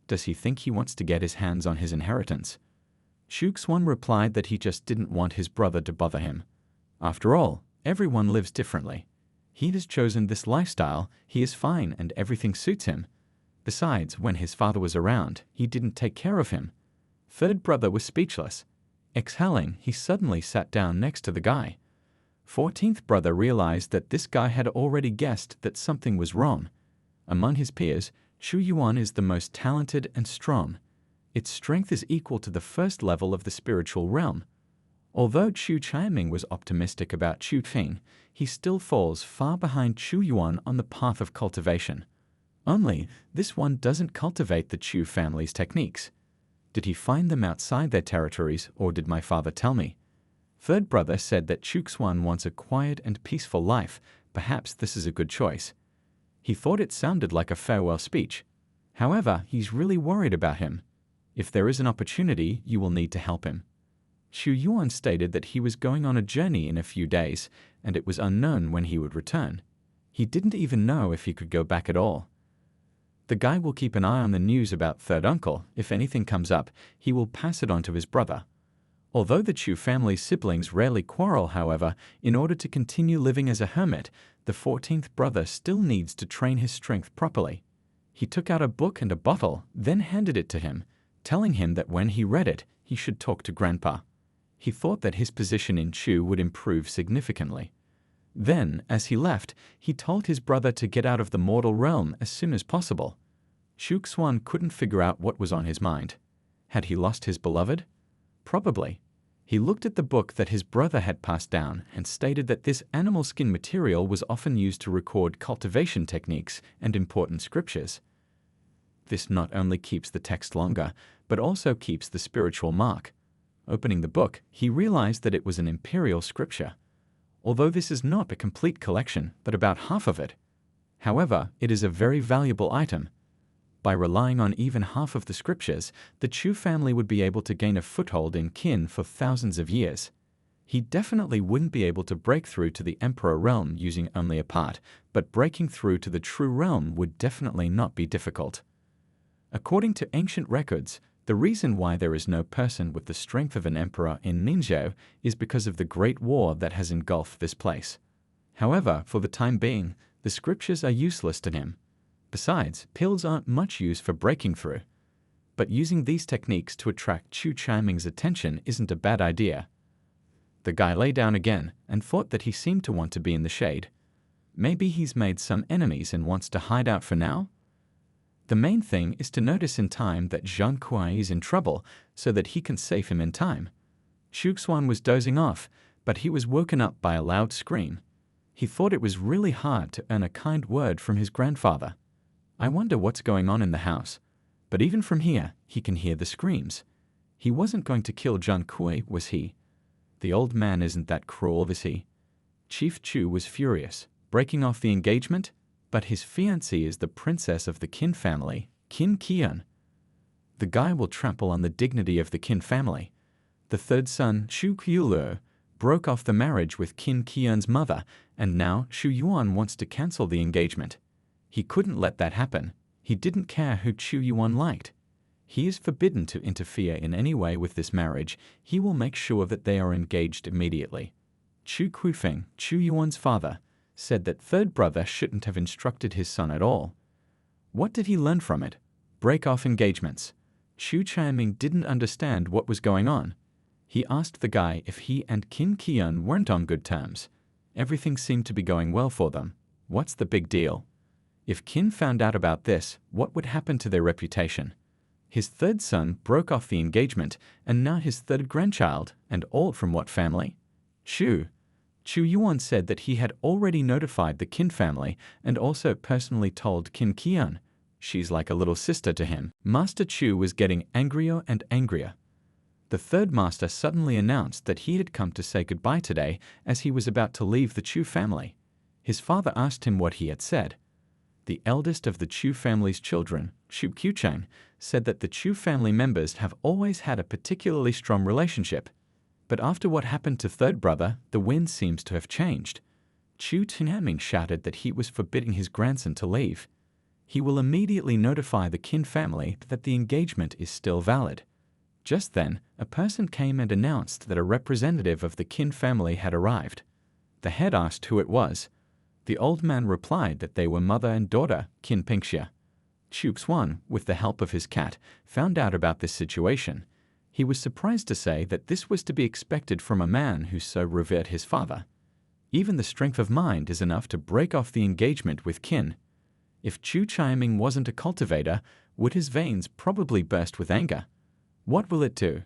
Does he think he wants to get his hands on his inheritance? Chuxuan replied that he just didn't want his brother to bother him. After all, everyone lives differently. He has chosen this lifestyle, he is fine and everything suits him. Besides, when his father was around, he didn't take care of him. Third brother was speechless. Exhaling, he suddenly sat down next to the guy. 14th brother realized that this guy had already guessed that something was wrong. Among his peers, Chu Yuan is the most talented and strong. Its strength is equal to the first level of the spiritual realm. Although Chu Chaiming was optimistic about Chu Fing, he still falls far behind Chu Yuan on the path of cultivation. Only, this one doesn't cultivate the Chu family's techniques. Did he find them outside their territories, or did my father tell me? Third brother said that Chuxuan wants a quiet and peaceful life. Perhaps this is a good choice. He thought it sounded like a farewell speech. However, he's really worried about him. If there is an opportunity, you will need to help him. Chu Yuan stated that he was going on a journey in a few days, and it was unknown when he would return. He didn't even know if he could go back at all. The guy will keep an eye on the news about third uncle. If anything comes up, he will pass it on to his brother. Although the Chu family's siblings rarely quarrel, however, in order to continue living as a hermit, the 14th brother still needs to train his strength properly. He took out a book and a bottle, then handed it to him, telling him that when he read it, he should talk to Grandpa. He thought that his position in Chu would improve significantly. Then, as he left, he told his brother to get out of the mortal realm as soon as possible. Chuxuan couldn't figure out what was on his mind. Had he lost his beloved? Probably. He looked at the book that his brother had passed down and stated that this animal skin material was often used to record cultivation techniques and important scriptures. This not only keeps the text longer, but also keeps the spiritual mark. Opening the book, he realized that it was an imperial scripture. Although this is not a complete collection, but about half of it. However, it is a very valuable item. By relying on even half of the scriptures, the Chu family would be able to gain a foothold in kin for thousands of years. He definitely wouldn't be able to break through to the Emperor realm using only a part, but breaking through to the true realm would definitely not be difficult. According to ancient records, the reason why there is no person with the strength of an emperor in Ningzhou is because of the great war that has engulfed this place. However, for the time being, the scriptures are useless to him. Besides, pills aren't much use for breaking through. But using these techniques to attract Chu Chaiming's attention isn't a bad idea. The guy lay down again and thought that he seemed to want to be in the shade. Maybe he's made some enemies and wants to hide out for now? The main thing is to notice in time that Zhang Kuai is in trouble so that he can save him in time. Xu Xuan was dozing off, but he was woken up by a loud scream. He thought it was really hard to earn a kind word from his grandfather. I wonder what's going on in the house. But even from here, he can hear the screams. He wasn't going to kill Zhang Kuai, was he? The old man isn't that cruel, is he? Chief Chu was furious, breaking off the engagement, but his fiancée is the princess of the Qin family, Qin Qian. The guy will trample on the dignity of the Qin family. The third son, Xu Qiulu, broke off the marriage with Qin Qian's mother, and now Xu Yuan wants to cancel the engagement. He couldn't let that happen. He didn't care who Chu Yuan liked. He is forbidden to interfere in any way with this marriage. He will make sure that they are engaged immediately. Chu Kuifeng, Chu Yuan's father, said that third brother shouldn't have instructed his son at all. What did he learn from it? Break off engagements. Chu Chaiming didn't understand what was going on. He asked the guy if he and Qin Qian weren't on good terms. Everything seemed to be going well for them. What's the big deal? If Qin found out about this, what would happen to their reputation? His third son broke off the engagement, and now his third grandchild, and all from what family? Chu Yuan said that he had already notified the Qin family and also personally told Qin Qian. She's like a little sister to him. Master Chu was getting angrier and angrier. The third master suddenly announced that he had come to say goodbye today as he was about to leave the Chu family. His father asked him what he had said. The eldest of the Chu family's children, Xu Qiucheng, said that the Chu family members have always had a particularly strong relationship. But after what happened to third brother, the wind seems to have changed. Chu Tianming shouted that he was forbidding his grandson to leave. He will immediately notify the Qin family that the engagement is still valid. Just then, a person came and announced that a representative of the Qin family had arrived. The head asked who it was. The old man replied that they were mother and daughter, Qin Pingxia. Xu Xuan, with the help of his cat, found out about this situation. He was surprised to say that this was to be expected from a man who so revered his father. Even the strength of mind is enough to break off the engagement with Qin. If Chu Chaiming wasn't a cultivator, would his veins probably burst with anger? What will it do?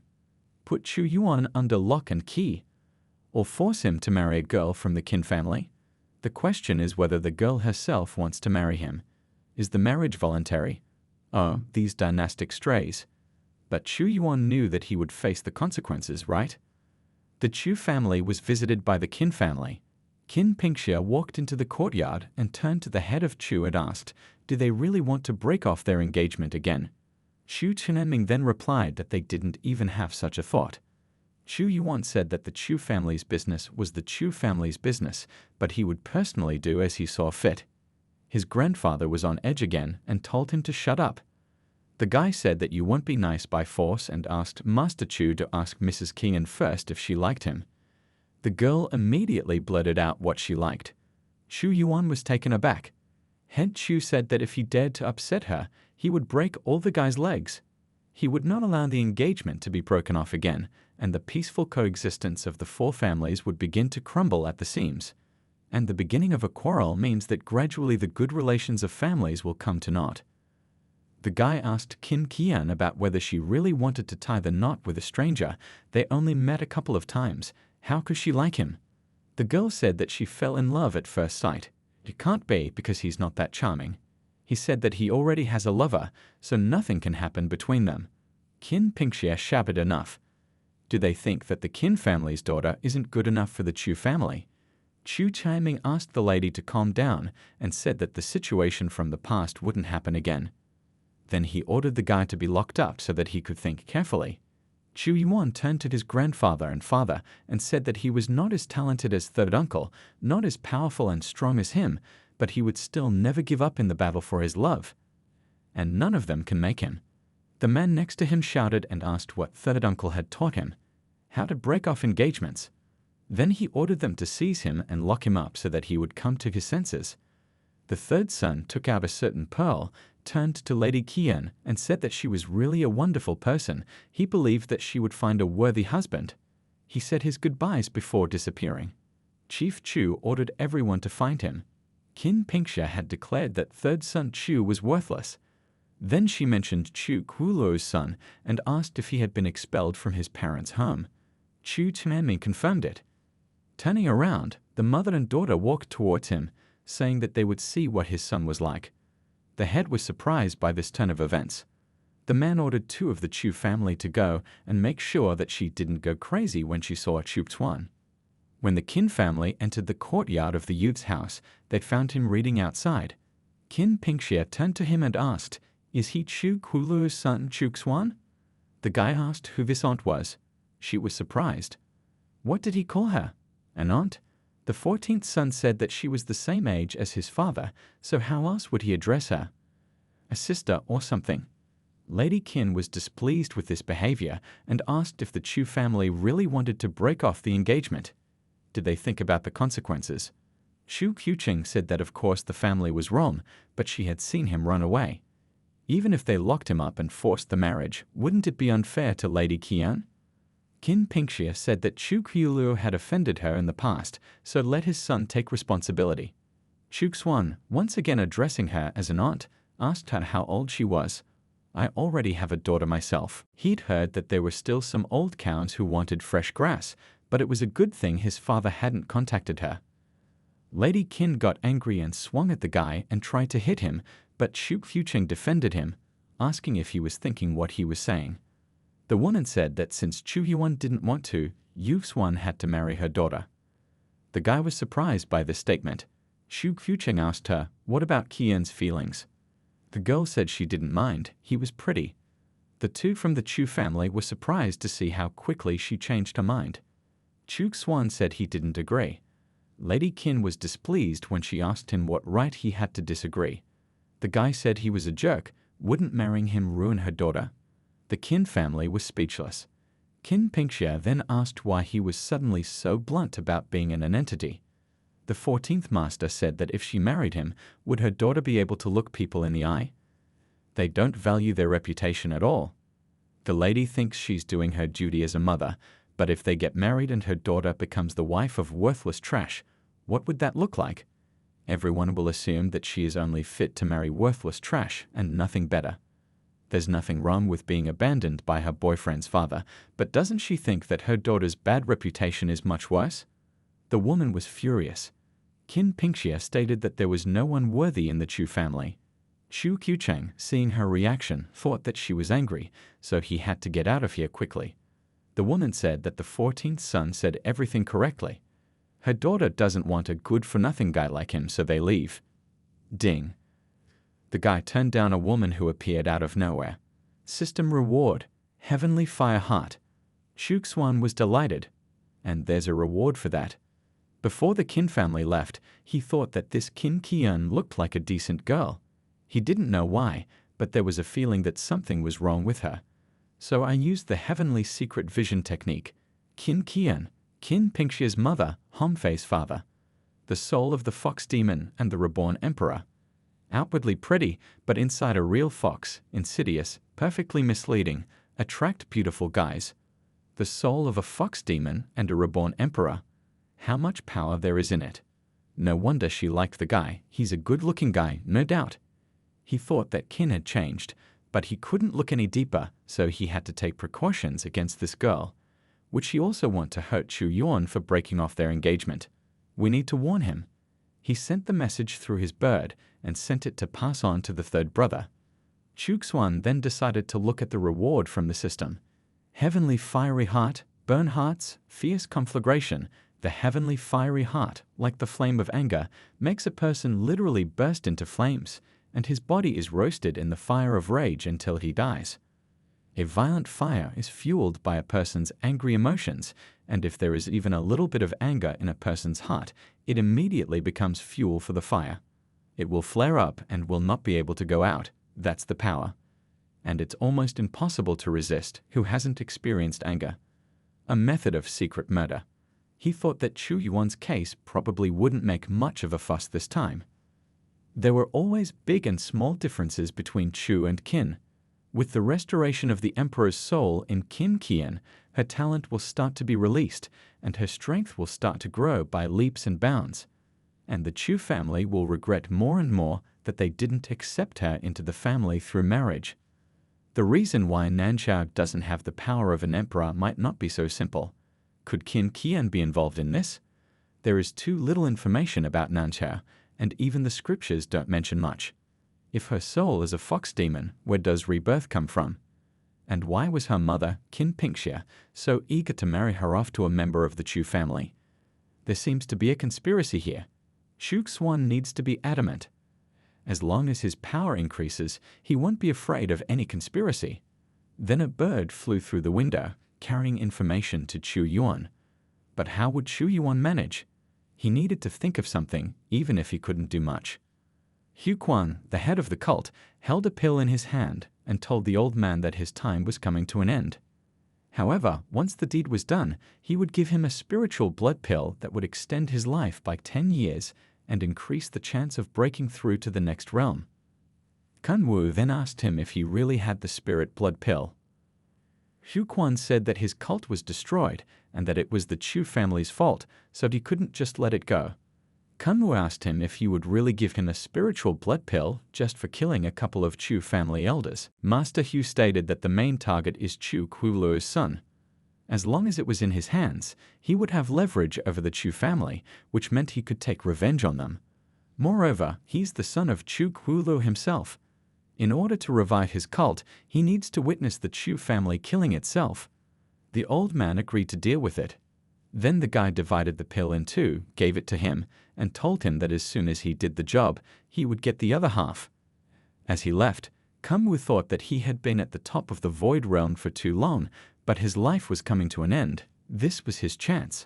Put Chu Yuan under lock and key? Or force him to marry a girl from the Qin family? The question is whether the girl herself wants to marry him. Is the marriage voluntary? Oh, these dynastic strays. But Chu Yuan knew that he would face the consequences, right? The Chu family was visited by the Qin family. Qin Pingxia walked into the courtyard and turned to the head of Chu and asked, do they really want to break off their engagement again? Xu Tianming then replied that they didn't even have such a thought. Chu Yuan said that the Chu family's business was the Chu family's business, but he would personally do as he saw fit. His grandfather was on edge again and told him to shut up. The guy said that you won't be nice by force and asked Master Chu to ask Mrs. Qian first if she liked him. The girl immediately blurted out what she liked. Xu Yuan was taken aback. Head Chu said that if he dared to upset her, he would break all the guy's legs. He would not allow the engagement to be broken off again, and the peaceful coexistence of the four families would begin to crumble at the seams. And the beginning of a quarrel means that gradually the good relations of families will come to naught. The guy asked Qin Qian about whether she really wanted to tie the knot with a stranger. They only met a couple of times. How could she like him? The girl said that she fell in love at first sight. It can't be because he's not that charming. He said that he already has a lover, so nothing can happen between them. Qin Pingxia shouted enough. Do they think that the Qin family's daughter isn't good enough for the Chu family? Chu Chaiming asked the lady to calm down and said that the situation from the past wouldn't happen again. Then he ordered the guy to be locked up so that he could think carefully. Chu Yuan turned to his grandfather and father and said that he was not as talented as third uncle, not as powerful and strong as him, but he would still never give up in the battle for his love. And none of them can make him. The man next to him shouted and asked what third uncle had taught him, how to break off engagements. Then he ordered them to seize him and lock him up so that he would come to his senses. The third son took out a certain pearl, turned to Lady Qian and said that she was really a wonderful person. He believed that she would find a worthy husband. He said his goodbyes before disappearing. Chief Chu ordered everyone to find him. Qin Pingxia had declared that third son Chu was worthless. Then she mentioned Chu Kulo's son and asked if he had been expelled from his parents' home. Chu Tianming confirmed it. Turning around, the mother and daughter walked towards him, saying that they would see what his son was like. The head was surprised by this turn of events. The man ordered 2 of the Chu family to go and make sure that she didn't go crazy when she saw Chu Tuan. When the Qin family entered the courtyard of the youth's house, they found him reading outside. Qin Pingxia turned to him and asked, "Is he Chu Kulu's son Chu Xuan?" The guy asked who this aunt was. She was surprised. What did he call her? An aunt? The 14th son said that she was the same age as his father, so how else would he address her? A sister or something. Lady Qin was displeased with this behavior and asked if the Chu family really wanted to break off the engagement. Did they think about the consequences? Chu Qiuqing said that of course the family was wrong, but she had seen him run away. Even if they locked him up and forced the marriage, wouldn't it be unfair to Lady Qian? Qin Pingxia said that Chu Qiulu had offended her in the past, so let his son take responsibility. Chu Xuan, once again addressing her as an aunt, asked her how old she was. "I already have a daughter myself." He'd heard that there were still some old cows who wanted fresh grass, but it was a good thing his father hadn't contacted her. Lady Qin got angry and swung at the guy and tried to hit him, but Chu Qiuqing defended him, asking if he was thinking what he was saying. The woman said that since Chu Yuan didn't want to, Yu Xuan had to marry her daughter. The guy was surprised by this statement. Chu Qiuqing asked her, "What about Qian's feelings?" The girl said she didn't mind, he was pretty. The 2 from the Chu family were surprised to see how quickly she changed her mind. Chu Xuan said he didn't agree. Lady Qin was displeased when she asked him what right he had to disagree. The guy said he was a jerk, wouldn't marrying him ruin her daughter? The Qin family was speechless. Qin Pingxia then asked why he was suddenly so blunt about being an entity. The 14th master said that if she married him, would her daughter be able to look people in the eye? They don't value their reputation at all. The lady thinks she's doing her duty as a mother, but if they get married and her daughter becomes the wife of worthless trash, what would that look like? Everyone will assume that she is only fit to marry worthless trash and nothing better. There's nothing wrong with being abandoned by her boyfriend's father, but doesn't she think that her daughter's bad reputation is much worse? The woman was furious. Qin Pingxia stated that there was no one worthy in the Chu family. Chu Qiuqing, seeing her reaction, thought that she was angry, so he had to get out of here quickly. The woman said that the 14th son said everything correctly. Her daughter doesn't want a good-for-nothing guy like him, so they leave. Ding. The guy turned down a woman who appeared out of nowhere. System reward, Heavenly Fire Heart. Chu Xuan was delighted. And there's a reward for that. Before the Qin family left, he thought that this Qin Qian looked like a decent girl. He didn't know why, but there was a feeling that something was wrong with her. So I used the Heavenly Secret Vision technique. Qin Qian, Qin Pingxia's mother, Homfei's father. The soul of the fox demon and the reborn emperor. Outwardly pretty, but inside a real fox, insidious, perfectly misleading, attract beautiful guys. The soul of a fox demon and a reborn emperor. How much power there is in it. No wonder she liked the guy. He's a good-looking guy, no doubt. He thought that Qin had changed, but he couldn't look any deeper, so he had to take precautions against this girl. Would she also want to hurt Chu Yuan for breaking off their engagement? We need to warn him. He sent the message through his bird and sent it to pass on to the third brother. Chu Xuan then decided to look at the reward from the system. Heavenly Fiery Heart, Burn Hearts, Fierce Conflagration. The heavenly fiery heart, like the flame of anger, makes a person literally burst into flames, and his body is roasted in the fire of rage until he dies. A violent fire is fueled by a person's angry emotions, and if there is even a little bit of anger in a person's heart, it immediately becomes fuel for the fire. It will flare up and will not be able to go out. That's the power. And it's almost impossible to resist who hasn't experienced anger. A method of secret murder. He thought that Chu Yuan's case probably wouldn't make much of a fuss this time. There were always big and small differences between Chu and Qin. With the restoration of the emperor's soul in Qin Qian, her talent will start to be released, and her strength will start to grow by leaps and bounds. And the Chu family will regret more and more that they didn't accept her into the family through marriage. The reason why Nanchao doesn't have the power of an emperor might not be so simple. Could Qin Qian be involved in this? There is too little information about Nanchao, and even the scriptures don't mention much. If her soul is a fox demon, where does rebirth come from? And why was her mother, Qin Pingxia, so eager to marry her off to a member of the Chu family? There seems to be a conspiracy here. Xu Xuan needs to be adamant. As long as his power increases, he won't be afraid of any conspiracy. Then a bird flew through the window, carrying information to Chu Yuan. But how would Chu Yuan manage? He needed to think of something, even if he couldn't do much. Hu Quan, the head of the cult, held a pill in his hand and told the old man that his time was coming to an end. However, once the deed was done, he would give him a spiritual blood pill that would extend his life by 10 years and increase the chance of breaking through to the next realm. Kun Wu then asked him if he really had the spirit blood pill. Hu Quan said that his cult was destroyed and that it was the Chu family's fault, so he couldn't just let it go. Kun Wu asked him if he would really give him a spiritual blood pill just for killing a couple of Chu family elders. Master Hu stated that the main target is Chu Kuiluo's son. As long as it was in his hands, he would have leverage over the Chu family, which meant he could take revenge on them. Moreover, he's the son of Chu Kuiluo himself. In order to revive his cult, he needs to witness the Chu family killing itself. The old man agreed to deal with it. Then the guy divided the pill in two, gave it to him, and told him that as soon as he did the job, he would get the other half. As he left, Kun Wu thought that he had been at the top of the Void Realm for too long, but his life was coming to an end. This was his chance.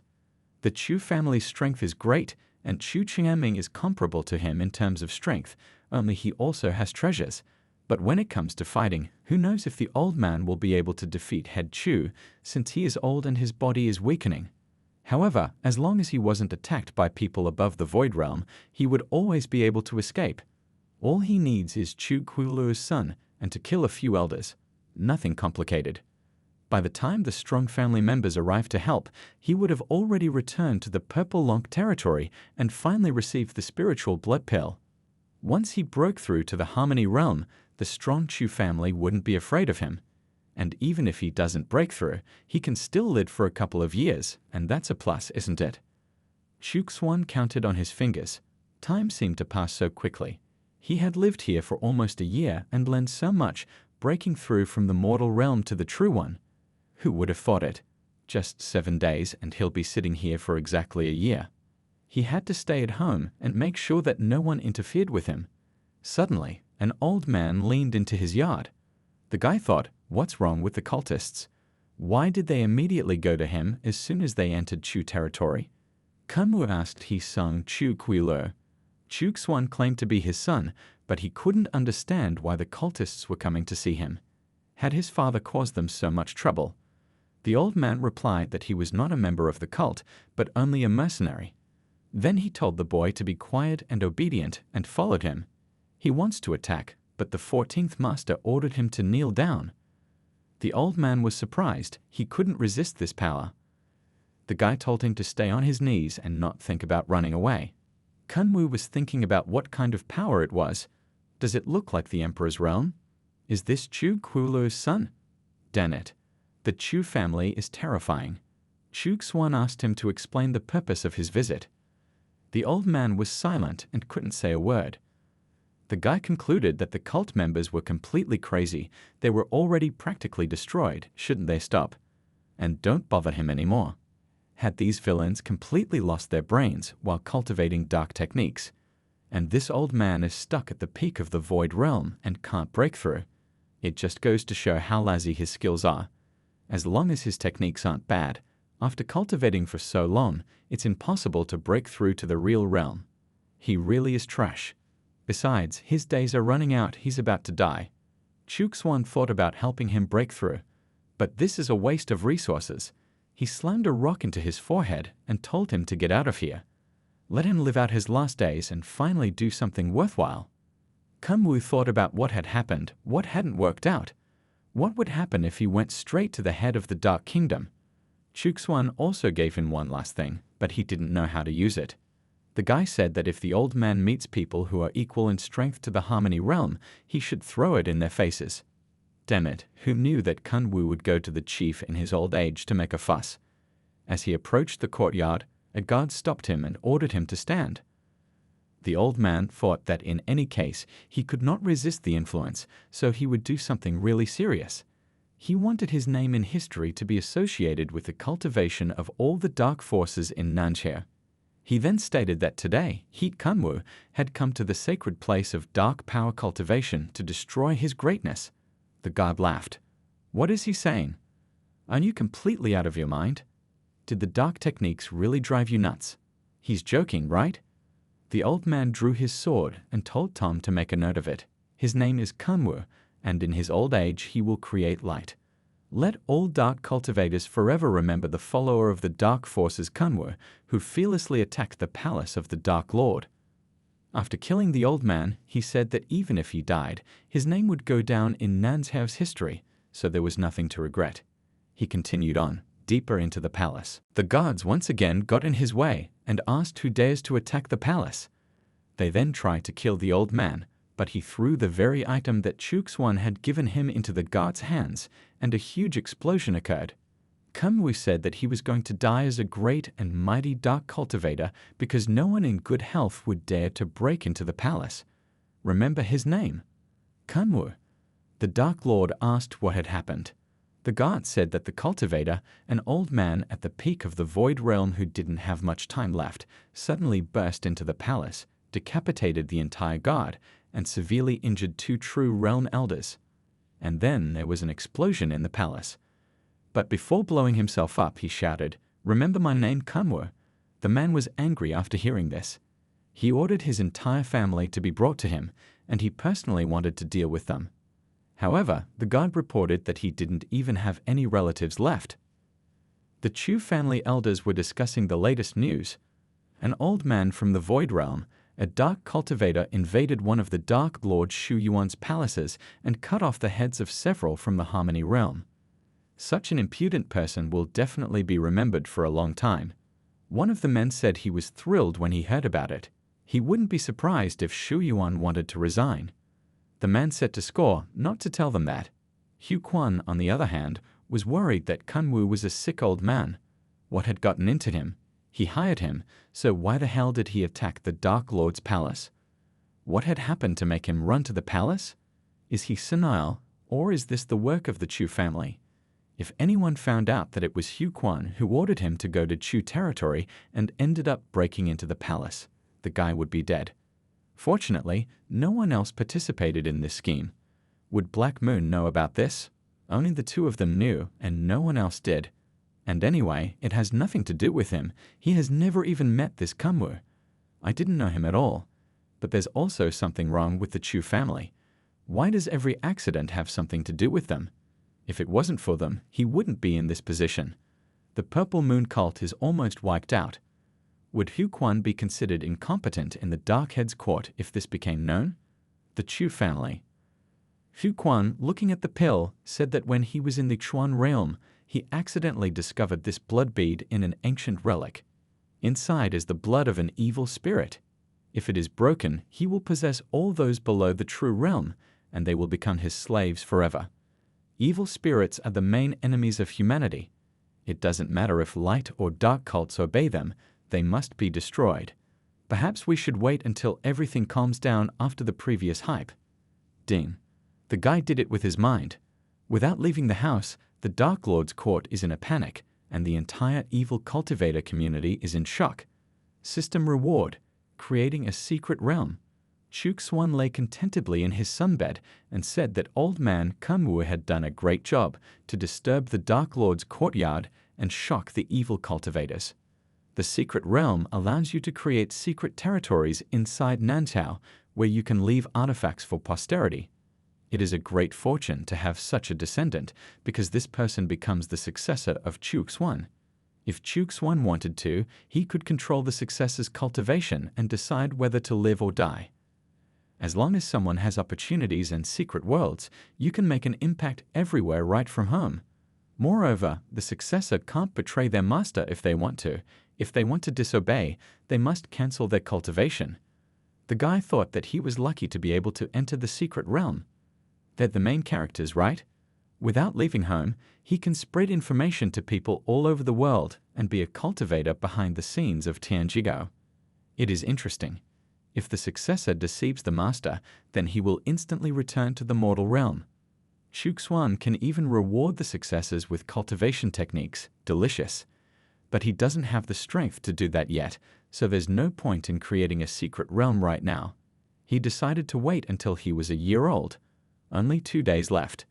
The Chu family's strength is great, and Chu Qianming is comparable to him in terms of strength, only he also has treasures. But when it comes to fighting, who knows if the old man will be able to defeat Head Chu, since he is old and his body is weakening. However, as long as he wasn't attacked by people above the Void Realm, he would always be able to escape. All he needs is Chu Kuiluo's son and to kill a few elders. Nothing complicated. By the time the strong family members arrived to help, he would have already returned to the Purple Lonk territory and finally received the spiritual blood pill. Once he broke through to the Harmony Realm, the strong Chu family wouldn't be afraid of him. And even if he doesn't break through, he can still live for a couple of years, and that's a plus, isn't it? Xu Xuan counted on his fingers. Time seemed to pass so quickly. He had lived here for almost a year and learned so much, breaking through from the mortal realm to the true one. Who would have thought it? Just 7 days and he'll be sitting here for exactly a year. He had to stay at home and make sure that no one interfered with him. Suddenly, an old man leaned into his yard. The guy thought, what's wrong with the cultists? Why did they immediately go to him as soon as they entered Chu territory? Kun Wu asked his son Chu Kuiluo. Chu Xuan claimed to be his son, but he couldn't understand why the cultists were coming to see him. Had his father caused them so much trouble? The old man replied that he was not a member of the cult, but only a mercenary. Then he told the boy to be quiet and obedient and followed him. He wants to attack, but the 14th master ordered him to kneel down. The old man was surprised. He couldn't resist this power. The guy told him to stay on his knees and not think about running away. Kun Wu was thinking about what kind of power it was. Does it look like the Emperor's realm? Is this Chu Kuiluo's son? Damn it. The Chu family is terrifying. Xu Xuan asked him to explain the purpose of his visit. The old man was silent and couldn't say a word. The guy concluded that the cult members were completely crazy. They were already practically destroyed. Shouldn't they stop? And don't bother him anymore. Had these villains completely lost their brains while cultivating dark techniques? And this old man is stuck at the peak of the Void Realm and can't break through. It just goes to show how lousy his skills are. As long as his techniques aren't bad, after cultivating for so long, it's impossible to break through to the real realm. He really is trash. Besides, his days are running out, he's about to die. Chuxuan thought about helping him break through, but this is a waste of resources. He slammed a rock into his forehead and told him to get out of here. Let him live out his last days and finally do something worthwhile. Kunwu thought about what had happened, what hadn't worked out. What would happen if he went straight to the head of the Dark Kingdom? Chuxuan also gave him one last thing, but he didn't know how to use it. The guy said that if the old man meets people who are equal in strength to the Harmony Realm, he should throw it in their faces. Damn it, who knew that Kunwu would go to the chief in his old age to make a fuss? As he approached the courtyard, a guard stopped him and ordered him to stand. The old man thought that in any case he could not resist the influence, so he would do something really serious. He wanted his name in history to be associated with the cultivation of all the dark forces in Nanxia. He then stated that today, Heat Kunwu had come to the sacred place of dark power cultivation to destroy his greatness. The guard laughed. What is he saying? Are you completely out of your mind? Did the dark techniques really drive you nuts? He's joking, right? The old man drew his sword and told Tom to make a note of it. His name is Kunwu, and in his old age he will create light. Let all dark cultivators forever remember the follower of the dark forces Kunwu, who fearlessly attacked the palace of the Dark Lord. After killing the old man, he said that even if he died, his name would go down in Nanzhao's history, so there was nothing to regret. He continued on, deeper into the palace. The guards once again got in his way and asked who dares to attack the palace. They then tried to kill the old man, but he threw the very item that Chuxuan had given him into the guards' hands, and a huge explosion occurred. Kunwu said that he was going to die as a great and mighty dark cultivator because no one in good health would dare to break into the palace. Remember his name? Kunwu. The Dark Lord asked what had happened. The guard said that the cultivator, an old man at the peak of the Void Realm who didn't have much time left, suddenly burst into the palace, decapitated the entire guard, and severely injured 2 true realm elders. And then there was an explosion in the palace. But before blowing himself up, he shouted, "Remember my name, Kunwu?" The man was angry after hearing this. He ordered his entire family to be brought to him, and he personally wanted to deal with them. However, the guard reported that he didn't even have any relatives left. The Chu family elders were discussing the latest news. An old man from the Void Realm, a dark cultivator, invaded one of the Dark Lord Shu Yuan's palaces and cut off the heads of several from the Harmony Realm. Such an impudent person will definitely be remembered for a long time. One of the men said he was thrilled when he heard about it. He wouldn't be surprised if Shu Yuan wanted to resign. The man set to score not to tell them that. Hu Quan, on the other hand, was worried that Kunwu was a sick old man. What had gotten into him? He hired him, so why the hell did he attack the Dark Lord's palace? What had happened to make him run to the palace? Is he senile, or is this the work of the Chu family? If anyone found out that it was Hu Quan who ordered him to go to Chu territory and ended up breaking into the palace, the guy would be dead. Fortunately, no one else participated in this scheme. Would Black Moon know about this? Only the 2 of them knew, and no one else did. And anyway, it has nothing to do with him. He has never even met this Kunwu. I didn't know him at all. But there's also something wrong with the Chu family. Why does every accident have something to do with them? If it wasn't for them, he wouldn't be in this position. The Purple Moon cult is almost wiped out. Would Hu Quan be considered incompetent in the Darkhead's court if this became known? The Chu family. Hu Quan, looking at the pill, said that when he was in the Chuan realm, he accidentally discovered this blood bead in an ancient relic. Inside is the blood of an evil spirit. If it is broken, he will possess all those below the true realm, and they will become his slaves forever. Evil spirits are the main enemies of humanity. It doesn't matter if light or dark cults obey them, they must be destroyed. Perhaps we should wait until everything calms down after the previous hype. Ding. The guy did it with his mind. Without leaving the house, the Dark Lord's court is in a panic, and the entire evil cultivator community is in shock. System reward: creating a secret realm. Chuk Swan lay contentedly in his sunbed and said that old man Kamwu had done a great job to disturb the Dark Lord's courtyard and shock the evil cultivators. The secret realm allows you to create secret territories inside Nanchao where you can leave artifacts for posterity. It is a great fortune to have such a descendant because this person becomes the successor of Chuk Swan. If Chuk Swan wanted to, he could control the successor's cultivation and decide whether to live or die. As long as someone has opportunities and secret worlds, you can make an impact everywhere right from home. Moreover, the successor can't betray their master if they want to. If they want to disobey, they must cancel their cultivation. The guy thought that he was lucky to be able to enter the secret realm. They're the main characters, right? Without leaving home, he can spread information to people all over the world and be a cultivator behind the scenes of Tianjigao. It is interesting. If the successor deceives the master, then he will instantly return to the mortal realm. Chuk Swan can even reward the successors with cultivation techniques, delicious. But he doesn't have the strength to do that yet, so there's no point in creating a secret realm right now. He decided to wait until he was a year old. Only 2 days left.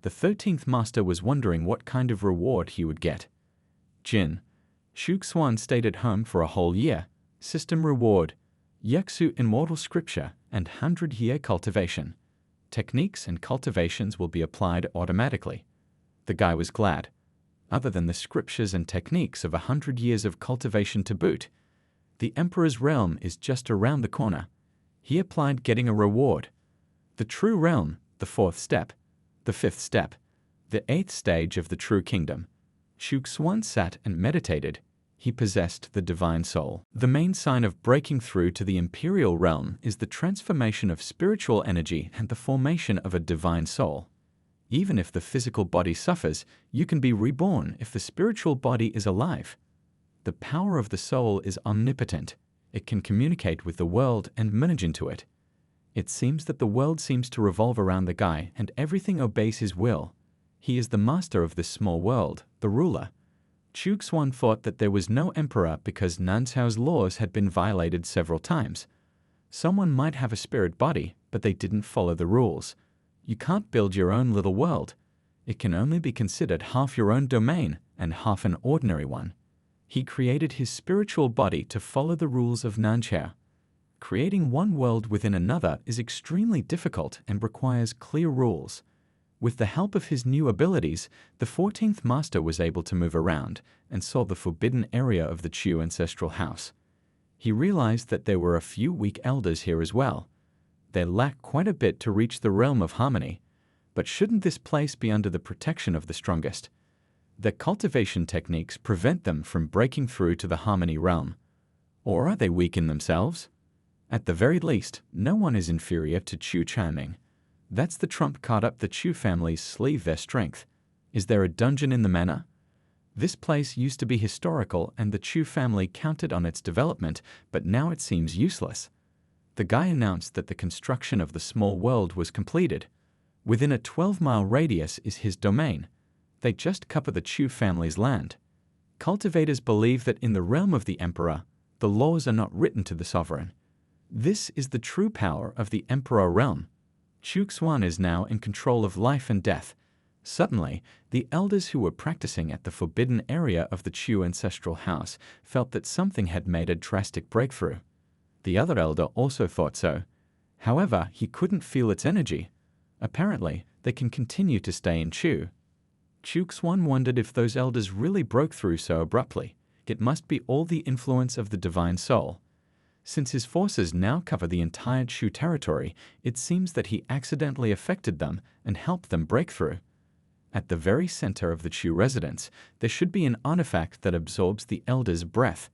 The 13th master was wondering what kind of reward he would get. Jin. Chuk Swan stayed at home for a whole year. System reward. Yeksu Immortal Scripture and 100-year cultivation. Techniques and cultivations will be applied automatically. The guy was glad. Other than the scriptures and techniques of 100 years of cultivation to boot, the Emperor's realm is just around the corner. He applied getting a reward. The true realm, the 4th step, the 5th step, the 8th stage of the true kingdom. Chuk Swan sat and meditated. He possessed the divine soul. The main sign of breaking through to the imperial realm is the transformation of spiritual energy and the formation of a divine soul. Even if the physical body suffers, you can be reborn if the spiritual body is alive. The power of the soul is omnipotent. It can communicate with the world and merge into it. It seems that the world seems to revolve around the guy and everything obeys his will. He is the master of this small world, the ruler. Chuk Swan thought that there was no emperor because Nanchao's laws had been violated several times. Someone might have a spirit body, but they didn't follow the rules. You can't build your own little world. It can only be considered half your own domain and half an ordinary one. He created his spiritual body to follow the rules of Nanchao. Creating one world within another is extremely difficult and requires clear rules. With the help of his new abilities, the 14th master was able to move around and saw the forbidden area of the Chu ancestral house. He realized that there were a few weak elders here as well. They lack quite a bit to reach the realm of harmony. But shouldn't this place be under the protection of the strongest? Their cultivation techniques prevent them from breaking through to the harmony realm. Or are they weak in themselves? At the very least, no one is inferior to Chu Chaiming. That's the trump card up the Chu family's sleeve, their strength. Is there a dungeon in the manor? This place used to be historical and the Chu family counted on its development, but now it seems useless. The guy announced that the construction of the small world was completed. Within a 12-mile radius is his domain. They just cover the Chu family's land. Cultivators believe that in the realm of the emperor, the laws are not written to the sovereign. This is the true power of the emperor realm. Chuk Swan is now in control of life and death. Suddenly, the elders who were practicing at the forbidden area of the Chu ancestral house felt that something had made a drastic breakthrough. The other elder also thought so. However, he couldn't feel its energy. Apparently, they can continue to stay in Chu. Chuk Swan wondered if those elders really broke through so abruptly. It must be all the influence of the divine soul. Since his forces now cover the entire Chu territory, it seems that he accidentally affected them and helped them break through. At the very center of the Chu residence, there should be an artifact that absorbs the elder's breath.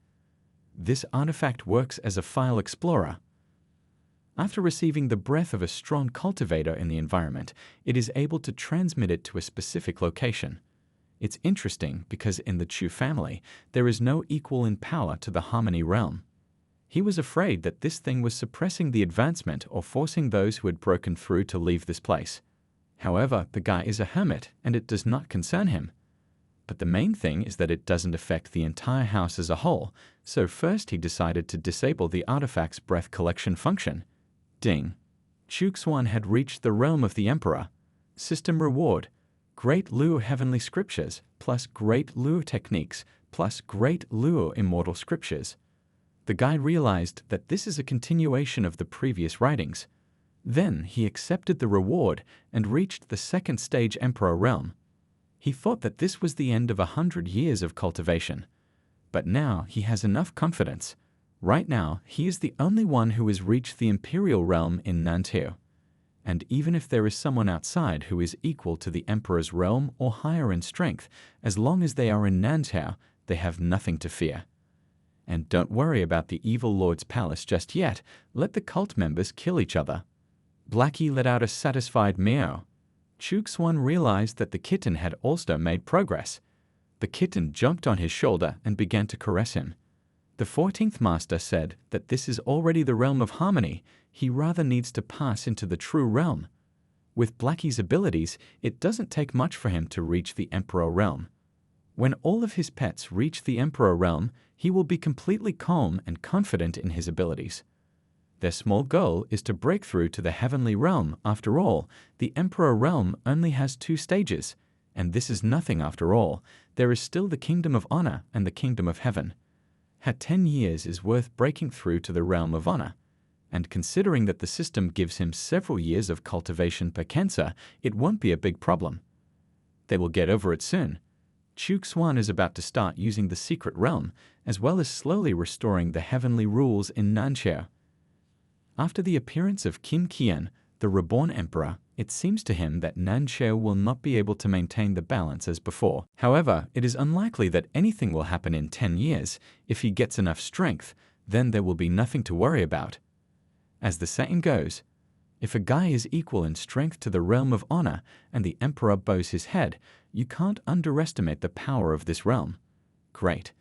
This artifact works as a file explorer. After receiving the breath of a strong cultivator in the environment, it is able to transmit it to a specific location. It's interesting because in the Chu family, there is no equal in power to the harmony realm. He was afraid that this thing was suppressing the advancement or forcing those who had broken through to leave this place. However, the guy is a hermit and it does not concern him. But the main thing is that it doesn't affect the entire house as a whole, so first he decided to disable the artifact's breath collection function. Ding. Chuxuan had reached the realm of the Emperor. System reward: Great Luo Heavenly Scriptures, plus Great Luo Techniques, plus Great Luo Immortal Scriptures. The guy realized that this is a continuation of the previous writings. Then he accepted the reward and reached the second stage Emperor realm. He thought that this was the end of 100 years of cultivation. But now he has enough confidence. Right now, he is the only one who has reached the Imperial realm in Nanteo. And even if there is someone outside who is equal to the Emperor's realm or higher in strength, as long as they are in Nanteo, they have nothing to fear. And don't worry about the evil lord's palace just yet. Let the cult members kill each other. Blackie let out a satisfied meow. Chuxuan realized that the kitten had also made progress. The kitten jumped on his shoulder and began to caress him. The 14th Master said that this is already the realm of harmony. He rather needs to pass into the true realm. With Blackie's abilities, it doesn't take much for him to reach the Emperor realm. When all of his pets reach the Emperor realm, he will be completely calm and confident in his abilities. Their small goal is to break through to the heavenly realm. After all, the Emperor realm only has 2 stages, and this is nothing after all. There is still the Kingdom of Honor and the Kingdom of Heaven. 10 years is worth breaking through to the realm of honor, and considering that the system gives him several years of cultivation per cancer, it won't be a big problem. They will get over it soon. Chuxuan is about to start using the secret realm, as well as slowly restoring the heavenly rules in Nanchao. After the appearance of Qin Qian, the reborn emperor, it seems to him that Nanchao will not be able to maintain the balance as before. However, it is unlikely that anything will happen in 10 years. If he gets enough strength, then there will be nothing to worry about. As the saying goes, if a guy is equal in strength to the realm of honor and the emperor bows his head, you can't underestimate the power of this realm. Great.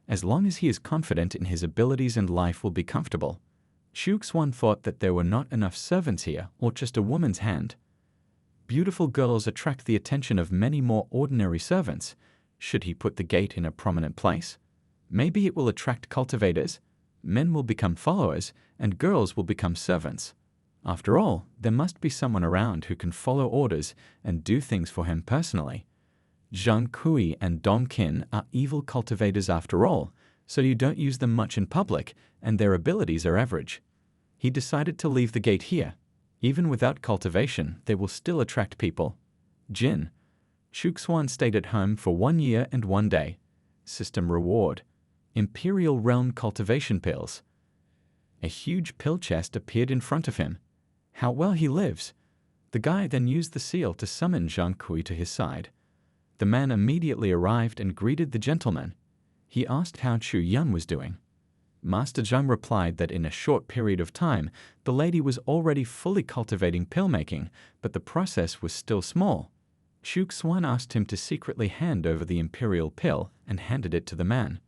As long as he is confident in his abilities and life will be comfortable. Chuxuan thought that there were not enough servants here, or just a woman's hand. Beautiful girls attract the attention of many more ordinary servants. Should he put the gate in a prominent place? Maybe it will attract cultivators. Men will become followers, and girls will become servants. After all, there must be someone around who can follow orders and do things for him personally. Zhang Kui and Dong Qin are evil cultivators after all, so you don't use them much in public, and their abilities are average. He decided to leave the gate here. Even without cultivation, they will still attract people. Jin. Chuxuan stayed at home for 1 year and 1 day. System reward: Imperial Realm Cultivation Pills. A huge pill chest appeared in front of him. How well he lives! The guy then used the seal to summon Zhang Kui to his side. The man immediately arrived and greeted the gentleman. He asked how Chu Yun was doing. Master Zhang replied that in a short period of time, the lady was already fully cultivating pill making, but the process was still small. Chuxuan asked him to secretly hand over the imperial pill and handed it to the man.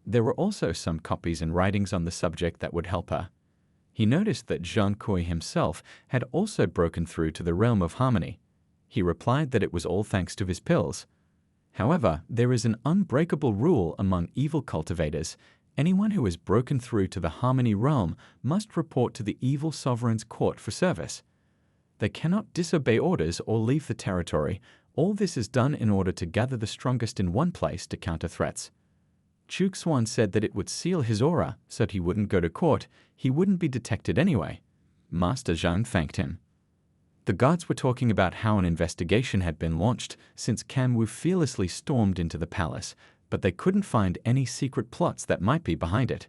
There were also some copies and writings on the subject that would help her. He noticed that Zhang Kui himself had also broken through to the realm of harmony. He replied that it was all thanks to his pills. However, there is an unbreakable rule among evil cultivators. Anyone who has broken through to the harmony realm must report to the evil sovereign's court for service. They cannot disobey orders or leave the territory. All this is done in order to gather the strongest in one place to counter threats. Chuxuan said that it would seal his aura so that he wouldn't go to court. He wouldn't be detected anyway. Master Zhang thanked him. The guards were talking about how an investigation had been launched since Kanwu fearlessly stormed into the palace, but they couldn't find any secret plots that might be behind it.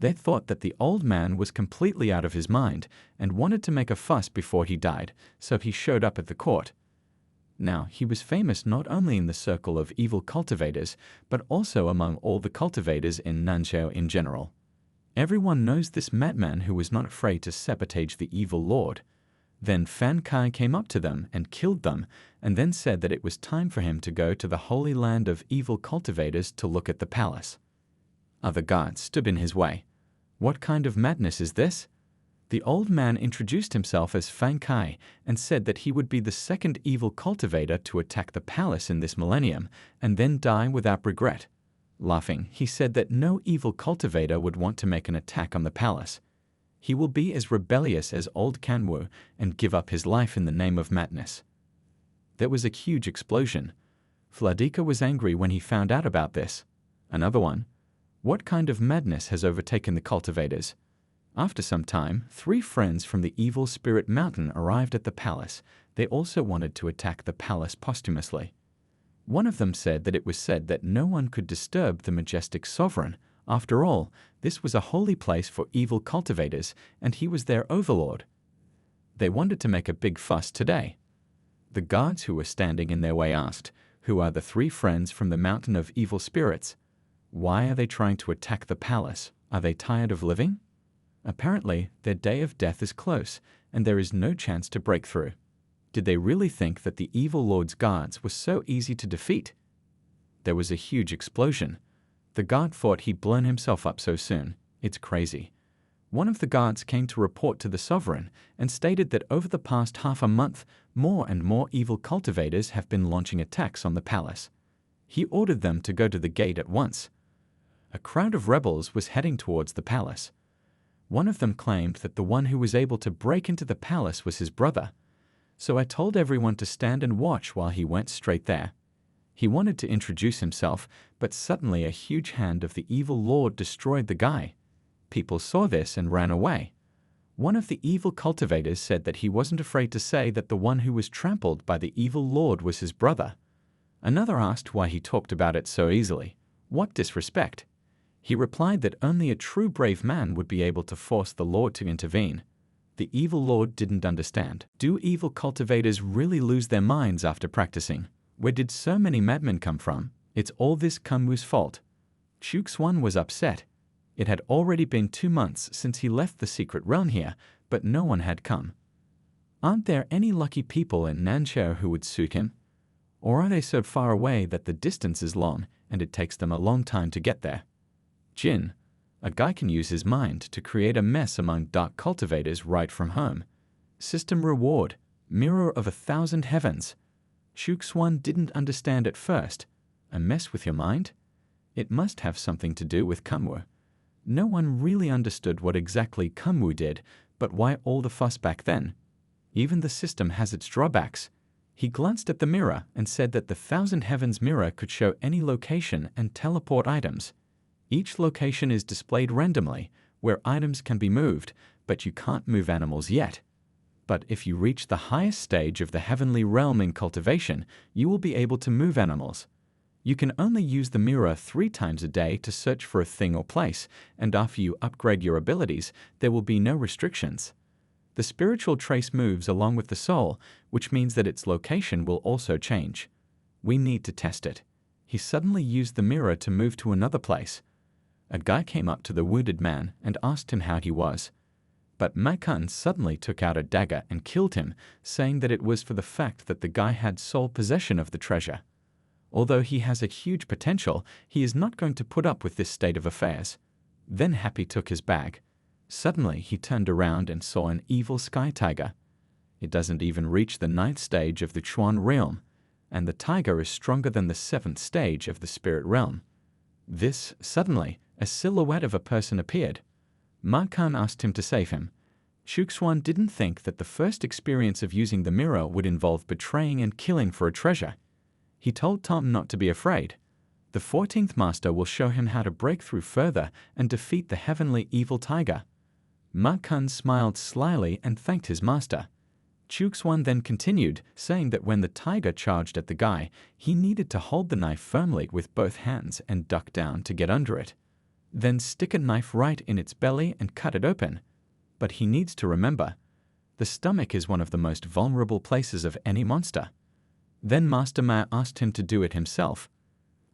They thought that the old man was completely out of his mind and wanted to make a fuss before he died, so he showed up at the court. Now, he was famous not only in the circle of evil cultivators, but also among all the cultivators in Nanzhou in general. Everyone knows this madman who was not afraid to sabotage the evil lord. Then Fan Kai came up to them and killed them, and then said that it was time for him to go to the holy land of evil cultivators to look at the palace. Other guards stood in his way. What kind of madness is this? The old man introduced himself as Fan Kai and said that he would be the second evil cultivator to attack the palace in this millennium and then die without regret. Laughing, he said that no evil cultivator would want to make an attack on the palace. He will be as rebellious as old Kanwu and give up his life in the name of madness. There was a huge explosion. Vladika was angry when he found out about this. Another one. What kind of madness has overtaken the cultivators? After some time, 3 friends from the evil spirit mountain arrived at the palace. They also wanted to attack the palace posthumously. One of them said that it was said that no one could disturb the majestic sovereign. After all, this was a holy place for evil cultivators, and he was their overlord. They wanted to make a big fuss today. The guards who were standing in their way asked, "Who are the 3 friends from the mountain of evil spirits? Why are they trying to attack the palace? Are they tired of living?" Apparently, their day of death is close, and there is no chance to break through. Did they really think that the evil lord's guards were so easy to defeat? There was a huge explosion. The guard thought he'd blown himself up so soon. It's crazy. One of the guards came to report to the sovereign and stated that over the past half a month, more and more evil cultivators have been launching attacks on the palace. He ordered them to go to the gate at once. A crowd of rebels was heading towards the palace. One of them claimed that the one who was able to break into the palace was his brother. So I told everyone to stand and watch while he went straight there. He wanted to introduce himself, but suddenly a huge hand of the evil lord destroyed the guy. People saw this and ran away. One of the evil cultivators said that he wasn't afraid to say that the one who was trampled by the evil lord was his brother. Another asked why he talked about it so easily. What disrespect! He replied that only a true brave man would be able to force the Lord to intervene. The evil lord didn't understand. Do evil cultivators really lose their minds after practicing? Where did so many madmen come from? It's all this Kanwu's fault. Chuxuan was upset. It had already been 2 months since he left the secret realm here, but no one had come. Aren't there any lucky people in Nanchao who would suit him? Or are they so far away that the distance is long and it takes them a long time to get there? Jin, a guy can use his mind to create a mess among dark cultivators right from home. System reward, mirror of 1,000 heavens. Chuxuan didn't understand at first. A mess with your mind? It must have something to do with Kanwu. No one really understood what exactly Kanwu did, but why all the fuss back then? Even the system has its drawbacks. He glanced at the mirror and said that the 1,000 heavens mirror could show any location and teleport items. Each location is displayed randomly, where items can be moved, but you can't move animals yet. But if you reach the highest stage of the heavenly realm in cultivation, you will be able to move animals. You can only use the mirror 3 times a day to search for a thing or place, and after you upgrade your abilities, there will be no restrictions. The spiritual trace moves along with the soul, which means that its location will also change. We need to test it. He suddenly used the mirror to move to another place. A guy came up to the wounded man and asked him how he was. But Makan suddenly took out a dagger and killed him, saying that it was for the fact that the guy had sole possession of the treasure. Although he has a huge potential, he is not going to put up with this state of affairs. Then Happy took his bag. Suddenly he turned around and saw an evil sky tiger. It doesn't even reach the 9th stage of the Chuan realm, and the tiger is stronger than the 7th stage of the spirit realm. Suddenly, a silhouette of a person appeared. Makan asked him to save him. Chuxuan didn't think that the first experience of using the mirror would involve betraying and killing for a treasure. He told Tom not to be afraid. The 14th master will show him how to break through further and defeat the heavenly evil tiger. Makan smiled slyly and thanked his master. Chuxuan then continued, saying that when the tiger charged at the guy, he needed to hold the knife firmly with both hands and duck down to get under it. Then stick a knife right in its belly and cut it open. But he needs to remember, the stomach is one of the most vulnerable places of any monster. Then Master Ma asked him to do it himself.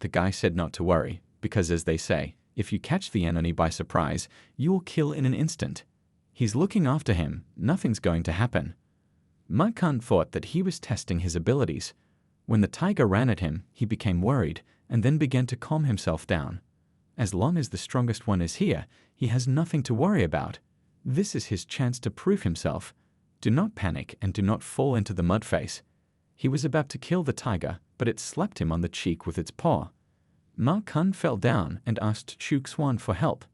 The guy said not to worry, because as they say, if you catch the enemy by surprise, you will kill in an instant. He's looking after him, nothing's going to happen. Makan thought that he was testing his abilities. When the tiger ran at him, he became worried and then began to calm himself down. As long as the strongest one is here, he has nothing to worry about. This is his chance to prove himself. Do not panic and do not fall into the mud face. He was about to kill the tiger, but it slapped him on the cheek with its paw. Ma Kun fell down and asked Chuxuan for help.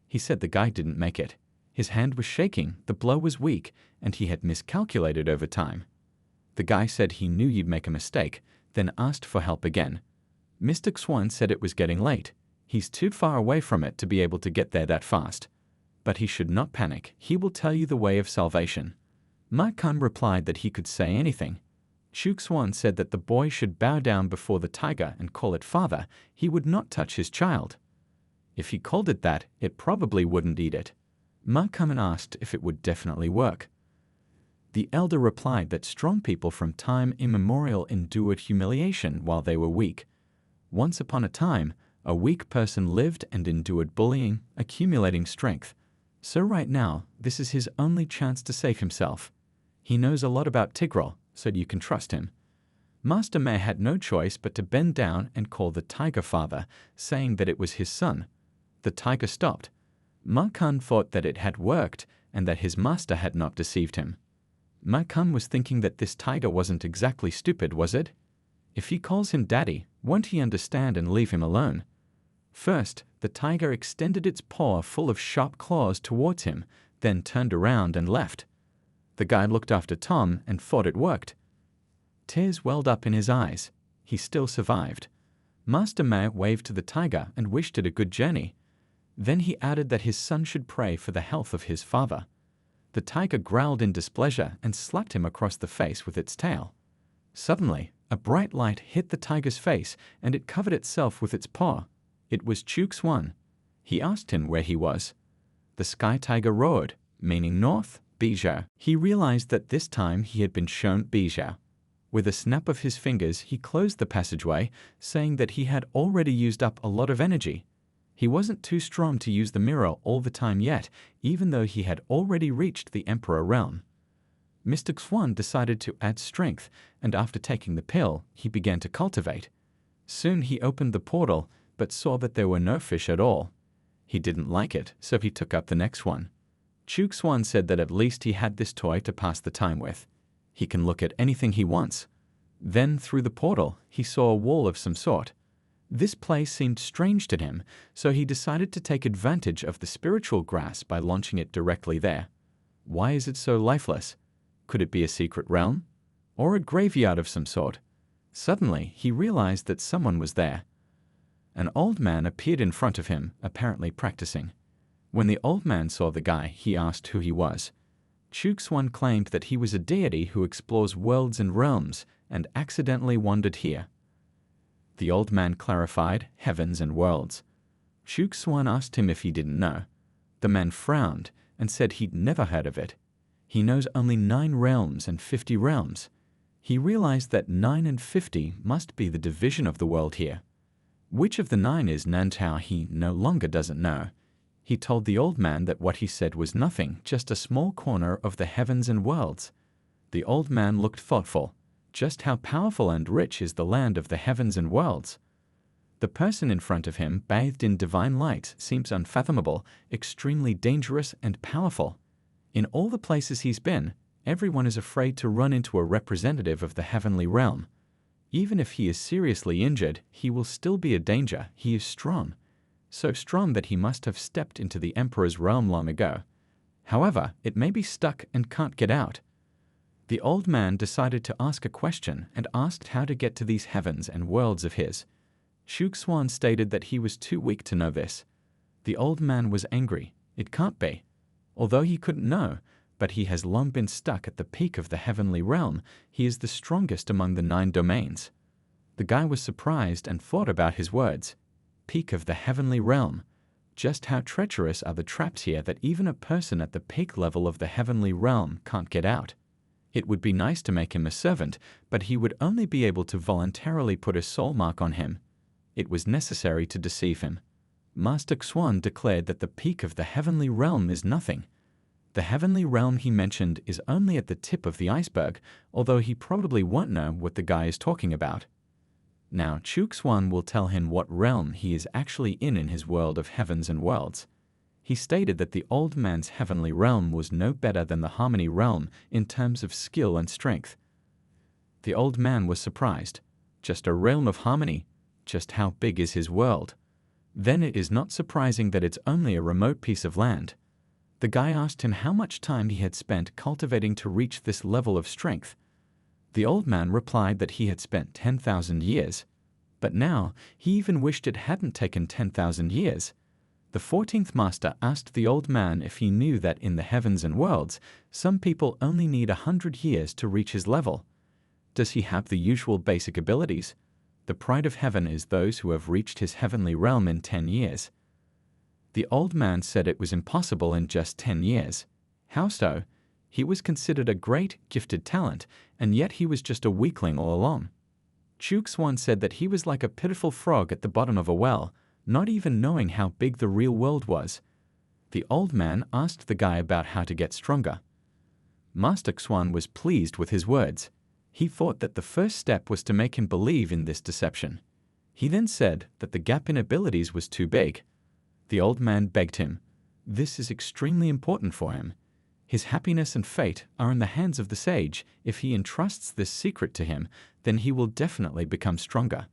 He said the guy didn't make it. His hand was shaking, the blow was weak, and he had miscalculated over time. The guy said he knew you'd make a mistake, then asked for help again. Mr. Swan said it was getting late. He's too far away from it to be able to get there that fast. But he should not panic. He will tell you the way of salvation. Ma Kun replied that he could say anything. Chuk Swan said that the boy should bow down before the tiger and call it father. He would not touch his child. If he called it that, it probably wouldn't eat it. Ma Kun asked if it would definitely work. The elder replied that strong people from time immemorial endured humiliation while they were weak. Once upon a time, a weak person lived and endured bullying, accumulating strength. So right now, this is his only chance to save himself. He knows a lot about Tigral, so you can trust him. Master Mei had no choice but to bend down and call the tiger father, saying that it was his son. The tiger stopped. Ma Kun thought that it had worked and that his master had not deceived him. Ma Kun was thinking that this tiger wasn't exactly stupid, was it? If he calls him daddy, won't he understand and leave him alone? First, the tiger extended its paw full of sharp claws towards him, then turned around and left. The guy looked after Tom and thought it worked. Tears welled up in his eyes. He still survived. Master Mei waved to the tiger and wished it a good journey. Then he added that his son should pray for the health of his father. The tiger growled in displeasure and slapped him across the face with its tail. Suddenly, a bright light hit the tiger's face and it covered itself with its paw. It was Chuk Swan. He asked him where he was. The sky tiger roared, meaning north, Bijou. He realized that this time he had been shown Bijou. With a snap of his fingers, he closed the passageway, saying that he had already used up a lot of energy. He wasn't too strong to use the mirror all the time yet, even though he had already reached the Emperor realm. Mr. Swan decided to add strength, and after taking the pill, he began to cultivate. Soon he opened the portal, but saw that there were no fish at all. He didn't like it, so he took up the next one. Chuk Swan said that at least he had this toy to pass the time with. He can look at anything he wants. Then, through the portal, he saw a wall of some sort. This place seemed strange to him, so he decided to take advantage of the spiritual grass by launching it directly there. Why is it so lifeless? Could it be a secret realm? Or a graveyard of some sort? Suddenly, he realized that someone was there. An old man appeared in front of him, apparently practicing. When the old man saw the guy, he asked who he was. Chuk Swan claimed that he was a deity who explores worlds and realms, and accidentally wandered here. The old man clarified heavens and worlds. Chuk Swan asked him if he didn't know. The man frowned and said he'd never heard of it. He knows only 9 realms and 50 realms. He realized that 9 and 50 must be the division of the world here. Which of the 9 is Nantao he no longer doesn't know. He told the old man that what he said was nothing, just a small corner of the heavens and worlds. The old man looked thoughtful. Just how powerful and rich is the land of the heavens and worlds? The person in front of him, bathed in divine light, seems unfathomable, extremely dangerous and powerful. In all the places he's been, everyone is afraid to run into a representative of the heavenly realm. Even if he is seriously injured, he will still be a danger. He is strong. So strong that he must have stepped into the Emperor's realm long ago. However, it may be stuck and can't get out. The old man decided to ask a question and asked how to get to these heavens and worlds of his. Chuk Swan stated that he was too weak to know this. The old man was angry. It can't be. Although he couldn't know, but he has long been stuck at the peak of the heavenly realm, he is the strongest among the 9 domains. The guy was surprised and thought about his words. Peak of the heavenly realm. Just how treacherous are the traps here that even a person at the peak level of the heavenly realm can't get out. It would be nice to make him a servant, but he would only be able to voluntarily put a soul mark on him. It was necessary to deceive him. Master Xuan declared that the peak of the heavenly realm is nothing. The heavenly realm he mentioned is only at the tip of the iceberg, although he probably won't know what the guy is talking about. Now, Chuk Swan will tell him what realm he is actually in his world of heavens and worlds. He stated that the old man's heavenly realm was no better than the harmony realm in terms of skill and strength. The old man was surprised. Just a realm of harmony? Just how big is his world? Then it is not surprising that it's only a remote piece of land. The guy asked him how much time he had spent cultivating to reach this level of strength. The old man replied that he had spent 10,000 years. But now, he even wished it hadn't taken 10,000 years. The 14th master asked the old man if he knew that in the heavens and worlds, some people only need 100 years to reach his level. Does he have the usual basic abilities? The pride of heaven is those who have reached his heavenly realm in 10 years. The old man said it was impossible in just 10 years. How so? He was considered a great, gifted talent, and yet he was just a weakling all along. Swan said that he was like a pitiful frog at the bottom of a well, not even knowing how big the real world was. The old man asked the guy about how to get stronger. Master Xuan was pleased with his words. He thought that the first step was to make him believe in this deception. He then said that the gap in abilities was too big. The old man begged him. This is extremely important for him. His happiness and fate are in the hands of the sage. If he entrusts this secret to him, then he will definitely become stronger.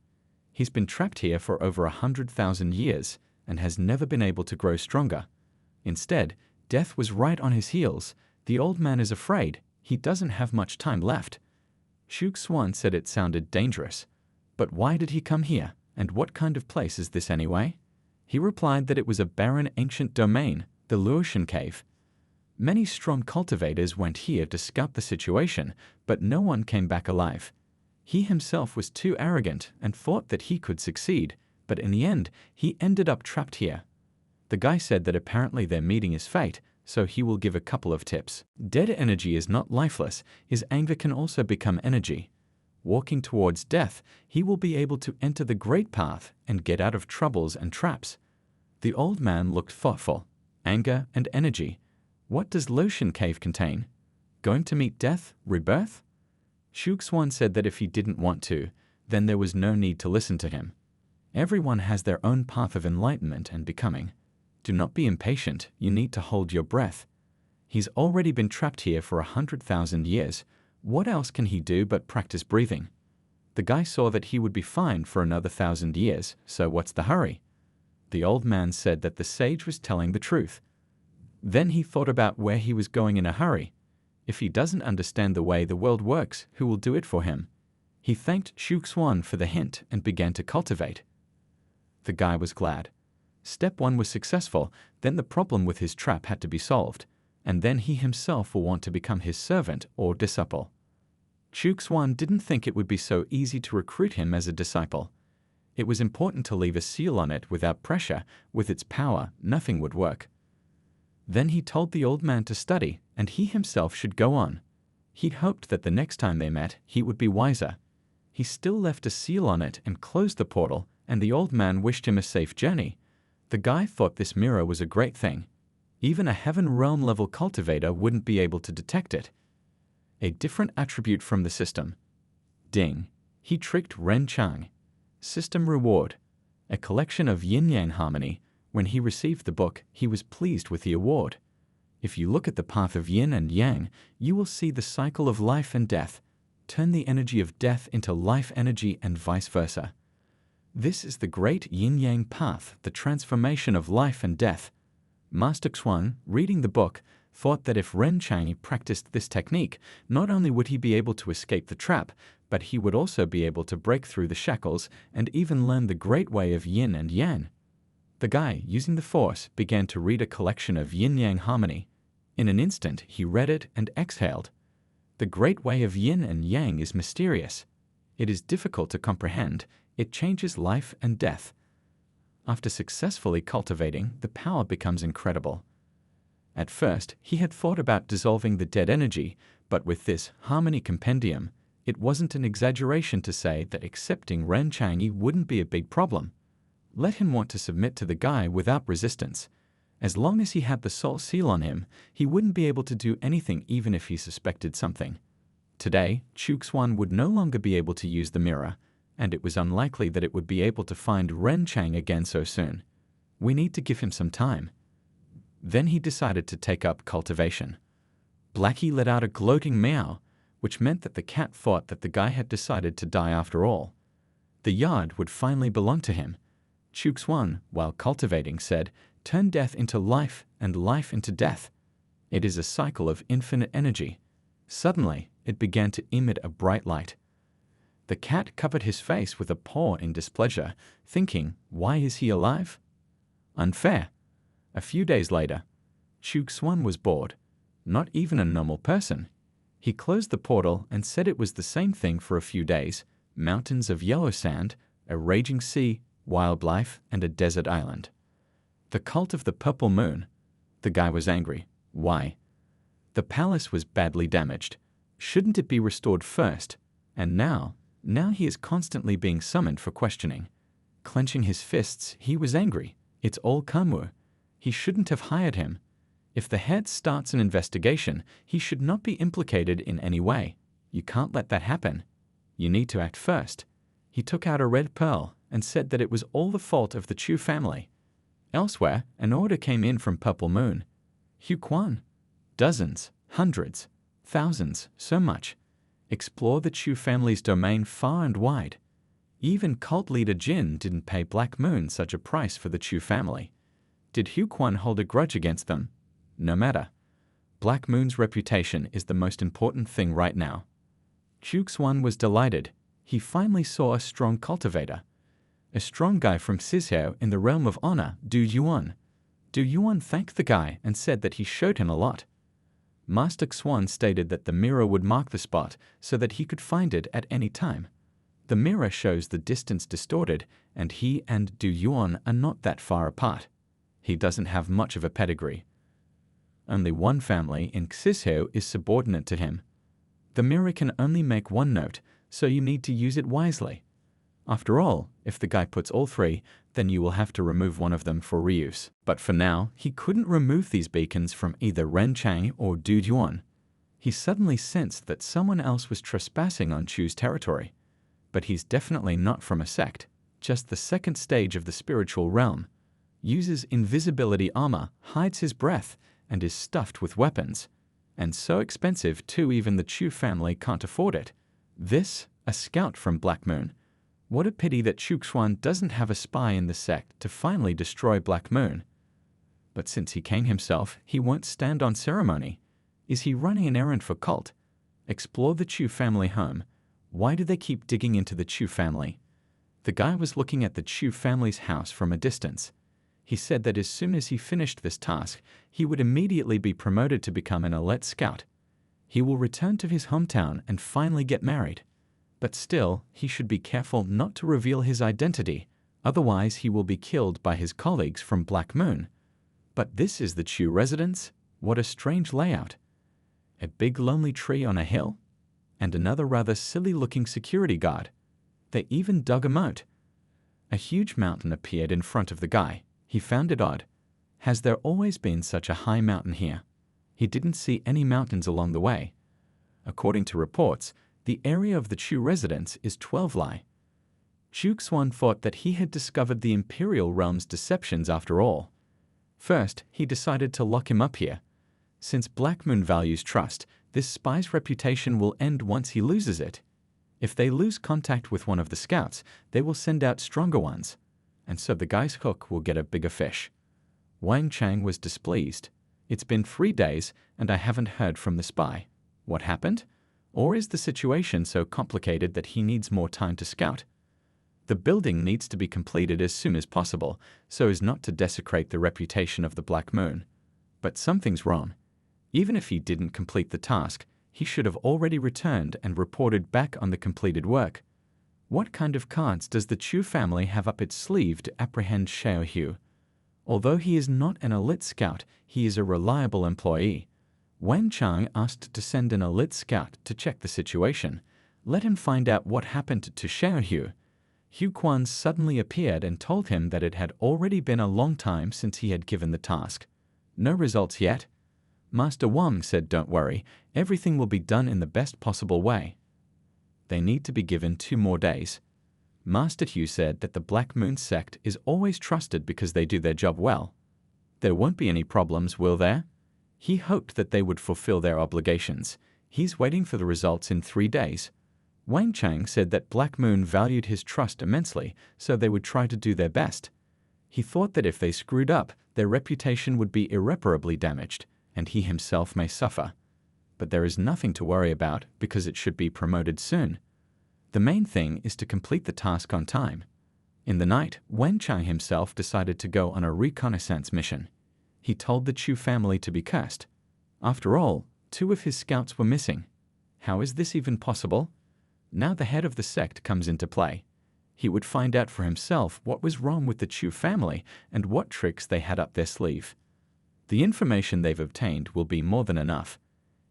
He's been trapped here for over 100,000 years and has never been able to grow stronger. Instead, death was right on his heels. The old man is afraid. He doesn't have much time left. Xuan said it sounded dangerous. But why did he come here, and what kind of place is this anyway? He replied that it was a barren ancient domain, the Luotian cave. Many strong cultivators went here to scout the situation, but no one came back alive. He himself was too arrogant and thought that he could succeed, but in the end, he ended up trapped here. The guy said that apparently their meeting is fate, so he will give a couple of tips. Dead energy is not lifeless. His anger can also become energy. Walking towards death, he will be able to enter the great path and get out of troubles and traps. The old man looked thoughtful. Anger and energy. What does Luotian cave contain? Going to meet death, rebirth? Xuan said that if he didn't want to, then there was no need to listen to him. Everyone has their own path of enlightenment and becoming. Do not be impatient, you need to hold your breath. He's already been trapped here for 100,000 years. What else can he do but practice breathing? The guy saw that he would be fine for another 1,000 years, so what's the hurry? The old man said that the sage was telling the truth. Then he thought about where he was going in a hurry. If he doesn't understand the way the world works, who will do it for him? He thanked Xuan for the hint and began to cultivate. The guy was glad. Step 1 was successful, then the problem with his trap had to be solved, and then he himself will want to become his servant or disciple. Xuan didn't think it would be so easy to recruit him as a disciple. It was important to leave a seal on it without pressure. With its power, nothing would work. Then he told the old man to study, and he himself should go on. He hoped that the next time they met, he would be wiser. He still left a seal on it and closed the portal, and the old man wished him a safe journey. The guy thought this mirror was a great thing. Even a heaven realm level cultivator wouldn't be able to detect it. A different attribute from the system. Ding. He tricked Ren Chang. System reward. A collection of yin-yang harmony. When he received the book, he was pleased with the award. If you look at the path of yin and yang, you will see the cycle of life and death. Turn the energy of death into life energy and vice versa. This is the great yin-yang path, the transformation of life and death. Master Xuan, reading the book, thought that if Ren Chang practiced this technique, not only would he be able to escape the trap, but he would also be able to break through the shackles and even learn the great way of yin and yang. The guy, using the force, began to read a collection of yin-yang harmony. In an instant, he read it and exhaled. The great way of yin and yang is mysterious. It is difficult to comprehend. It changes life and death. After successfully cultivating, the power becomes incredible. At first, he had thought about dissolving the dead energy, but with this harmony compendium, it wasn't an exaggeration to say that accepting Ren Chang'e wouldn't be a big problem. Let him want to submit to the guy without resistance. As long as he had the soul seal on him, he wouldn't be able to do anything even if he suspected something. Today, Xuan would no longer be able to use the mirror, and it was unlikely that it would be able to find Ren Chang again so soon. We need to give him some time. Then he decided to take up cultivation. Blackie let out a gloating meow, which meant that the cat thought that the guy had decided to die after all. The yard would finally belong to him. Xuan, while cultivating, said, "Turn death into life and life into death." It is a cycle of infinite energy. Suddenly, it began to emit a bright light. The cat covered his face with a paw in displeasure, thinking, why is he alive? Unfair. A few days later, Xuan was bored. Not even a normal person. He closed the portal and said it was the same thing for a few days. Mountains of yellow sand, a raging sea, wildlife, and a desert island. The cult of the purple moon. The guy was angry. Why? The palace was badly damaged. Shouldn't it be restored first? And now he is constantly being summoned for questioning. Clenching his fists, he was angry. It's all Kanwu. He shouldn't have hired him. If the head starts an investigation, he should not be implicated in any way. You can't let that happen. You need to act first. He took out a red pearl and said that it was all the fault of the Chu family. Elsewhere, an order came in from Purple Moon. Huquan. Dozens, hundreds, thousands, so much. Explore the Chu family's domain far and wide. Even cult leader Jin didn't pay Black Moon such a price for the Chu family. Did Huquan hold a grudge against them? No matter. Black Moon's reputation is the most important thing right now. Xuan was delighted. He finally saw a strong cultivator. A strong guy from Sizhou in the realm of honor, Du Yuan. Du Yuan thanked the guy and said that he showed him a lot. Master Xuan stated that the mirror would mark the spot so that he could find it at any time. The mirror shows the distance distorted, and he and Du Yuan are not that far apart. He doesn't have much of a pedigree. Only one family in Xizhou is subordinate to him. The mirror can only make one note, so you need to use it wisely. After all, if the guy puts all three, then you will have to remove one of them for reuse. But for now, he couldn't remove these beacons from either Ren Chang or Du Yuan. He suddenly sensed that someone else was trespassing on Chu's territory. But he's definitely not from a sect, just the second stage of the spiritual realm. Uses invisibility armor, hides his breath, and is stuffed with weapons. And so expensive too, even the Chu family can't afford it. This, a scout from Black Moon. What a pity that Xuan doesn't have a spy in the sect to finally destroy Black Moon. But since he came himself, he won't stand on ceremony. Is he running an errand for cult? Explore the Chu family home. Why do they keep digging into the Chu family? The guy was looking at the Chu family's house from a distance. He said that as soon as he finished this task, he would immediately be promoted to become an elite scout. He will return to his hometown and finally get married. But still, he should be careful not to reveal his identity, otherwise he will be killed by his colleagues from Black Moon. But this is the Chu residence? What a strange layout. A big lonely tree on a hill? And another rather silly-looking security guard. They even dug a moat. A huge mountain appeared in front of the guy. He found it odd. Has there always been such a high mountain here? He didn't see any mountains along the way. According to reports, the area of the Chu residence is 12 li. Xuan thought that he had discovered the Imperial Realm's deceptions after all. First, he decided to lock him up here. Since Black Moon values trust, this spy's reputation will end once he loses it. If they lose contact with one of the scouts, they will send out stronger ones, and so the guy's hook will get a bigger fish. Wang Chang was displeased. It's been 3 days, and I haven't heard from the spy. What happened? Or is the situation so complicated that he needs more time to scout? The building needs to be completed as soon as possible, so as not to desecrate the reputation of the Black Moon. But something's wrong. Even if he didn't complete the task, he should have already returned and reported back on the completed work. What kind of cards does the Chu family have up its sleeve to apprehend Xiaohu? Although he is not an elite scout, he is a reliable employee. Wang Chang asked to send an elite scout to check the situation. Let him find out what happened to Xiaohu. Huquan suddenly appeared and told him that it had already been a long time since he had given the task. No results yet? Master Wang said, don't worry, everything will be done in the best possible way. They need to be given 2 more days. Master Hu said that the Black Moon sect is always trusted because they do their job well. There won't be any problems, will there? He hoped that they would fulfill their obligations. He's waiting for the results in 3 days. Wang Chang said that Black Moon valued his trust immensely, so they would try to do their best. He thought that if they screwed up, their reputation would be irreparably damaged, and he himself may suffer. But there is nothing to worry about because it should be promoted soon. The main thing is to complete the task on time. In the night, Wen Chang himself decided to go on a reconnaissance mission. He told the Chu family to be cursed. After all, 2 of his scouts were missing. How is this even possible? Now the head of the sect comes into play. He would find out for himself what was wrong with the Chu family and what tricks they had up their sleeve. The information they've obtained will be more than enough.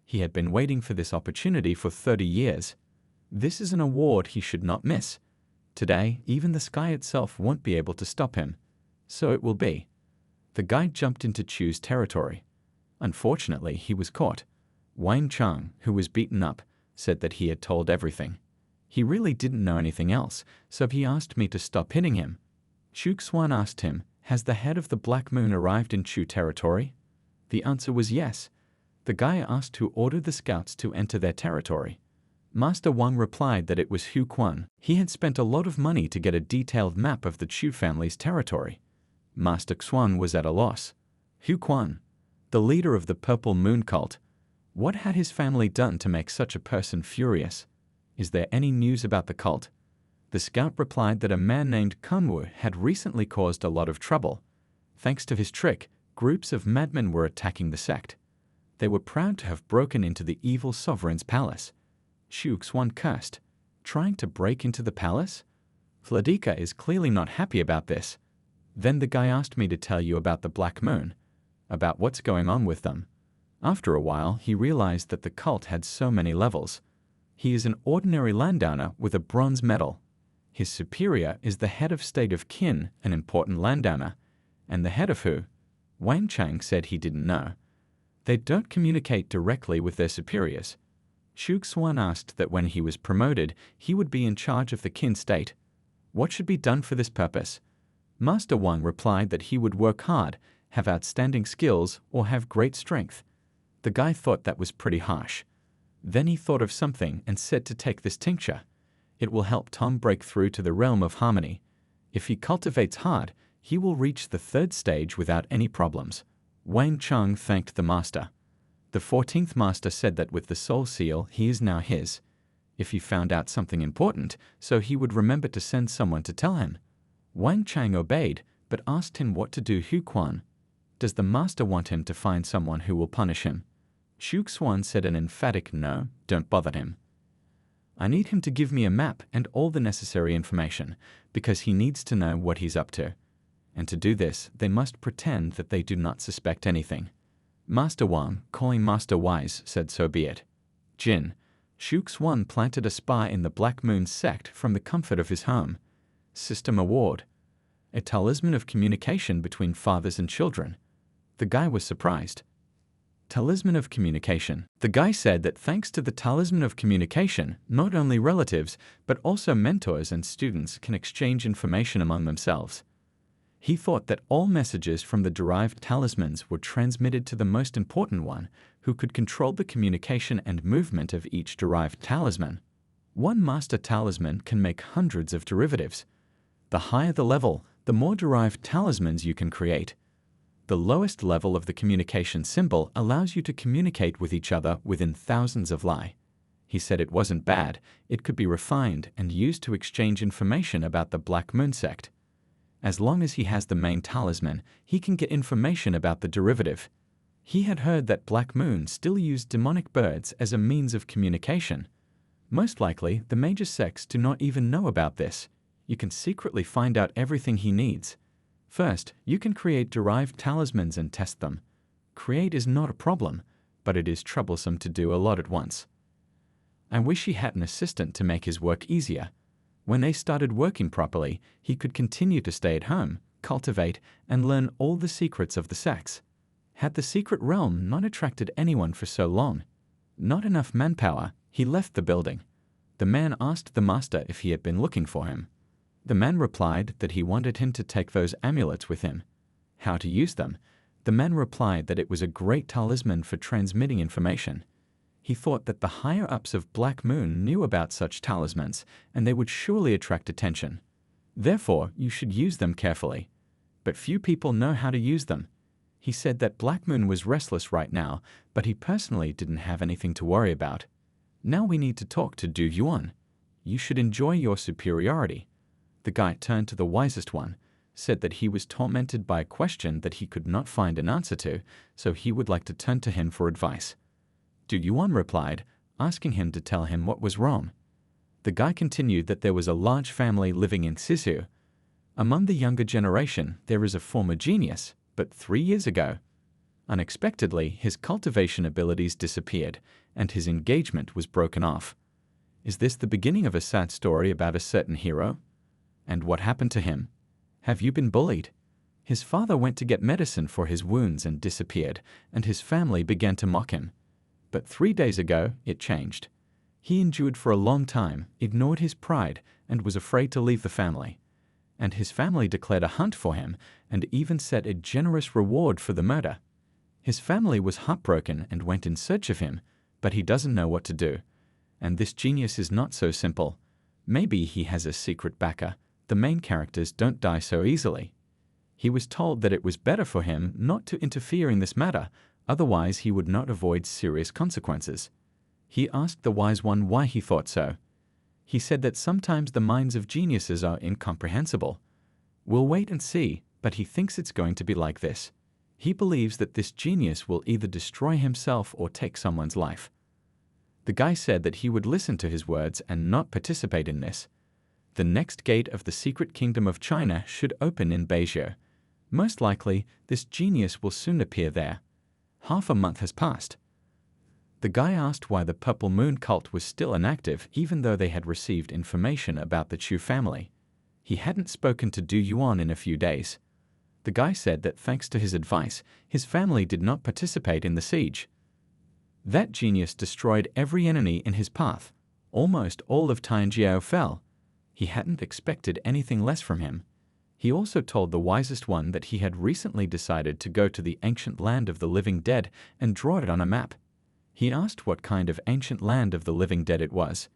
He had been waiting for this opportunity for 30 years. This is an award he should not miss. Today, even the sky itself won't be able to stop him. So it will be. The guy jumped into Chu's territory. Unfortunately, he was caught. Wang Chang, who was beaten up, said that he had told everything. He really didn't know anything else, so he asked me to stop hitting him. Shu Xuan asked him, "Has the head of the Black Moon arrived in Chu territory?" The answer was yes. The guy asked who ordered the scouts to enter their territory. Master Wang replied that it was Hu Quan. He had spent a lot of money to get a detailed map of the Chu family's territory. Master Xuan was at a loss. Hu Quan, the leader of the Purple Moon cult, what had his family done to make such a person furious? Is there any news about the cult? The scout replied that a man named Kunwu had recently caused a lot of trouble. Thanks to his trick, groups of madmen were attacking the sect. They were proud to have broken into the evil sovereign's palace. Shu Xuan cursed. Trying to break into the palace? Vladika is clearly not happy about this. Then the guy asked me to tell you about the Black Moon, about what's going on with them. After a while, he realized that the cult had so many levels. He is an ordinary landowner with a bronze medal. His superior is the head of state of Qin, an important landowner, and the head of who? Wang Chang said he didn't know. They don't communicate directly with their superiors. Shu Xuan asked that when he was promoted, he would be in charge of the Qin state. What should be done for this purpose? Master Wang replied that he would work hard, have outstanding skills, or have great strength. The guy thought that was pretty harsh. Then he thought of something and said to take this tincture. It will help Tom break through to the realm of harmony. If he cultivates hard, he will reach the 3rd stage without any problems. Wang Chang thanked the master. The 14th master said that with the soul seal, he is now his. If he found out something important, so he would remember to send someone to tell him. Wang Chang obeyed, but asked him what to do. Hu Quan. Does the master want him to find someone who will punish him? Shu Xuan said an emphatic no, don't bother him. I need him to give me a map and all the necessary information, because he needs to know what he's up to. And to do this, they must pretend that they do not suspect anything. Master Wang, calling Master Wise, said so be it. Jin. Shu Xuan planted a spy in the Black Moon sect from the comfort of his home. System award. A talisman of communication between fathers and children. The guy was surprised. Talisman of communication. The guy said that thanks to the talisman of communication, not only relatives, but also mentors and students can exchange information among themselves. He thought that all messages from the derived talismans were transmitted to the most important one, who could control the communication and movement of each derived talisman. One master talisman can make hundreds of derivatives. The higher the level, the more derived talismans you can create. The lowest level of the communication symbol allows you to communicate with each other within thousands of li. He said it wasn't bad, it could be refined and used to exchange information about the Black Moon sect. As long as he has the main talisman, he can get information about the derivative. He had heard that Black Moon still used demonic birds as a means of communication. Most likely, the major sects do not even know about this. You can secretly find out everything he needs. First, you can create derived talismans and test them. Create is not a problem, but it is troublesome to do a lot at once. I wish he had an assistant to make his work easier. When they started working properly, he could continue to stay at home, cultivate, and learn all the secrets of the sects. Had the secret realm not attracted anyone for so long? Not enough manpower, he left the building. The man asked the master if he had been looking for him. The man replied that he wanted him to take those amulets with him. How to use them? The man replied that it was a great talisman for transmitting information. He thought that the higher-ups of Black Moon knew about such talismans, and they would surely attract attention. Therefore, you should use them carefully. But few people know how to use them. He said that Black Moon was restless right now, but he personally didn't have anything to worry about. Now we need to talk to Du Yuan. You should enjoy your superiority. The guy turned to the wisest one, said that he was tormented by a question that he could not find an answer to, so he would like to turn to him for advice. Du Yuan replied, asking him to tell him what was wrong. The guy continued that there was a large family living in Sisu. Among the younger generation, there is a former genius, but 3 years ago, unexpectedly, his cultivation abilities disappeared, and his engagement was broken off. Is this the beginning of a sad story about a certain hero? And what happened to him? Have you been bullied? His father went to get medicine for his wounds and disappeared, and his family began to mock him. But 3 days ago, it changed. He endured for a long time, ignored his pride, and was afraid to leave the family. And his family declared a hunt for him and even set a generous reward for the murder. His family was heartbroken and went in search of him, but he doesn't know what to do. And this genius is not so simple. Maybe he has a secret backer. The main characters don't die so easily. He was told that it was better for him not to interfere in this matter, otherwise he would not avoid serious consequences. He asked the wise one why he thought so. He said that sometimes the minds of geniuses are incomprehensible. We'll wait and see, but he thinks it's going to be like this. He believes that this genius will either destroy himself or take someone's life. The guy said that he would listen to his words and not participate in this. The next gate of the secret kingdom of China should open in Beijing. Most likely, this genius will soon appear there. Half a month has passed. The guy asked why the Purple Moon cult was still inactive even though they had received information about the Chu family. He hadn't spoken to Du Yuan in a few days. The guy said that thanks to his advice, his family did not participate in the siege. That genius destroyed every enemy in his path. Almost all of Tianjiao fell. He hadn't expected anything less from him. He also told the wisest one that he had recently decided to go to the ancient land of the living dead and draw it on a map. He asked what kind of ancient land of the living dead it was.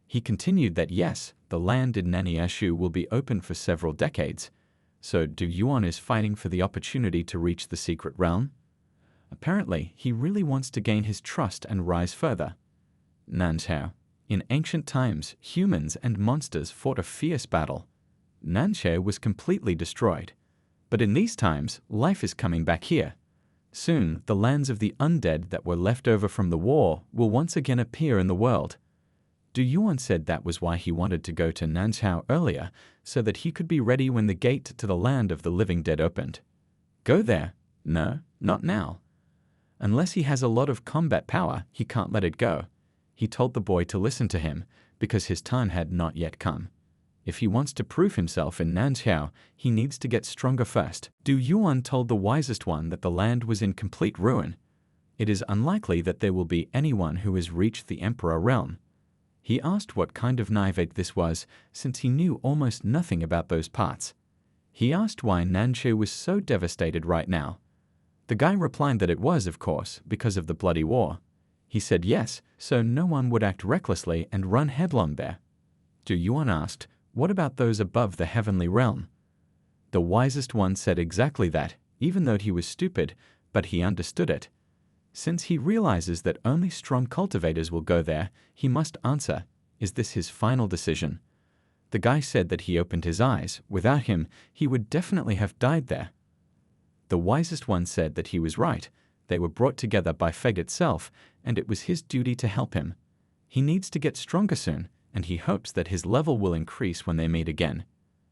He continued that yes, the land in Naniashu will be open for several decades. So Du Yuan is fighting for the opportunity to reach the secret realm? Apparently, he really wants to gain his trust and rise further. Nanchao. In ancient times, humans and monsters fought a fierce battle. Nanchao was completely destroyed. But in these times, life is coming back here. Soon, the lands of the undead that were left over from the war will once again appear in the world. Du Yuan said that was why he wanted to go to Nanchao earlier, so that he could be ready when the gate to the land of the living dead opened. Go there? No, not now. Unless he has a lot of combat power, he can't let it go. He told the boy to listen to him, because his time had not yet come. If he wants to prove himself in Nanchao, he needs to get stronger first. Du Yuan told the wisest one that the land was in complete ruin. It is unlikely that there will be anyone who has reached the Emperor realm. He asked what kind of naivete this was, since he knew almost nothing about those parts. He asked why Nanchao was so devastated right now. The guy replied that it was, of course, because of the bloody war. He said yes, so no one would act recklessly and run headlong there. Du Yuan asked, what about those above the heavenly realm? The wisest one said exactly that, even though he was stupid, but he understood it. Since he realizes that only strong cultivators will go there, he must answer, is this his final decision? The guy said that he opened his eyes. Without him, he would definitely have died there. The wisest one said that he was right. They were brought together by Feg itself, and it was his duty to help him. He needs to get stronger soon, and he hopes that his level will increase when they meet again.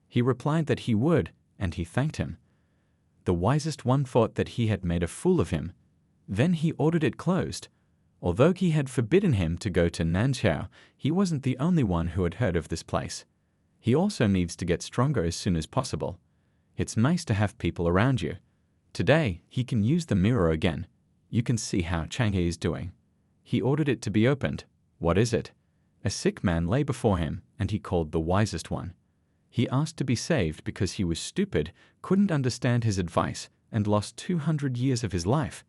He replied that he would, and he thanked him. The wisest one thought that he had made a fool of him. Then he ordered it closed. Although he had forbidden him to go to Nanchao, he wasn't the only one who had heard of this place. He also needs to get stronger as soon as possible. It's nice to have people around you. Today, he can use the mirror again. You can see how Chang'e is doing. He ordered it to be opened. What is it? A sick man lay before him, and he called the wisest one. He asked to be saved because he was stupid, couldn't understand his advice, and lost 200 years of his life.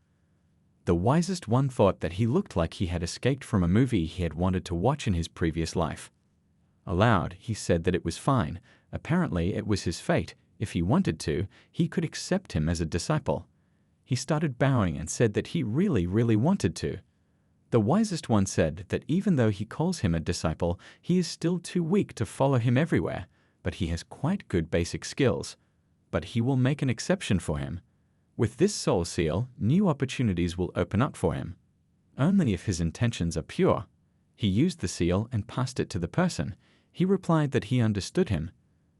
The wisest one thought that he looked like he had escaped from a movie he had wanted to watch in his previous life. Aloud, he said that it was fine. Apparently, it was his fate. If he wanted to, he could accept him as a disciple. He started bowing and said that he really wanted to. The wisest one said that even though he calls him a disciple, he is still too weak to follow him everywhere, but he has quite good basic skills. But he will make an exception for him. With this soul seal, new opportunities will open up for him. Only if his intentions are pure. He used the seal and passed it to the person. He replied that he understood him.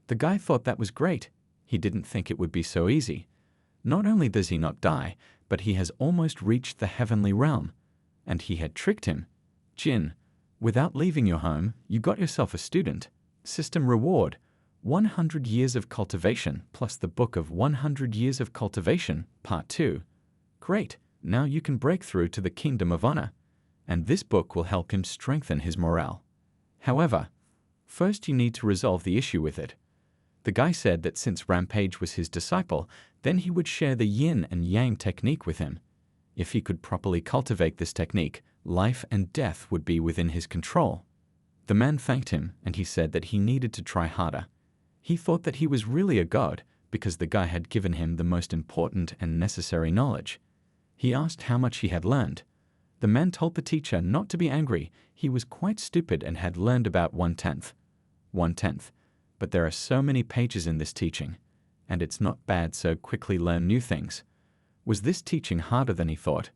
The guy thought that was great. He didn't think it would be so easy. Not only does he not die, but he has almost reached the heavenly realm. And he had tricked him. Jin, without leaving your home, you got yourself a student. System reward, 100 years of cultivation plus the book of 100 years of cultivation, part 2. Great, now you can break through to the kingdom of honor. And this book will help him strengthen his morale. However, first you need to resolve the issue with it. The guy said that since Rampage was his disciple, then he would share the yin and yang technique with him. If he could properly cultivate this technique, life and death would be within his control. The man thanked him, and he said that he needed to try harder. He thought that he was really a god because the guy had given him the most important and necessary knowledge. He asked how much he had learned. The man told the teacher not to be angry. He was quite stupid and had learned about 1/10. 1/10. But there are so many pages in this teaching, and it's not bad so quickly learn new things. Was this teaching harder than he thought?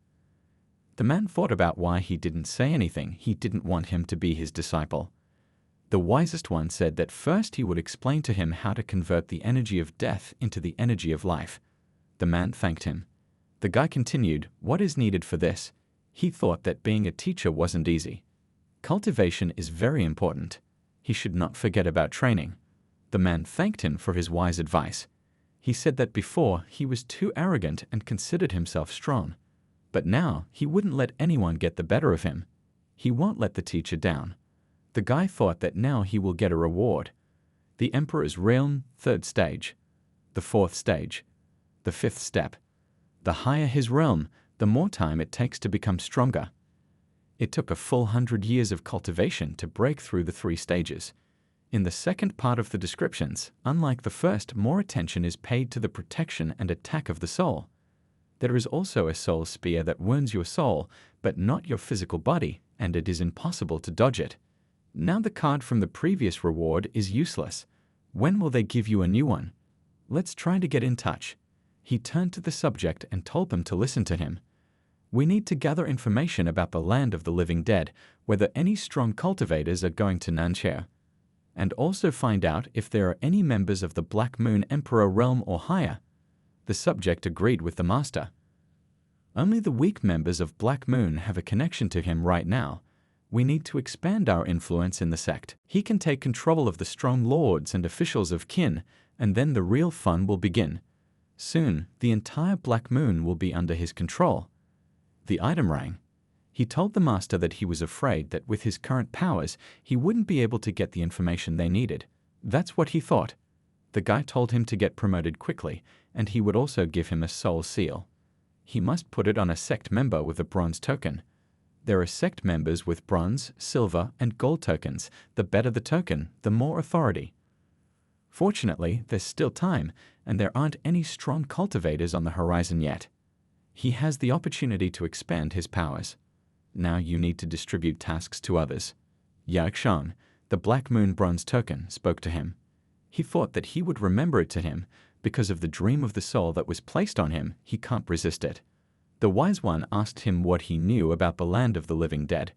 The man thought about why he didn't say anything. He didn't want him to be his disciple. The wisest one said that first he would explain to him how to convert the energy of death into the energy of life. The man thanked him. The guy continued, what is needed for this? He thought that being a teacher wasn't easy. Cultivation is very important. He should not forget about training. The man thanked him for his wise advice. He said that before he was too arrogant and considered himself strong. But now he wouldn't let anyone get the better of him. He won't let the teacher down. The guy thought that now he will get a reward. The Emperor's realm, 3rd stage. The 4th stage. The 5th step. The higher his realm, the more time it takes to become stronger. It took a full 100 years of cultivation to break through the 3 stages. In the second part of the descriptions, unlike the first, more attention is paid to the protection and attack of the soul. There is also a soul spear that wounds your soul, but not your physical body, and it is impossible to dodge it. Now the card from the previous reward is useless. When will they give you a new one? Let's try to get in touch. He turned to the subject and told them to listen to him. We need to gather information about the land of the living dead, whether any strong cultivators are going to Nanchea, and also find out if there are any members of the Black Moon Emperor realm or higher. The subject agreed with the master. Only the weak members of Black Moon have a connection to him right now. We need to expand our influence in the sect. He can take control of the strong lords and officials of Kin, and then the real fun will begin. Soon, the entire Black Moon will be under his control. The item rang. He told the master that he was afraid that with his current powers, he wouldn't be able to get the information they needed. That's what he thought. The guy told him to get promoted quickly, and he would also give him a soul seal. He must put it on a sect member with a bronze token. There are sect members with bronze, silver, and gold tokens. The better the token, the more authority. Fortunately, there's still time, and there aren't any strong cultivators on the horizon yet. He has the opportunity to expand his powers. Now you need to distribute tasks to others. Yaxang, the Black Moon bronze token, spoke to him. He thought that he would remember it to him. Because of the dream of the soul that was placed on him, he can't resist it. The wise one asked him what he knew about the land of the living dead.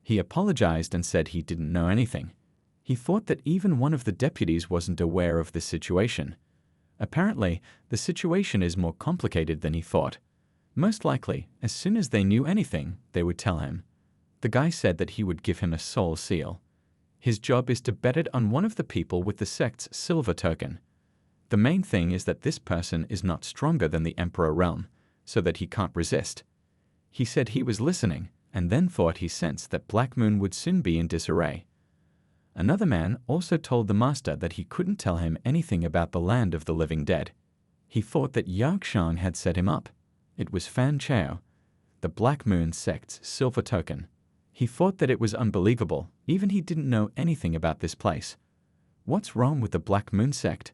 He apologized and said he didn't know anything. He thought that even one of the deputies wasn't aware of this situation. Apparently, the situation is more complicated than he thought. Most likely, as soon as they knew anything, they would tell him. The guy said that he would give him a soul seal. His job is to bet it on one of the people with the sect's silver token. The main thing is that this person is not stronger than the Emperor realm, so that he can't resist. He said he was listening, and then thought he sensed that Black Moon would soon be in disarray. Another man also told the master that he couldn't tell him anything about the land of the living dead. He thought that Yaxang had set him up. It was Fan Chao, the Black Moon sect's silver token. He thought that it was unbelievable. Even he didn't know anything about this place. What's wrong with the Black Moon sect?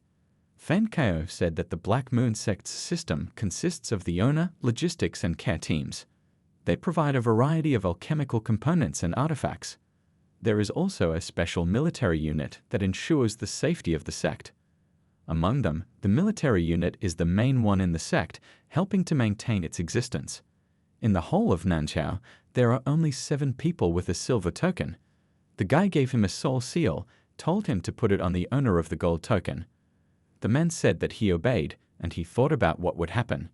Fan Kao said that the Black Moon sect's system consists of the owner, logistics, and care teams. They provide a variety of alchemical components and artifacts. There is also a special military unit that ensures the safety of the sect. Among them, the military unit is the main one in the sect, helping to maintain its existence. In the whole of Nanchao, there are only 7 people with a silver token. The guy gave him a soul seal, told him to put it on the owner of the gold token. The man said that he obeyed, and he thought about what would happen.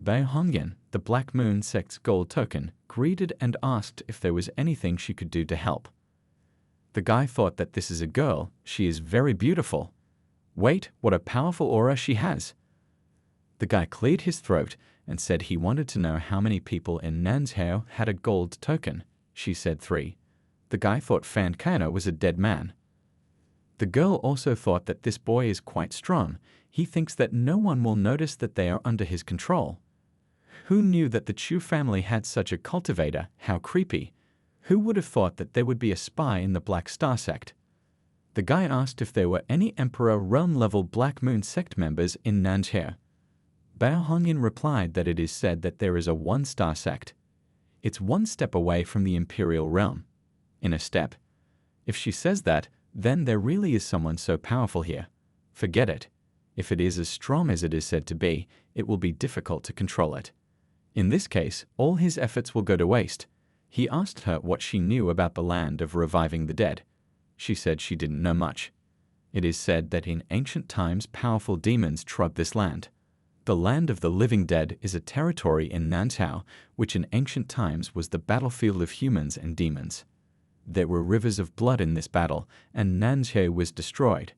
Bao Hongyan, the Black Moon sect's gold token, greeted and asked if there was anything she could do to help. The guy thought that this is a girl, she is very beautiful. Wait, what a powerful aura she has. The guy cleared his throat and said he wanted to know how many people in Nanzhao had a gold token. She said 3. The guy thought Fan Kana was a dead man. The girl also thought that this boy is quite strong. He thinks that no one will notice that they are under his control. Who knew that the Chu family had such a cultivator? How creepy. Who would have thought that there would be a spy in the Black Star sect? The guy asked if there were any Emperor realm-level Black Moon sect members in Nanzhao. Bao Hongyan replied that it is said that there is a 1-star sect. It's 1 step away from the Imperial realm. In a step. If she says that, then there really is someone so powerful here. Forget it. If it is as strong as it is said to be, it will be difficult to control it. In this case, all his efforts will go to waste. He asked her what she knew about the land of reviving the dead. She said she didn't know much. It is said that in ancient times powerful demons trod this land. The land of the living dead is a territory in Nanchao, which in ancient times was the battlefield of humans and demons. There were rivers of blood in this battle, and Nanchao was destroyed.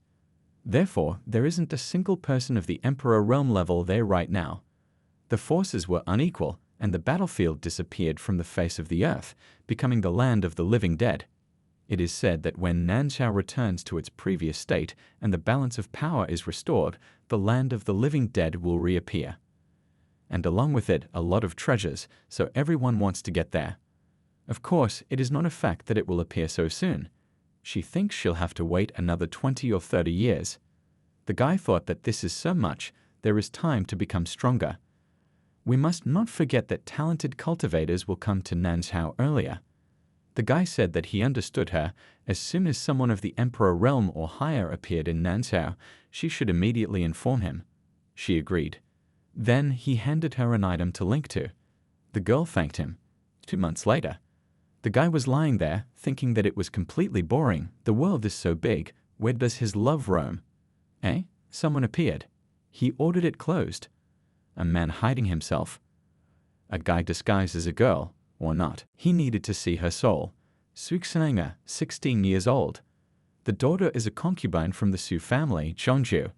Therefore, there isn't a single person of the Emperor realm level there right now. The forces were unequal, and the battlefield disappeared from the face of the earth, becoming the land of the living dead. It is said that when Nanchao returns to its previous state and the balance of power is restored, the land of the living dead will reappear. And along with it, a lot of treasures, so everyone wants to get there. Of course, it is not a fact that it will appear so soon. She thinks she'll have to wait another 20 or 30 years. The guy thought that this is so much, there is time to become stronger. We must not forget that talented cultivators will come to Nanzhao earlier. The guy said that he understood her. As soon as someone of the Emperor realm or higher appeared in Nanzhao, she should immediately inform him. She agreed. Then he handed her an item to link to. The girl thanked him. 2 months later, the guy was lying there, thinking that it was completely boring. The world is so big, where does his love roam? Someone appeared. He ordered it closed. A man hiding himself. A guy disguised as a girl, or not. He needed to see her soul. Suixanga, 16 years old. The daughter is a concubine from the Su family, Zhongju.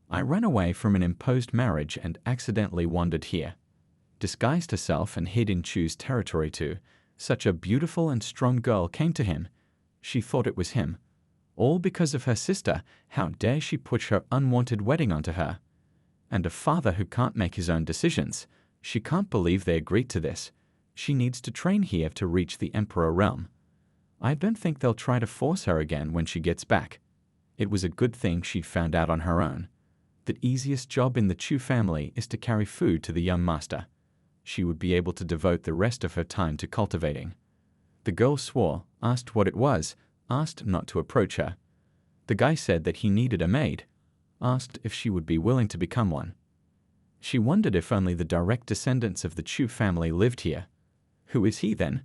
I ran away from an imposed marriage and accidentally wandered here. Disguised herself and hid in Chu's territory too. Such a beautiful and strong girl came to him. She thought it was him. All because of her sister. How dare she push her unwanted wedding onto her? And a father who can't make his own decisions. She can't believe they agreed to this. She needs to train here to reach the Emperor realm. I don't think they'll try to force her again when she gets back. It was a good thing she'd found out on her own. The easiest job in the Chu family is to carry food to the young master. She would be able to devote the rest of her time to cultivating. The girl swore, asked what it was, asked not to approach her. The guy said that he needed a maid, asked if she would be willing to become one. She wondered if only the direct descendants of the Chu family lived here. Who is he then?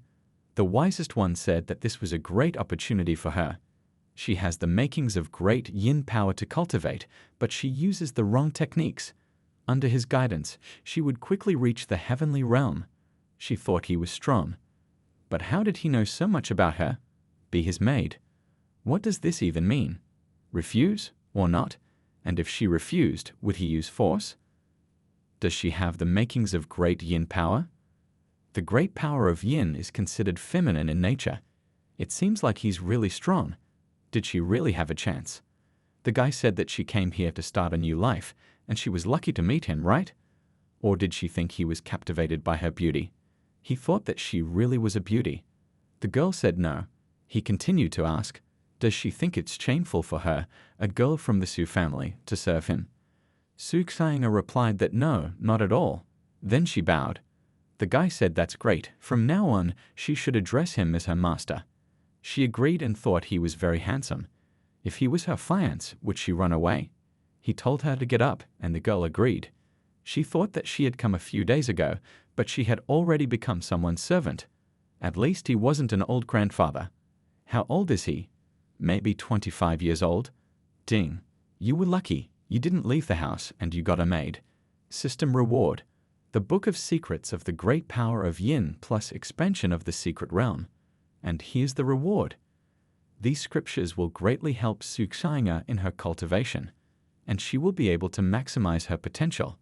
The wisest one said that this was a great opportunity for her. She has the makings of great yin power to cultivate, but she uses the wrong techniques. Under his guidance, she would quickly reach the heavenly realm. She thought he was strong. But how did he know so much about her? Be his maid. What does this even mean? Refuse or not? And if she refused, would he use force? Does she have the makings of great yin power? The great power of yin is considered feminine in nature. It seems like he's really strong. Did she really have a chance? The guy said that she came here to start a new life, and she was lucky to meet him, right? Or did she think he was captivated by her beauty? He thought that she really was a beauty. The girl said no. He continued to ask, Does she think it's shameful for her, a girl from the Su family, to serve him? Su Xianga replied that no, not at all. Then she bowed. The guy said that's great. From now on, she should address him as her master. She agreed and thought he was very handsome. If he was her fiancé, would she run away? He told her to get up, and the girl agreed. She thought that she had come a few days ago, but she had already become someone's servant. At least he wasn't an old grandfather. How old is he? Maybe 25 years old? Ding. You were lucky. You didn't leave the house, and you got a maid. System reward. The Book of Secrets of the Great Power of Yin plus Expansion of the Secret Realm. And here's the reward. These scriptures will greatly help Su Xianga in her cultivation, and she will be able to maximize her potential.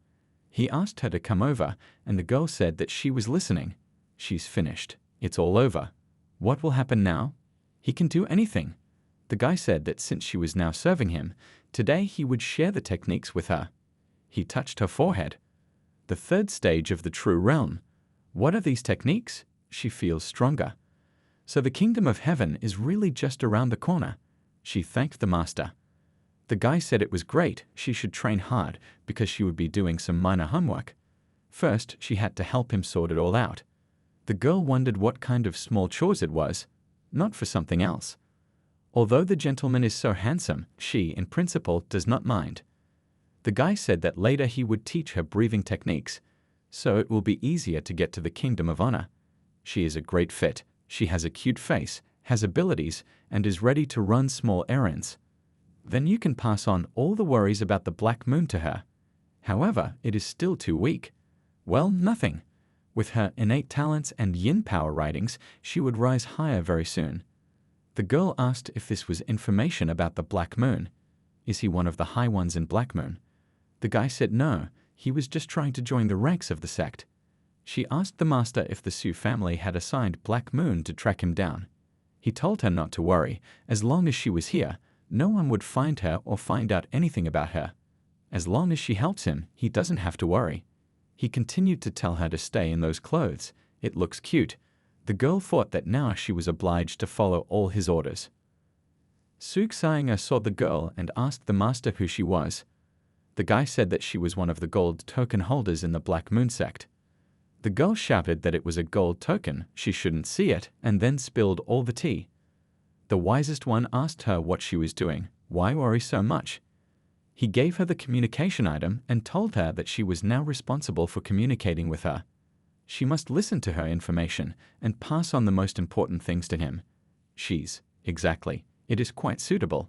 He asked her to come over, and the girl said that she was listening. She's finished. It's all over. What will happen now? He can do anything. The guy said that since she was now serving him, today he would share the techniques with her. He touched her forehead. The third stage of the true realm. What are these techniques? She feels stronger. So the kingdom of heaven is really just around the corner. She thanked the master. The guy said it was great, she should train hard because she would be doing some minor homework. First, she had to help him sort it all out. The girl wondered what kind of small chores it was, not for something else. Although the gentleman is so handsome, she, in principle, does not mind. The guy said that later he would teach her breathing techniques, so it will be easier to get to the kingdom of honor. She is a great fit. She has a cute face, has abilities, and is ready to run small errands. Then you can pass on all the worries about the black moon to her. However, it is still too weak. Well, nothing. With her innate talents and yin power writings, she would rise higher very soon. The girl asked if this was information about the black moon. Is he one of the high ones in black moon? The guy said no, he was just trying to join the ranks of the sect. She asked the master if the Su family had assigned Black Moon to track him down. He told her not to worry. As long as she was here, no one would find her or find out anything about her. As long as she helps him, he doesn't have to worry. He continued to tell her to stay in those clothes. It looks cute. The girl thought that now she was obliged to follow all his orders. Su Xianga saw the girl and asked the master who she was. The guy said that she was one of the gold token holders in the Black Moon sect. The girl shouted that it was a gold token, she shouldn't see it, and then spilled all the tea. The wisest one asked her what she was doing. Why worry so much? He gave her the communication item and told her that she was now responsible for communicating with her. She must listen to her information and pass on the most important things to him. Exactly. It is quite suitable.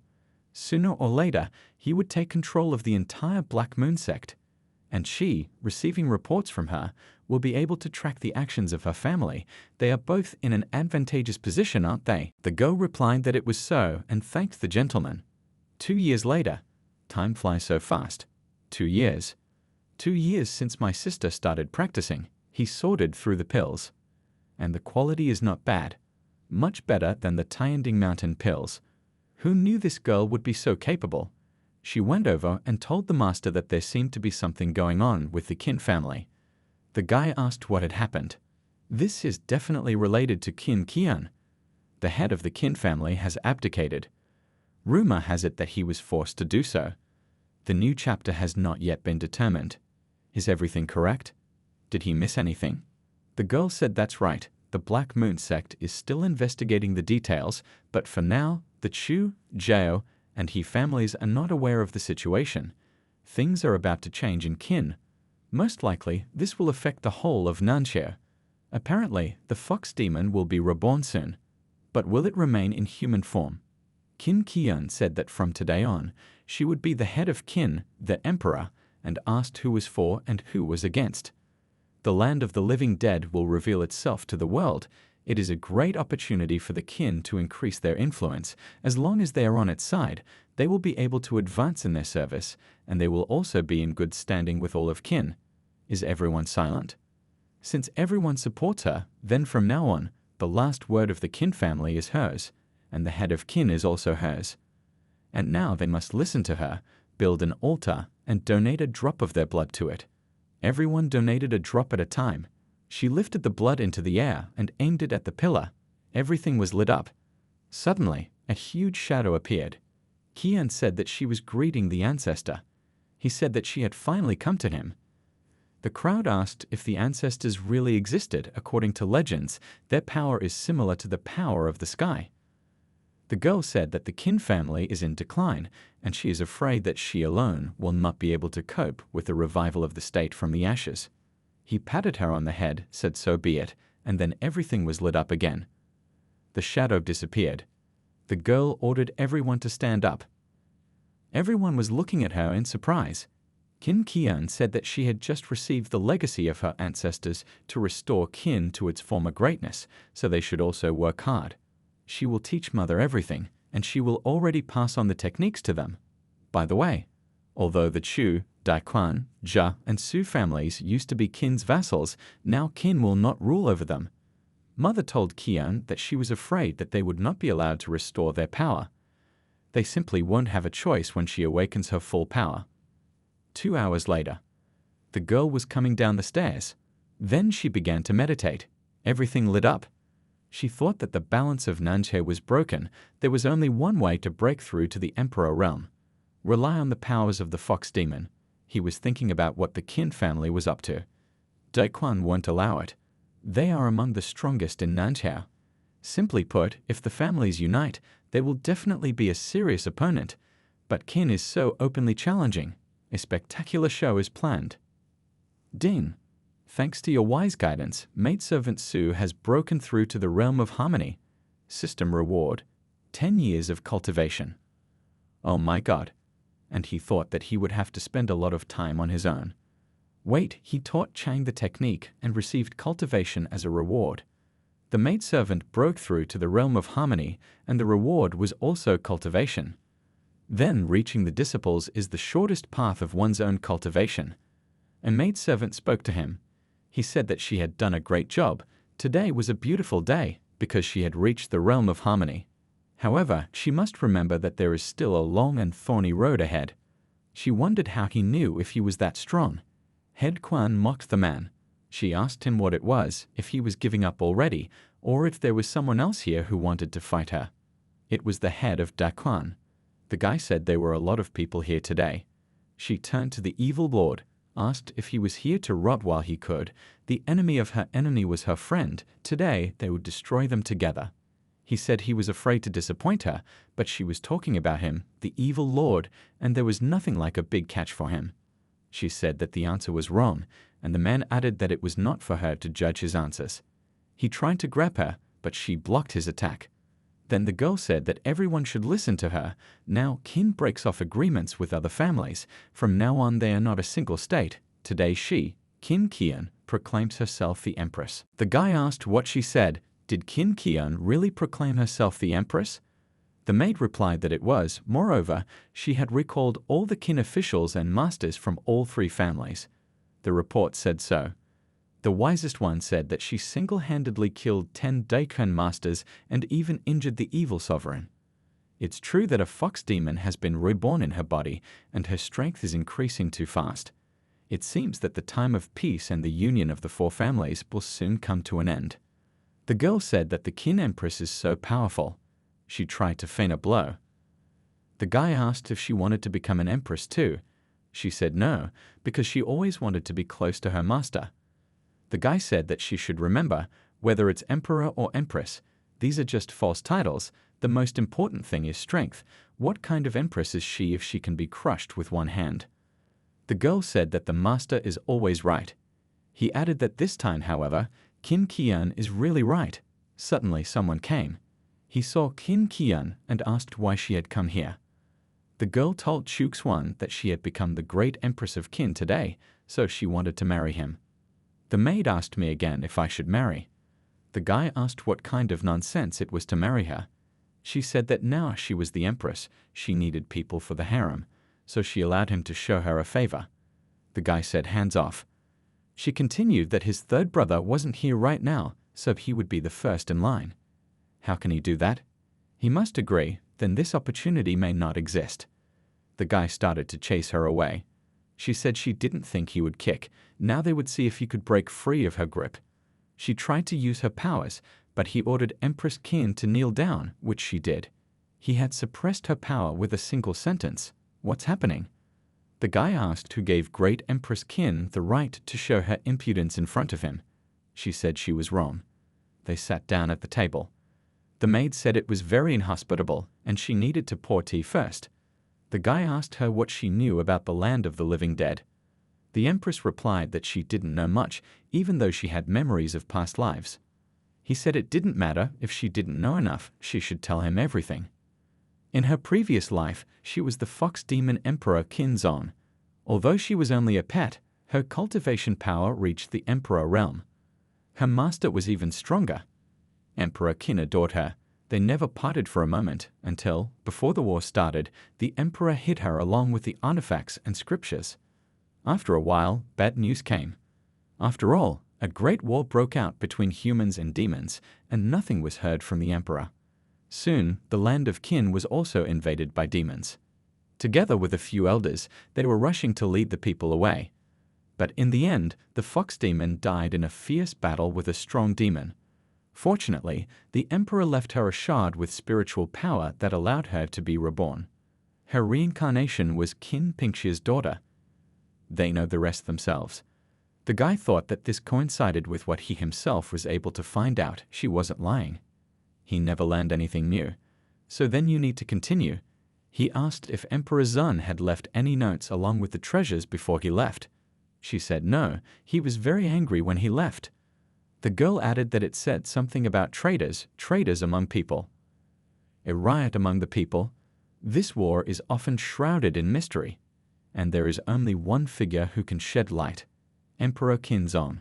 Sooner or later, he would take control of the entire Black Moon sect. And she, receiving reports from her, will be able to track the actions of her family. They are both in an advantageous position, aren't they? The girl replied that it was so and thanked the gentleman. 2 years later. Time flies so fast. 2 years. 2 years since my sister started practicing. He sorted through the pills. And the quality is not bad. Much better than the Tianding Mountain pills. Who knew this girl would be so capable? She went over and told the master that there seemed to be something going on with the Qin family. The guy asked what had happened. This is definitely related to Qin Qian. The head of the Qin family has abdicated. Rumor has it that he was forced to do so. The new chapter has not yet been determined. Is everything correct? Did he miss anything? The girl said that's right. The Black Moon sect is still investigating the details, but for now, the Chu, Jiao, and He families are not aware of the situation. Things are about to change in Qin. Most likely, this will affect the whole of Nanxia. Apparently, the fox demon will be reborn soon. But will it remain in human form? Qin Qian said that from today on, she would be the head of Qin, the emperor, and asked who was for and who was against. The land of the living dead will reveal itself to the world. It is a great opportunity for the Qin to increase their influence. As long as they are on its side, they will be able to advance in their service, and they will also be in good standing with all of Qin. Is everyone silent? Since everyone supports her, then from now on, the last word of the Qin family is hers, and the head of Qin is also hers. And now they must listen to her, build an altar, and donate a drop of their blood to it. Everyone donated a drop at a time. She lifted the blood into the air and aimed it at the pillar. Everything was lit up. Suddenly, A huge shadow appeared. Qian said that she was greeting the ancestor. He said that she had finally come to him. The crowd asked if the ancestors really existed. According to legends, their power is similar to the power of the sky. The girl said that the Qin family is in decline, and she is afraid that she alone will not be able to cope with the revival of the state from the ashes. He patted her on the head, said so be it, and then everything was lit up again. The shadow disappeared. The girl ordered everyone to stand up. Everyone was looking at her in surprise. Qin Qian said that she had just received the legacy of her ancestors to restore Qin to its former greatness, so they should also work hard. She will teach Mother everything, and she will already pass on the techniques to them. By the way, although the Chu, Daquan, Jia, and Su families used to be Qin's vassals, now Qin will not rule over them. Mother told Qian that she was afraid that they would not be allowed to restore their power. They simply won't have a choice when she awakens her full power. 2 hours later, the girl was coming down the stairs. Then she began to meditate. Everything lit up. She thought that the balance of Nanche was broken. There was only one way to break through to the Emperor realm. Rely on the powers of the fox demon. He was thinking about what the Qin family was up to. Daquan won't allow it. They are among the strongest in Nanchao. Simply put, if the families unite, they will definitely be a serious opponent. But Qin is so openly challenging. A spectacular show is planned. Ding! Thanks to your wise guidance, maidservant Su has broken through to the realm of harmony. System reward: 10 years of cultivation. Oh my God! And he thought that he would have to spend a lot of time on his own. Wait, he taught Chang the technique and received cultivation as a reward. The maidservant broke through to the realm of harmony, and the reward was also cultivation. Then reaching the disciples is the shortest path of one's own cultivation. A maidservant spoke to him. He said that she had done a great job. Today was a beautiful day because she had reached the realm of harmony. However, she must remember that there is still a long and thorny road ahead. She wondered how he knew if he was that strong. Head Quan mocked the man. She asked him what it was, if he was giving up already, or if there was someone else here who wanted to fight her. It was the head of Daquan. The guy said there were a lot of people here today. She turned to the evil lord, asked if he was here to rot while he could. The enemy of her enemy was her friend. Today they would destroy them together. He said he was afraid to disappoint her, but she was talking about him, the evil lord, and there was nothing like a big catch for him. She said that the answer was wrong, and the man added that it was not for her to judge his answers. He tried to grab her, but she blocked his attack. Then the girl said that everyone should listen to her. Now Qin breaks off agreements with other families. From now on they are not a single state. Today she, Qin Qian, proclaims herself the empress. The guy asked what she said. Did Qin Qian really proclaim herself the empress? The maid replied that it was. Moreover, she had recalled all the Qin officials and masters from all 3 families. The report said so. The wisest one said that she single-handedly killed 10 Daikon masters and even injured the evil sovereign. It's true that a fox demon has been reborn in her body, and her strength is increasing too fast. It seems that the time of peace and the union of the 4 families will soon come to an end. The girl said that the Qin Empress is so powerful. She tried to feign a blow. The guy asked if she wanted to become an empress too. She said no, because she always wanted to be close to her master. The guy said that she should remember, whether it's emperor or empress, these are just false titles. The most important thing is strength. What kind of empress is she if she can be crushed with one hand? The girl said that the master is always right. He added that this time, however, Qin Qian is really right. Suddenly someone came. He saw Qin Qian and asked why she had come here. The girl told Chu Xuan that she had become the great empress of Qin today, so she wanted to marry him. The maid asked me again if I should marry. The guy asked what kind of nonsense it was to marry her. She said that now she was the empress, she needed people for the harem, so she allowed him to show her a favor. The guy said hands off. She continued that his 3rd brother wasn't here right now, so he would be the first in line. How can he do that? He must agree, then this opportunity may not exist. The guy started to chase her away. She said she didn't think he would kick. Now they would see if he could break free of her grip. She tried to use her powers, but he ordered Empress Qin to kneel down, which she did. He had suppressed her power with a single sentence. What's happening? The guy asked who gave Great Empress Qin the right to show her impudence in front of him. She said she was wrong. They sat down at the table. The maid said it was very inhospitable and she needed to pour tea first. The guy asked her what she knew about the land of the living dead. The Empress replied that she didn't know much, even though she had memories of past lives. He said it didn't matter if she didn't know enough, she should tell him everything. In her previous life, she was the fox demon Emperor Qinzong. Although she was only a pet, her cultivation power reached the Emperor realm. Her master was even stronger. Emperor Qin adored her. They never parted for a moment until, before the war started, the Emperor hid her along with the artifacts and scriptures. After a while, bad news came. After all, a great war broke out between humans and demons, and nothing was heard from the Emperor. Soon, the land of Qin was also invaded by demons. Together with a few elders, they were rushing to lead the people away. But in the end, the fox demon died in a fierce battle with a strong demon. Fortunately, the Emperor left her a shard with spiritual power that allowed her to be reborn. Her reincarnation was Qin Pingshi's daughter. They know the rest themselves. The guy thought that this coincided with what he himself was able to find out. She wasn't lying. He never learned anything new. So then you need to continue. He asked if Emperor Zun had left any notes along with the treasures before he left. She said no, he was very angry when he left. The girl added that it said something about traitors among people. A riot among the people. This war is often shrouded in mystery, and there is only one figure who can shed light, Emperor Qinzong.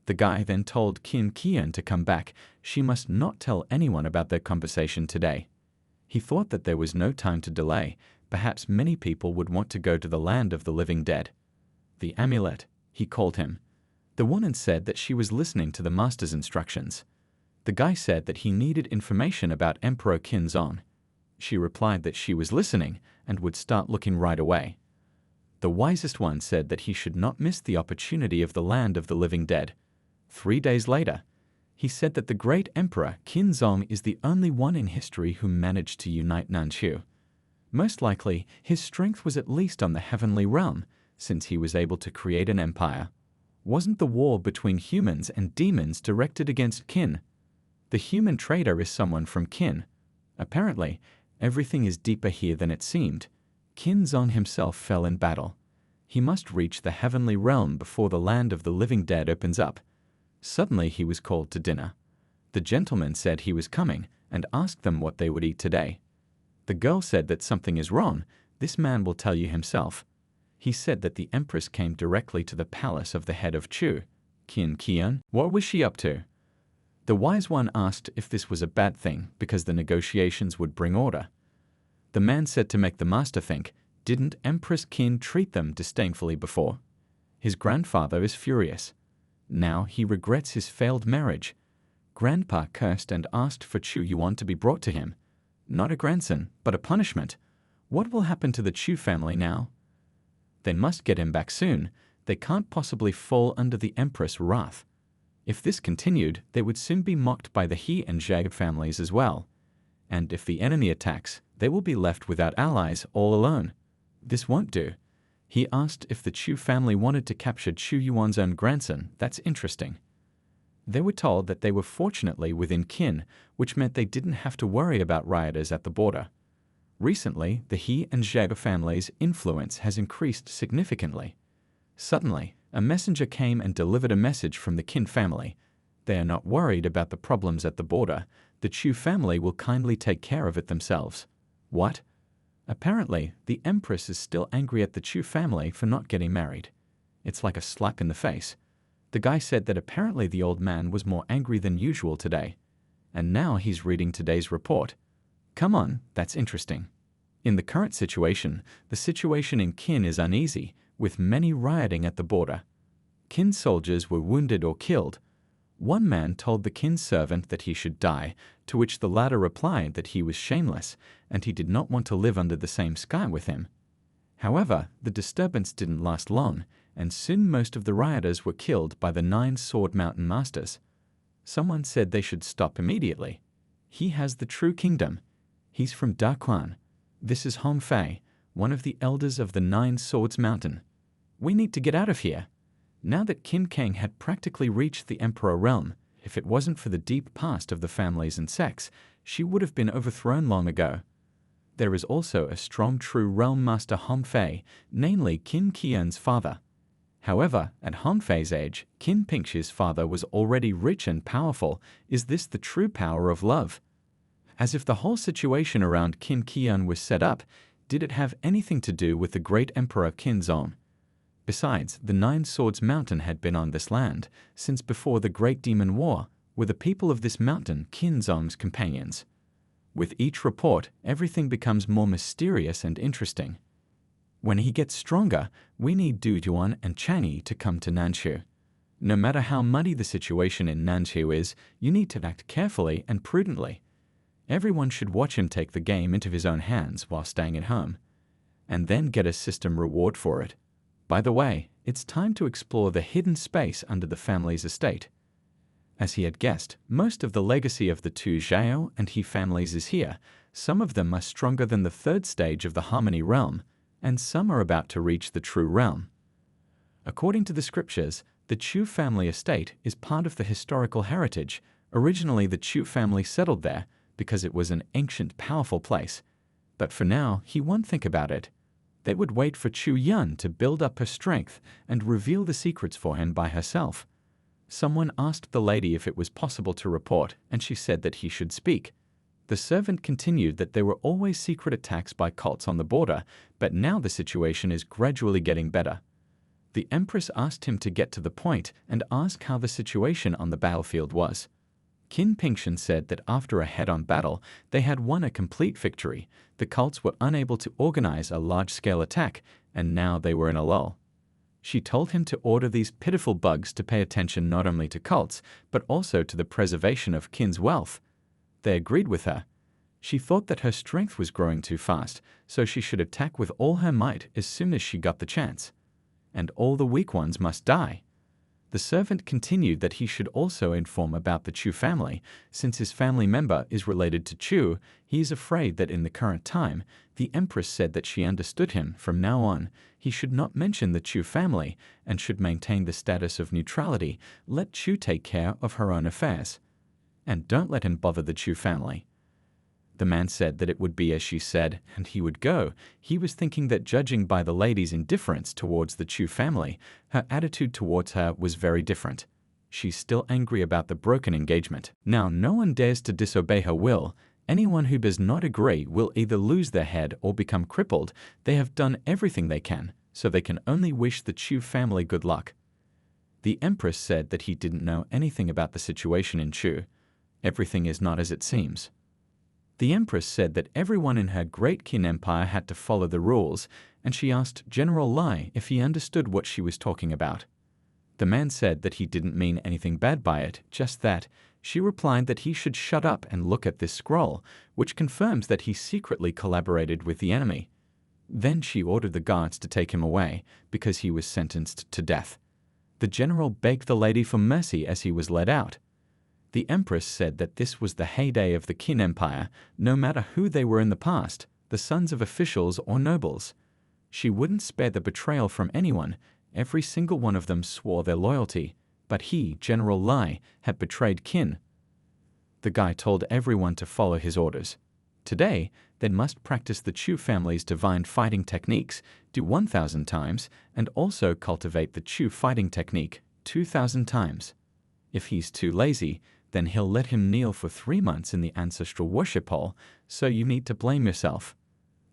The guy then told Qin Qian to come back. She must not tell anyone about their conversation today. He thought that there was no time to delay. Perhaps many people would want to go to the land of the living dead. The amulet, he called him. The woman said that she was listening to the master's instructions. The guy said that he needed information about Emperor Qinzong. She replied that she was listening and would start looking right away. The wisest one said that he should not miss the opportunity of the land of the living dead. 3 days later, he said that the great Emperor Qinzong is the only one in history who managed to unite Nanchu. Most likely, his strength was at least on the heavenly realm, since he was able to create an empire. Wasn't the war between humans and demons directed against Qin? The human traitor is someone from Qin. Apparently, everything is deeper here than it seemed. Qinzong himself fell in battle. He must reach the heavenly realm before the land of the living dead opens up. Suddenly he was called to dinner. The gentleman said he was coming and asked them what they would eat today. The girl said that something is wrong. This man will tell you himself. He said that the Empress came directly to the palace of the head of Chu, Qin Qian. What was she up to? The wise one asked if this was a bad thing because the negotiations would bring order. The man said to make the master think, didn't Empress Qin treat them disdainfully before? His grandfather is furious. Now he regrets his failed marriage. Grandpa cursed and asked for Chu Yuan to be brought to him. Not a grandson, but a punishment. What will happen to the Chu family now? They must get him back soon. They can't possibly fall under the Empress' wrath. If this continued, they would soon be mocked by the He and Zhag families as well. And if the enemy attacks, they will be left without allies, all alone. This won't do. He asked if the Chu family wanted to capture Chu Yuan's own grandson. That's interesting. They were told that they were fortunately within Qin, which meant they didn't have to worry about rioters at the border. Recently, the He and Zhag families' influence has increased significantly. Suddenly, a messenger came and delivered a message from the Qin family. They are not worried about the problems at the border. The Chu family will kindly take care of it themselves. What? Apparently, the Empress is still angry at the Chu family for not getting married. It's like a slap in the face. The guy said that apparently the old man was more angry than usual today. And now he's reading today's report. Come on, that's interesting. In the current situation, the situation in Qin is uneasy, with many rioting at the border. Qin soldiers were wounded or killed. One man told the Qin servant that he should die, to which the latter replied that he was shameless, and he did not want to live under the same sky with him. However, the disturbance didn't last long, and soon most of the rioters were killed by the 9 Sword Mountain Masters. Someone said they should stop immediately. He has the true kingdom. He's from Daquan. This is Hong Fei, one of the elders of the Nine Swords Mountain. We need to get out of here. Now that Qin Kang had practically reached the Emperor realm, if it wasn't for the deep past of the families and sects, she would have been overthrown long ago. There is also a strong true realm master Hong Fei, namely Qin Qian's father. However, at Hong Fei's age, Qin Pingxi's father was already rich and powerful. Is this the true power of love? As if the whole situation around Qin Qian was set up, did it have anything to do with the great Emperor Qinzong? Besides, the Nine Swords Mountain had been on this land since before the Great Demon War, were the people of this mountain Qinzong's companions. With each report, everything becomes more mysterious and interesting. When he gets stronger, we need Du Yuan and Chang'e to come to Nanshu. No matter how muddy the situation in Nanshu is, you need to act carefully and prudently. Everyone should watch him take the game into his own hands while staying at home, and then get a system reward for it. By the way, it's time to explore the hidden space under the family's estate. As he had guessed, most of the legacy of the two Zhao and He families is here. Some of them are stronger than the third stage of the Harmony realm, and some are about to reach the true realm. According to the scriptures, the Chu family estate is part of the historical heritage. Originally, the Chu family settled there because it was an ancient, powerful place. But for now, he won't think about it. They would wait for Chu Yun to build up her strength and reveal the secrets for him by herself. Someone asked the lady if it was possible to report, and she said that he should speak. The servant continued that there were always secret attacks by cults on the border, but now the situation is gradually getting better. The Empress asked him to get to the point and ask how the situation on the battlefield was. Qin Pingxian said that after a head-on battle, they had won a complete victory. The cults were unable to organize a large-scale attack, and now they were in a lull. She told him to order these pitiful bugs to pay attention not only to cults, but also to the preservation of Qin's wealth. They agreed with her. She thought that her strength was growing too fast, so she should attack with all her might as soon as she got the chance. And all the weak ones must die. The servant continued that he should also inform about the Chu family. Since his family member is related to Chu, he is afraid that in the current time, the Empress said that she understood him. From now on, he should not mention the Chu family and should maintain the status of neutrality. Let Chu take care of her own affairs. And don't let him bother the Chu family. The man said that it would be as she said, and he would go. He was thinking that judging by the lady's indifference towards the Chu family, her attitude towards her was very different. She's still angry about the broken engagement. Now, no one dares to disobey her will. Anyone who does not agree will either lose their head or become crippled. They have done everything they can, so they can only wish the Chu family good luck. The Empress said that he didn't know anything about the situation in Chu. Everything is not as it seems. The Empress said that everyone in her great Qin Empire had to follow the rules, and she asked General Lai if he understood what she was talking about. The man said that he didn't mean anything bad by it, just that. She replied that he should shut up and look at this scroll, which confirms that he secretly collaborated with the enemy. Then she ordered the guards to take him away, because he was sentenced to death. The general begged the lady for mercy as he was led out. The Empress said that this was the heyday of the Qin Empire, no matter who they were in the past, the sons of officials or nobles. She wouldn't spare the betrayal from anyone. Every single one of them swore their loyalty, but he, General Lai, had betrayed Qin. The guy told everyone to follow his orders. Today, they must practice the Chu family's divine fighting techniques, do 1,000 times, and also cultivate the Chu fighting technique 2,000 times. If he's too lazy, then he'll let him kneel for 3 months in the ancestral worship hall, so you need to blame yourself.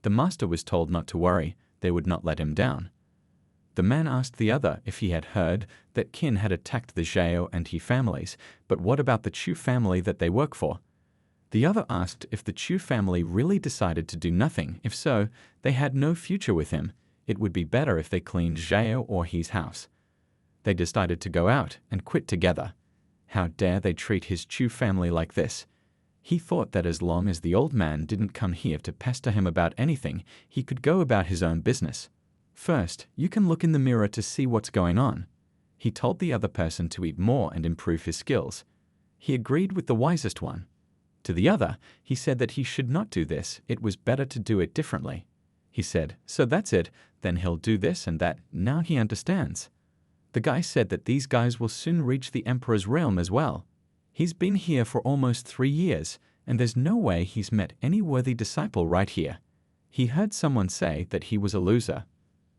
The master was told not to worry, they would not let him down. The man asked the other if he had heard that Qin had attacked the Zhao and He families, but what about the Chu family that they work for? The other asked if the Chu family really decided to do nothing. If so, they had no future with him. It would be better if they cleaned Zhao or He's house. They decided to go out and quit together. How dare they treat his Chu family like this? He thought that as long as the old man didn't come here to pester him about anything, he could go about his own business. First, you can look in the mirror to see what's going on. He told the other person to eat more and improve his skills. He agreed with the wisest one. To the other, he said that he should not do this, it was better to do it differently. He said, "So that's it, then he'll do this and that, now he understands." The guy said that these guys will soon reach the Emperor's realm as well. He's been here for almost 3 years, and there's no way he's met any worthy disciple right here. He heard someone say that he was a loser.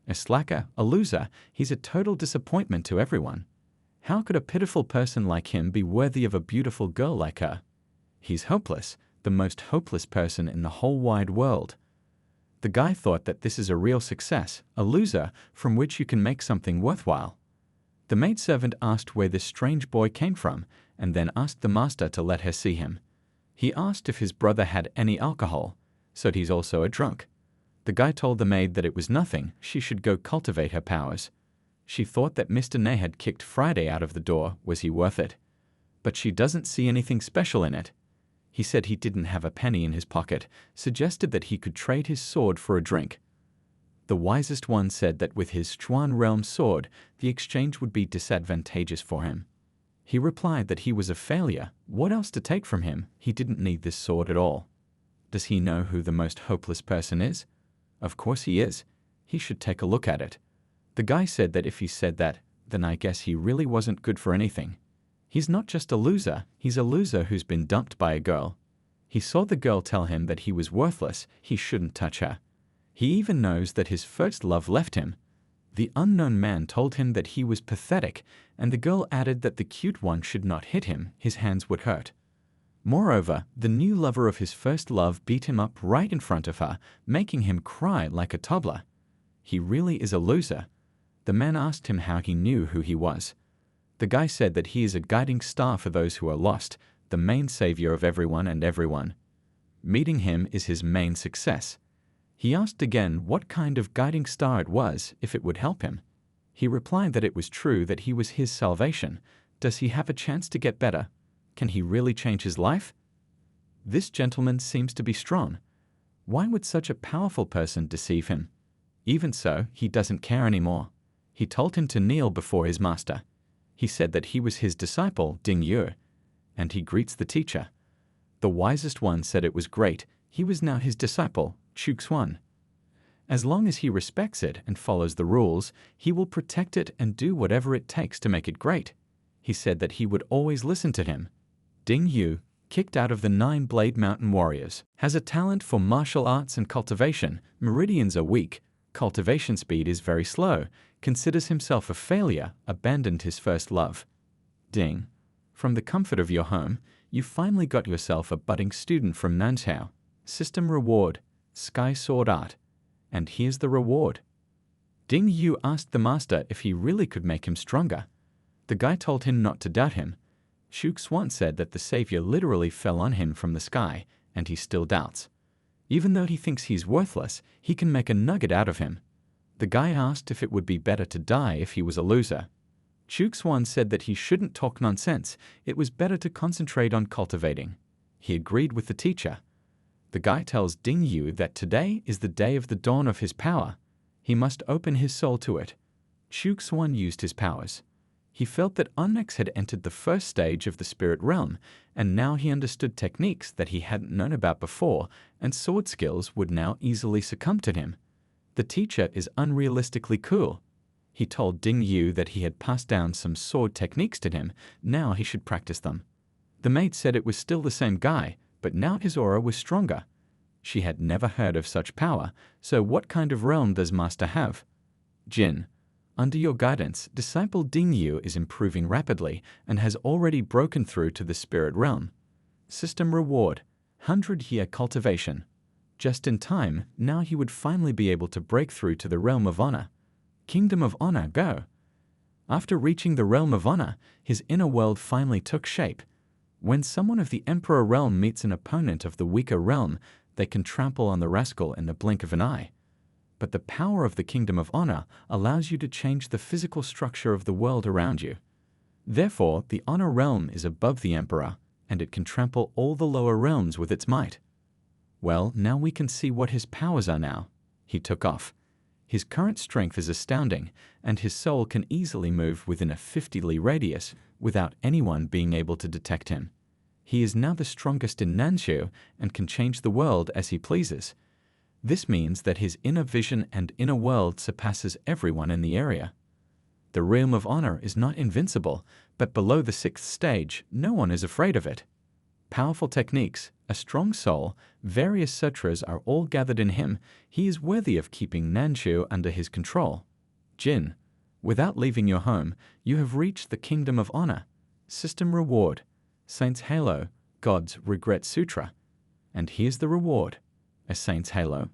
A slacker, a loser, he's a total disappointment to everyone. How could a pitiful person like him be worthy of a beautiful girl like her? He's hopeless, the most hopeless person in the whole wide world. The guy thought that this is a real success, a loser from which you can make something worthwhile. The maidservant asked where this strange boy came from, and then asked the master to let her see him. He asked if his brother had any alcohol, so he's also a drunk. The guy told the maid that it was nothing, she should go cultivate her powers. She thought that Mr. Ney had kicked Friday out of the door, was he worth it? But she doesn't see anything special in it. He said he didn't have a penny in his pocket, suggested that he could trade his sword for a drink. The wisest one said that with his Chuan realm sword, the exchange would be disadvantageous for him. He replied that he was a failure. What else to take from him? He didn't need this sword at all. Does he know who the most hopeless person is? Of course he is. He should take a look at it. The guy said that if he said that, then I guess he really wasn't good for anything. He's not just a loser, he's a loser who's been dumped by a girl. He saw the girl tell him that he was worthless, he shouldn't touch her. He even knows that his first love left him. The unknown man told him that he was pathetic, and the girl added that the cute one should not hit him, his hands would hurt. Moreover, the new lover of his first love beat him up right in front of her, making him cry like a toddler. He really is a loser. The man asked him how he knew who he was. The guy said that he is a guiding star for those who are lost, the main savior of everyone and everyone. Meeting him is his main success. He asked again what kind of guiding star it was, if it would help him. He replied that it was true that he was his salvation. Does he have a chance to get better? Can he really change his life? This gentleman seems to be strong. Why would such a powerful person deceive him? Even so, he doesn't care anymore. He told him to kneel before his master. He said that he was his disciple, Ding Yu, and he greets the teacher. The wisest one said it was great. He was now his disciple, Chu Xuan. As long as he respects it and follows the rules, he will protect it and do whatever it takes to make it great. He said that he would always listen to him. Ding Yu, kicked out of the 9-Blade Mountain Warriors, has a talent for martial arts and cultivation. Meridians are weak. Cultivation speed is very slow. Considers himself a failure. Abandoned his first love. Ding. From the comfort of your home, you finally got yourself a budding student from Nanzhao. System reward. Sky Sword Art. And here's the reward. Ding Yu asked the master if he really could make him stronger. The guy told him not to doubt him. Chu Xuan said that the savior literally fell on him from the sky, and he still doubts. Even though he thinks he's worthless, he can make a nugget out of him. The guy asked if it would be better to die if he was a loser. Chu Xuan said that he shouldn't talk nonsense, it was better to concentrate on cultivating. He agreed with the teacher. The guy tells Ding Yu that today is the day of the dawn of his power. He must open his soul to it. Chu Xuan used his powers. He felt that Onyx had entered the first stage of the spirit realm, and now he understood techniques that he hadn't known about before, and sword skills would now easily succumb to him. The teacher is unrealistically cool. He told Ding Yu that he had passed down some sword techniques to him, now he should practice them. The maid said it was still the same guy, but now his aura was stronger. She had never heard of such power, so what kind of realm does Master have? Jin. Under your guidance, disciple Ding Yu is improving rapidly and has already broken through to the spirit realm. System reward. 100-year cultivation. Just in time, now he would finally be able to break through to the realm of honor. Kingdom of honor, go. After reaching the realm of honor, his inner world finally took shape. When someone of the Emperor realm meets an opponent of the weaker realm, they can trample on the rascal in the blink of an eye. But the power of the Kingdom of Honor allows you to change the physical structure of the world around you. Therefore, the Honor realm is above the Emperor, and it can trample all the lower realms with its might. Well, now we can see what his powers are now. He took off. His current strength is astounding, and his soul can easily move within a 50 li radius without anyone being able to detect him. He is now the strongest in Nanshu and can change the world as he pleases. This means that his inner vision and inner world surpasses everyone in the area. The realm of honor is not invincible, but below the 6th stage, no one is afraid of it. Powerful techniques, a strong soul, various sutras are all gathered in him. He is worthy of keeping Nanshu under his control. Jin, without leaving your home, you have reached the kingdom of honor. System reward, Saint's Halo, God's Regret Sutra. And here's the reward, a Saint's Halo.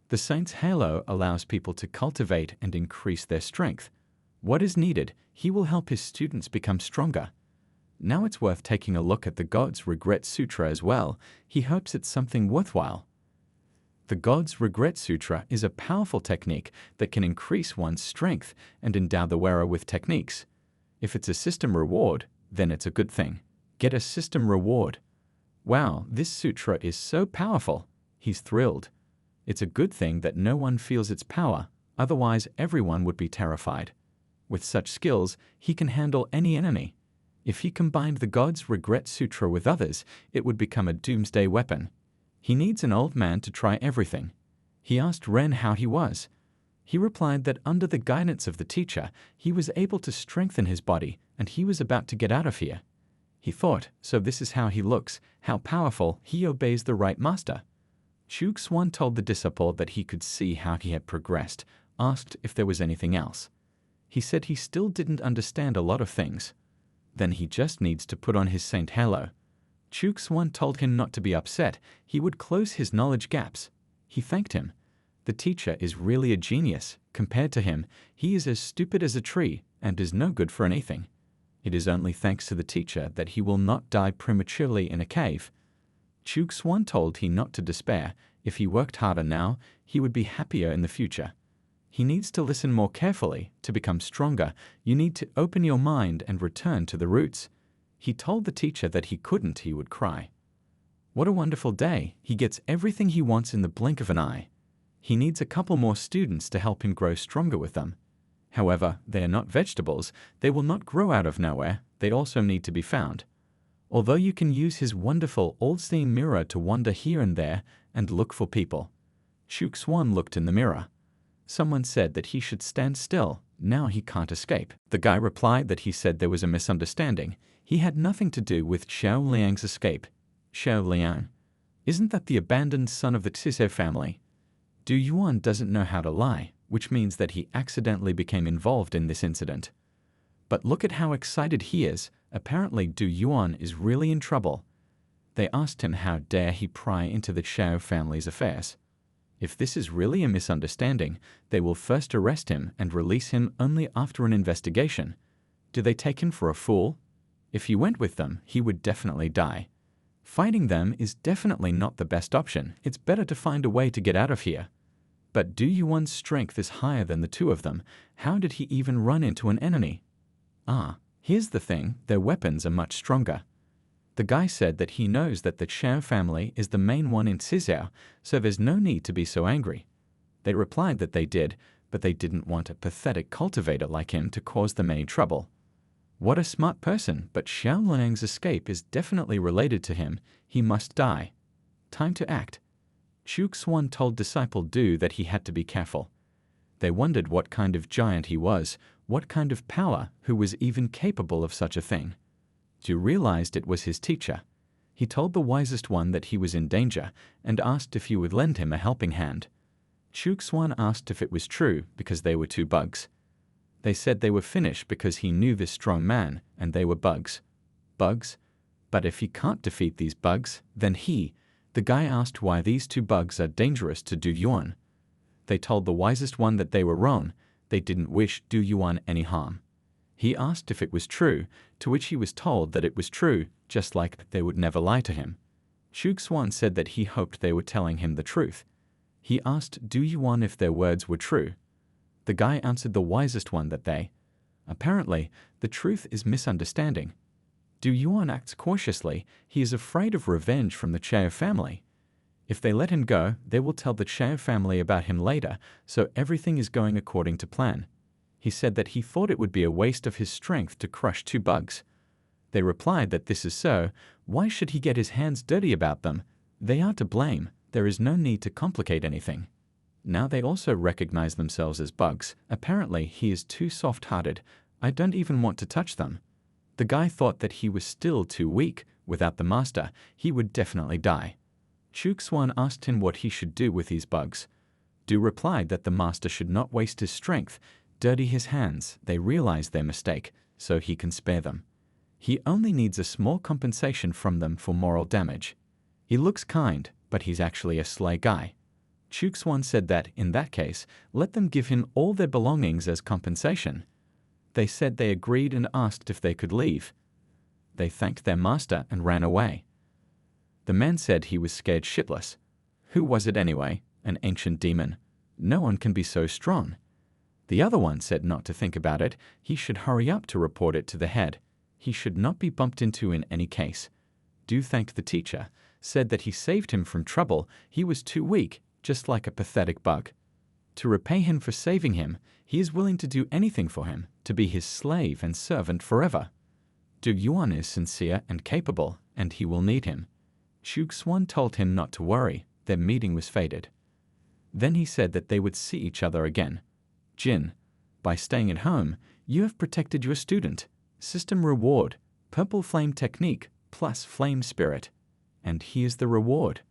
The Saint's Halo allows people to cultivate and increase their strength. What is needed, he will help his students become stronger. Now it's worth taking a look at the God's Regret Sutra as well. He hopes it's something worthwhile. The God's Regret Sutra is a powerful technique that can increase one's strength and endow the wearer with techniques. If it's a system reward, then it's a good thing. Get a system reward. Wow, this sutra is so powerful. He's thrilled. It's a good thing that no one feels its power, otherwise everyone would be terrified. With such skills, he can handle any enemy. If he combined the God's Regret Sutra with others, it would become a doomsday weapon. He needs an old man to try everything. He asked Ren how he was. He replied that under the guidance of the teacher, he was able to strengthen his body and he was about to get out of here. He thought, so this is how he looks, how powerful, he obeys the right master. Chuxuan told the disciple that he could see how he had progressed, asked if there was anything else. He said he still didn't understand a lot of things. Then he just needs to put on his Saint Halo. Chuxuan told him not to be upset, he would close his knowledge gaps. He thanked him. The teacher is really a genius. Compared to him, he is as stupid as a tree and is no good for anything. It is only thanks to the teacher that he will not die prematurely in a cave. Chuxuan told him not to despair. If he worked harder now, he would be happier in the future. He needs to listen more carefully. To become stronger, you need to open your mind and return to the roots. He told the teacher that he couldn't, he would cry. What a wonderful day. He gets everything he wants in the blink of an eye. He needs a couple more students to help him grow stronger with them. However, they are not vegetables. They will not grow out of nowhere. They also need to be found. Although you can use his wonderful all-seeing mirror to wander here and there and look for people. Chuxuan looked in the mirror. Someone said that he should stand still. Now he can't escape. The guy replied that he said there was a misunderstanding. He had nothing to do with Xiao Liang's escape. Xiao Liang. Isn't that the abandoned son of the Tise family? Du Yuan doesn't know how to lie, which means that he accidentally became involved in this incident. But look at how excited he is. Apparently Du Yuan is really in trouble. They asked him how dare he pry into the Xiao family's affairs. If this is really a misunderstanding, they will first arrest him and release him only after an investigation. Do they take him for a fool? If he went with them, he would definitely die. Fighting them is definitely not the best option. It's better to find a way to get out of here. But Du Yuan's strength is higher than the two of them. How did he even run into an enemy? Here's the thing, their weapons are much stronger. The guy said that he knows that the Xiao family is the main one in Sizhou, so there's no need to be so angry. They replied that they did, but they didn't want a pathetic cultivator like him to cause them any trouble. What a smart person, but Xiao Liang's escape is definitely related to him. He must die. Time to act. Chuxuan told disciple Du that he had to be careful. They wondered what kind of giant he was, what kind of power, who was even capable of such a thing. Du realized it was his teacher. He told the wisest one that he was in danger and asked if he would lend him a helping hand. Chuxuan asked if it was true because they were two bugs. They said they were finished because he knew this strong man and they were bugs. Bugs? But if he can't defeat these bugs, then the guy asked why these two bugs are dangerous to Du Yuan. They told the wisest one that they were wrong. They didn't wish Du Yuan any harm. He asked if it was true, to which he was told that it was true, just like they would never lie to him. Chuxuan said that he hoped they were telling him the truth. He asked Du Yuan if their words were true. The guy answered the wisest one that apparently, the truth is misunderstanding. Du Yuan acts cautiously. He is afraid of revenge from the Xiao family. If they let him go, they will tell the Xiao family about him later, so everything is going according to plan. He said that he thought it would be a waste of his strength to crush two bugs. They replied that this is so. Why should he get his hands dirty about them? They are to blame. There is no need to complicate anything. Now they also recognize themselves as bugs. Apparently, he is too soft-hearted. I don't even want to touch them. The guy thought that he was still too weak. Without the master, he would definitely die. Chuxuan asked him what he should do with these bugs. Du replied that the master should not waste his strength, dirty his hands. They realized their mistake, so he can spare them. He only needs a small compensation from them for moral damage. He looks kind, but he's actually a sly guy. Chuxuan said that, in that case, let them give him all their belongings as compensation. They said they agreed and asked if they could leave. They thanked their master and ran away. The man said he was scared shitless. Who was it anyway? An ancient demon. No one can be so strong. The other one said not to think about it. He should hurry up to report it to the head. He should not be bumped into in any case. Du thanked the teacher, said that he saved him from trouble. He was too weak, just like a pathetic bug. To repay him for saving him, he is willing to do anything for him, to be his slave and servant forever. Du Yuan is sincere and capable, and he will need him. Chuxuan told him not to worry. Their meeting was fated. Then he said that they would see each other again. Jin, by staying at home, you have protected your student. System reward, purple flame technique plus flame spirit. And here's the reward.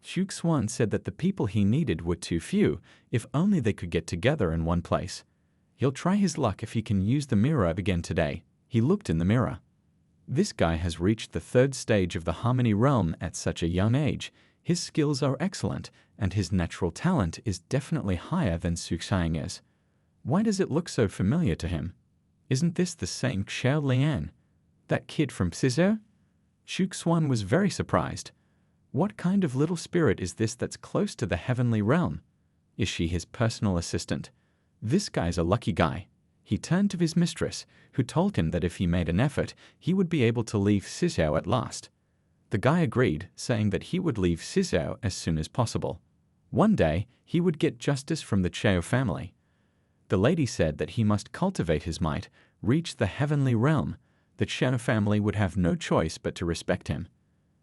Chuxuan said that the people he needed were too few, if only they could get together in one place. He'll try his luck if he can use the mirror again today. He looked in the mirror. This guy has reached the 3rd stage of the harmony realm at such a young age. His skills are excellent, and his natural talent is definitely higher than Suxiang's. Why does it look so familiar to him? Isn't this the same Xiao Lian? That kid from Sizhou? Chuxuan was very surprised. What kind of little spirit is this that's close to the heavenly realm? Is she his personal assistant? This guy's a lucky guy. He turned to his mistress, who told him that if he made an effort, he would be able to leave Sizhou at last. The guy agreed, saying that he would leave Sizhou as soon as possible. One day, he would get justice from the Chao family. The lady said that he must cultivate his might, reach the heavenly realm. The Chao family would have no choice but to respect him.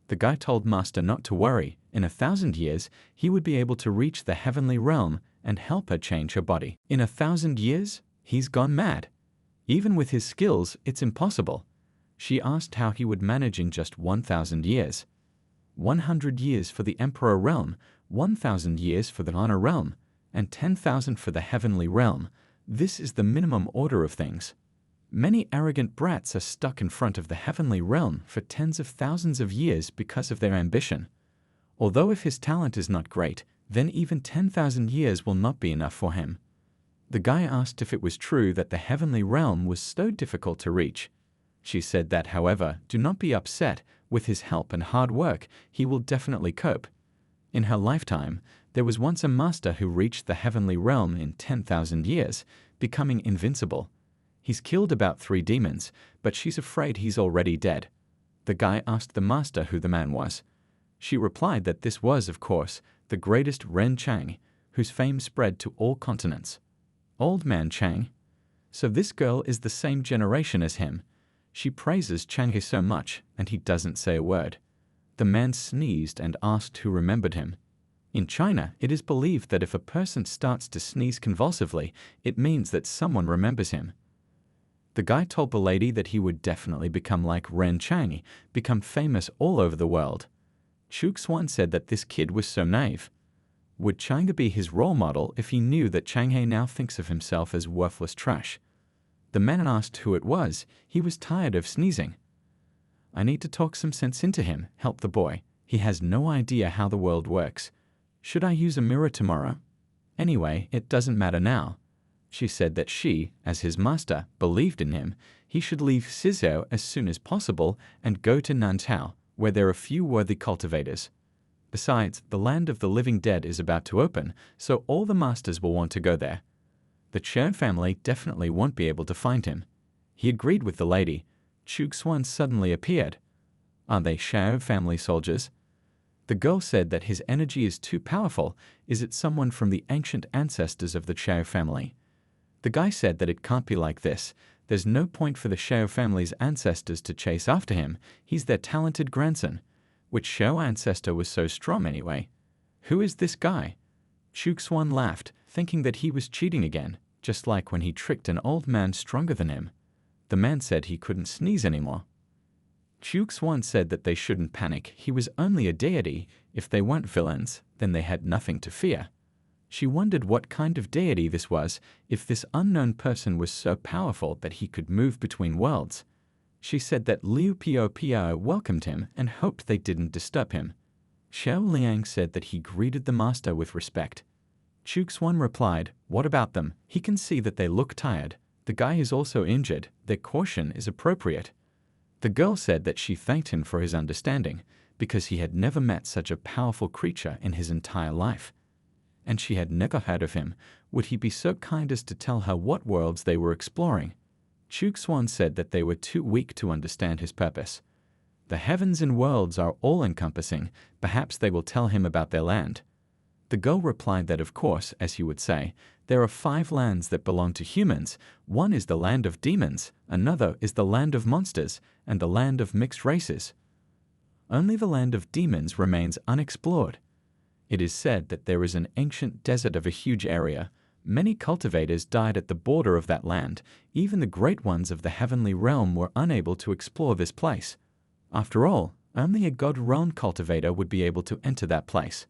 The guy told Master not to worry. In 1,000 years, he would be able to reach the heavenly realm and help her change her body. In 1,000 years? He's gone mad. Even with his skills, it's impossible. She asked how he would manage in just 1,000 years. 100 years for the Emperor realm, 1,000 years for the Honor realm, and 10,000 for the heavenly realm. This is the minimum order of things. Many arrogant brats are stuck in front of the heavenly realm for tens of thousands of years because of their ambition. Although if his talent is not great, then even 10,000 years will not be enough for him. The guy asked if it was true that the heavenly realm was so difficult to reach. She said that, however, do not be upset. With his help and hard work, he will definitely cope. In her lifetime, there was once a master who reached the heavenly realm in 10,000 years, becoming invincible. He's killed about 3 demons, but she's afraid he's already dead. The guy asked the master who the man was. She replied that this was, of course, the greatest Ren Chang, whose fame spread to all continents. Old man Chang. So this girl is the same generation as him. She praises Chang He so much, and he doesn't say a word. The man sneezed and asked who remembered him. In China, it is believed that if a person starts to sneeze convulsively, it means that someone remembers him. The guy told the lady that he would definitely become like Ren Chang, become famous all over the world. Chuxuan said that this kid was so naive. Would Chang'e be his role model if he knew that Chang'e now thinks of himself as worthless trash? The man asked who it was. He was tired of sneezing. I need to talk some sense into him, help the boy. He has no idea how the world works. Should I use a mirror tomorrow? Anyway, it doesn't matter now. She said that she, as his master, believed in him. He should leave Sizhou as soon as possible and go to Nantao, where there are few worthy cultivators. Besides, the land of the living dead is about to open, so all the masters will want to go there. The Chen family definitely won't be able to find him. He agreed with the lady. Chuxuan suddenly appeared. Are they Shao family soldiers? The girl said that his energy is too powerful. Is it someone from the ancient ancestors of the Chao family? The guy said that it can't be like this. There's no point for the Shao family's ancestors to chase after him. He's their talented grandson. Which Shao ancestor was so strong anyway? Who is this guy? Xuan laughed, thinking that he was cheating again, just like when he tricked an old man stronger than him. The man said he couldn't sneeze anymore. Xuan said that they shouldn't panic. He was only a deity. If they weren't villains, then they had nothing to fear. She wondered what kind of deity this was, if this unknown person was so powerful that he could move between worlds. She said that Liu Pio welcomed him and hoped they didn't disturb him. Xiao Liang said that he greeted the master with respect. Xuan replied, "What about them? He can see that they look tired. The guy is also injured. Their caution is appropriate." The girl said that she thanked him for his understanding, because he had never met such a powerful creature in his entire life. And she had never heard of him. Would he be so kind as to tell her what worlds they were exploring? Xuan said that they were too weak to understand his purpose. The heavens and worlds are all-encompassing. Perhaps they will tell him about their land. The girl replied that of course, as he would say, there are 5 lands that belong to humans. One is the land of demons, another is the land of monsters, and the land of mixed races. Only the land of demons remains unexplored. It is said that there is an ancient desert of a huge area. Many cultivators died at the border of that land. Even the great ones of the heavenly realm were unable to explore this place. After all, only a God-realm cultivator would be able to enter that place.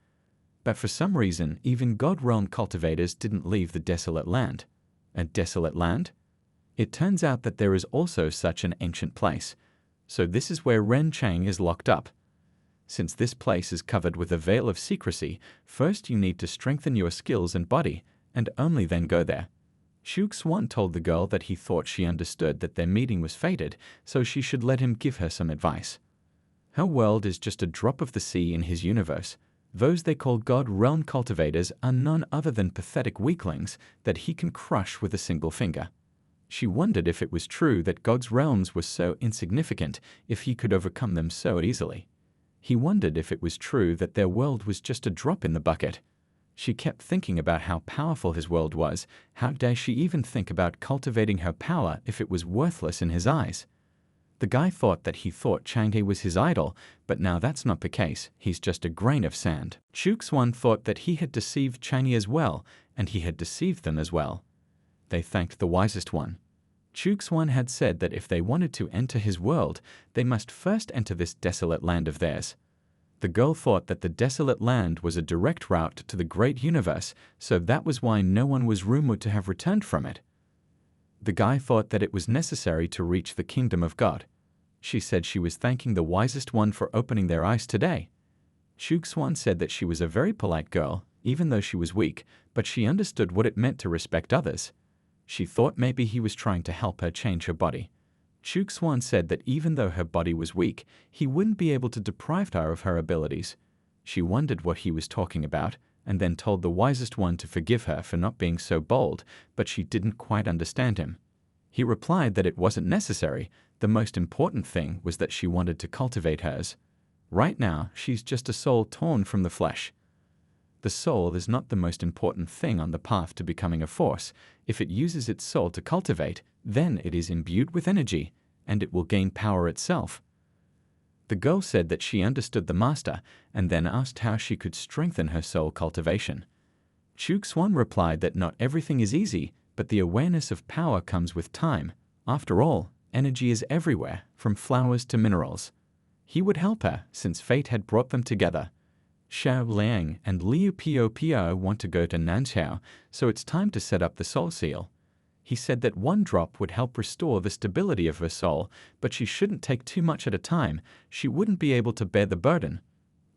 But for some reason, even God-realm cultivators didn't leave the desolate land. A desolate land? It turns out that there is also such an ancient place. So this is where Ren Chang is locked up. Since this place is covered with a veil of secrecy, first you need to strengthen your skills and body, and only then go there. Xuan told the girl that he thought she understood that their meeting was fated, so she should let him give her some advice. Her world is just a drop of the sea in his universe. Those they call God-realm cultivators are none other than pathetic weaklings that he can crush with a single finger. She wondered if it was true that God's realms were so insignificant, if he could overcome them so easily. He wondered if it was true that their world was just a drop in the bucket. She kept thinking about how powerful his world was. How dare she even think about cultivating her power if it was worthless in his eyes? The guy thought that he thought Chang'e was his idol, but now that's not the case. He's just a grain of sand. Xuan thought that he had deceived Chang'e as well, and he had deceived them as well. They thanked the wisest one. Xuan had said that if they wanted to enter his world, they must first enter this desolate land of theirs. The girl thought that the desolate land was a direct route to the great universe, so that was why no one was rumored to have returned from it. The guy thought that it was necessary to reach the kingdom of God. She said she was thanking the wisest one for opening their eyes today. Xuan said that she was a very polite girl, even though she was weak, but she understood what it meant to respect others. She thought maybe he was trying to help her change her body. Xuan said that even though her body was weak, he wouldn't be able to deprive her of her abilities. She wondered what he was talking about, and then told the wisest one to forgive her for not being so bold, but she didn't quite understand him. He replied that it wasn't necessary. The most important thing was that she wanted to cultivate hers. Right now, she's just a soul torn from the flesh. The soul is not the most important thing on the path to becoming a force. If it uses its soul to cultivate, then it is imbued with energy, and it will gain power itself. The girl said that she understood the master, and then asked how she could strengthen her soul cultivation. Xuan replied that not everything is easy, but the awareness of power comes with time. After all, energy is everywhere, from flowers to minerals. He would help her, since fate had brought them together. Xiao Liang and Liu Pio want to go to Nanxiao, so it's time to set up the soul seal. He said that 1 drop would help restore the stability of her soul, but she shouldn't take too much at a time. She wouldn't be able to bear the burden.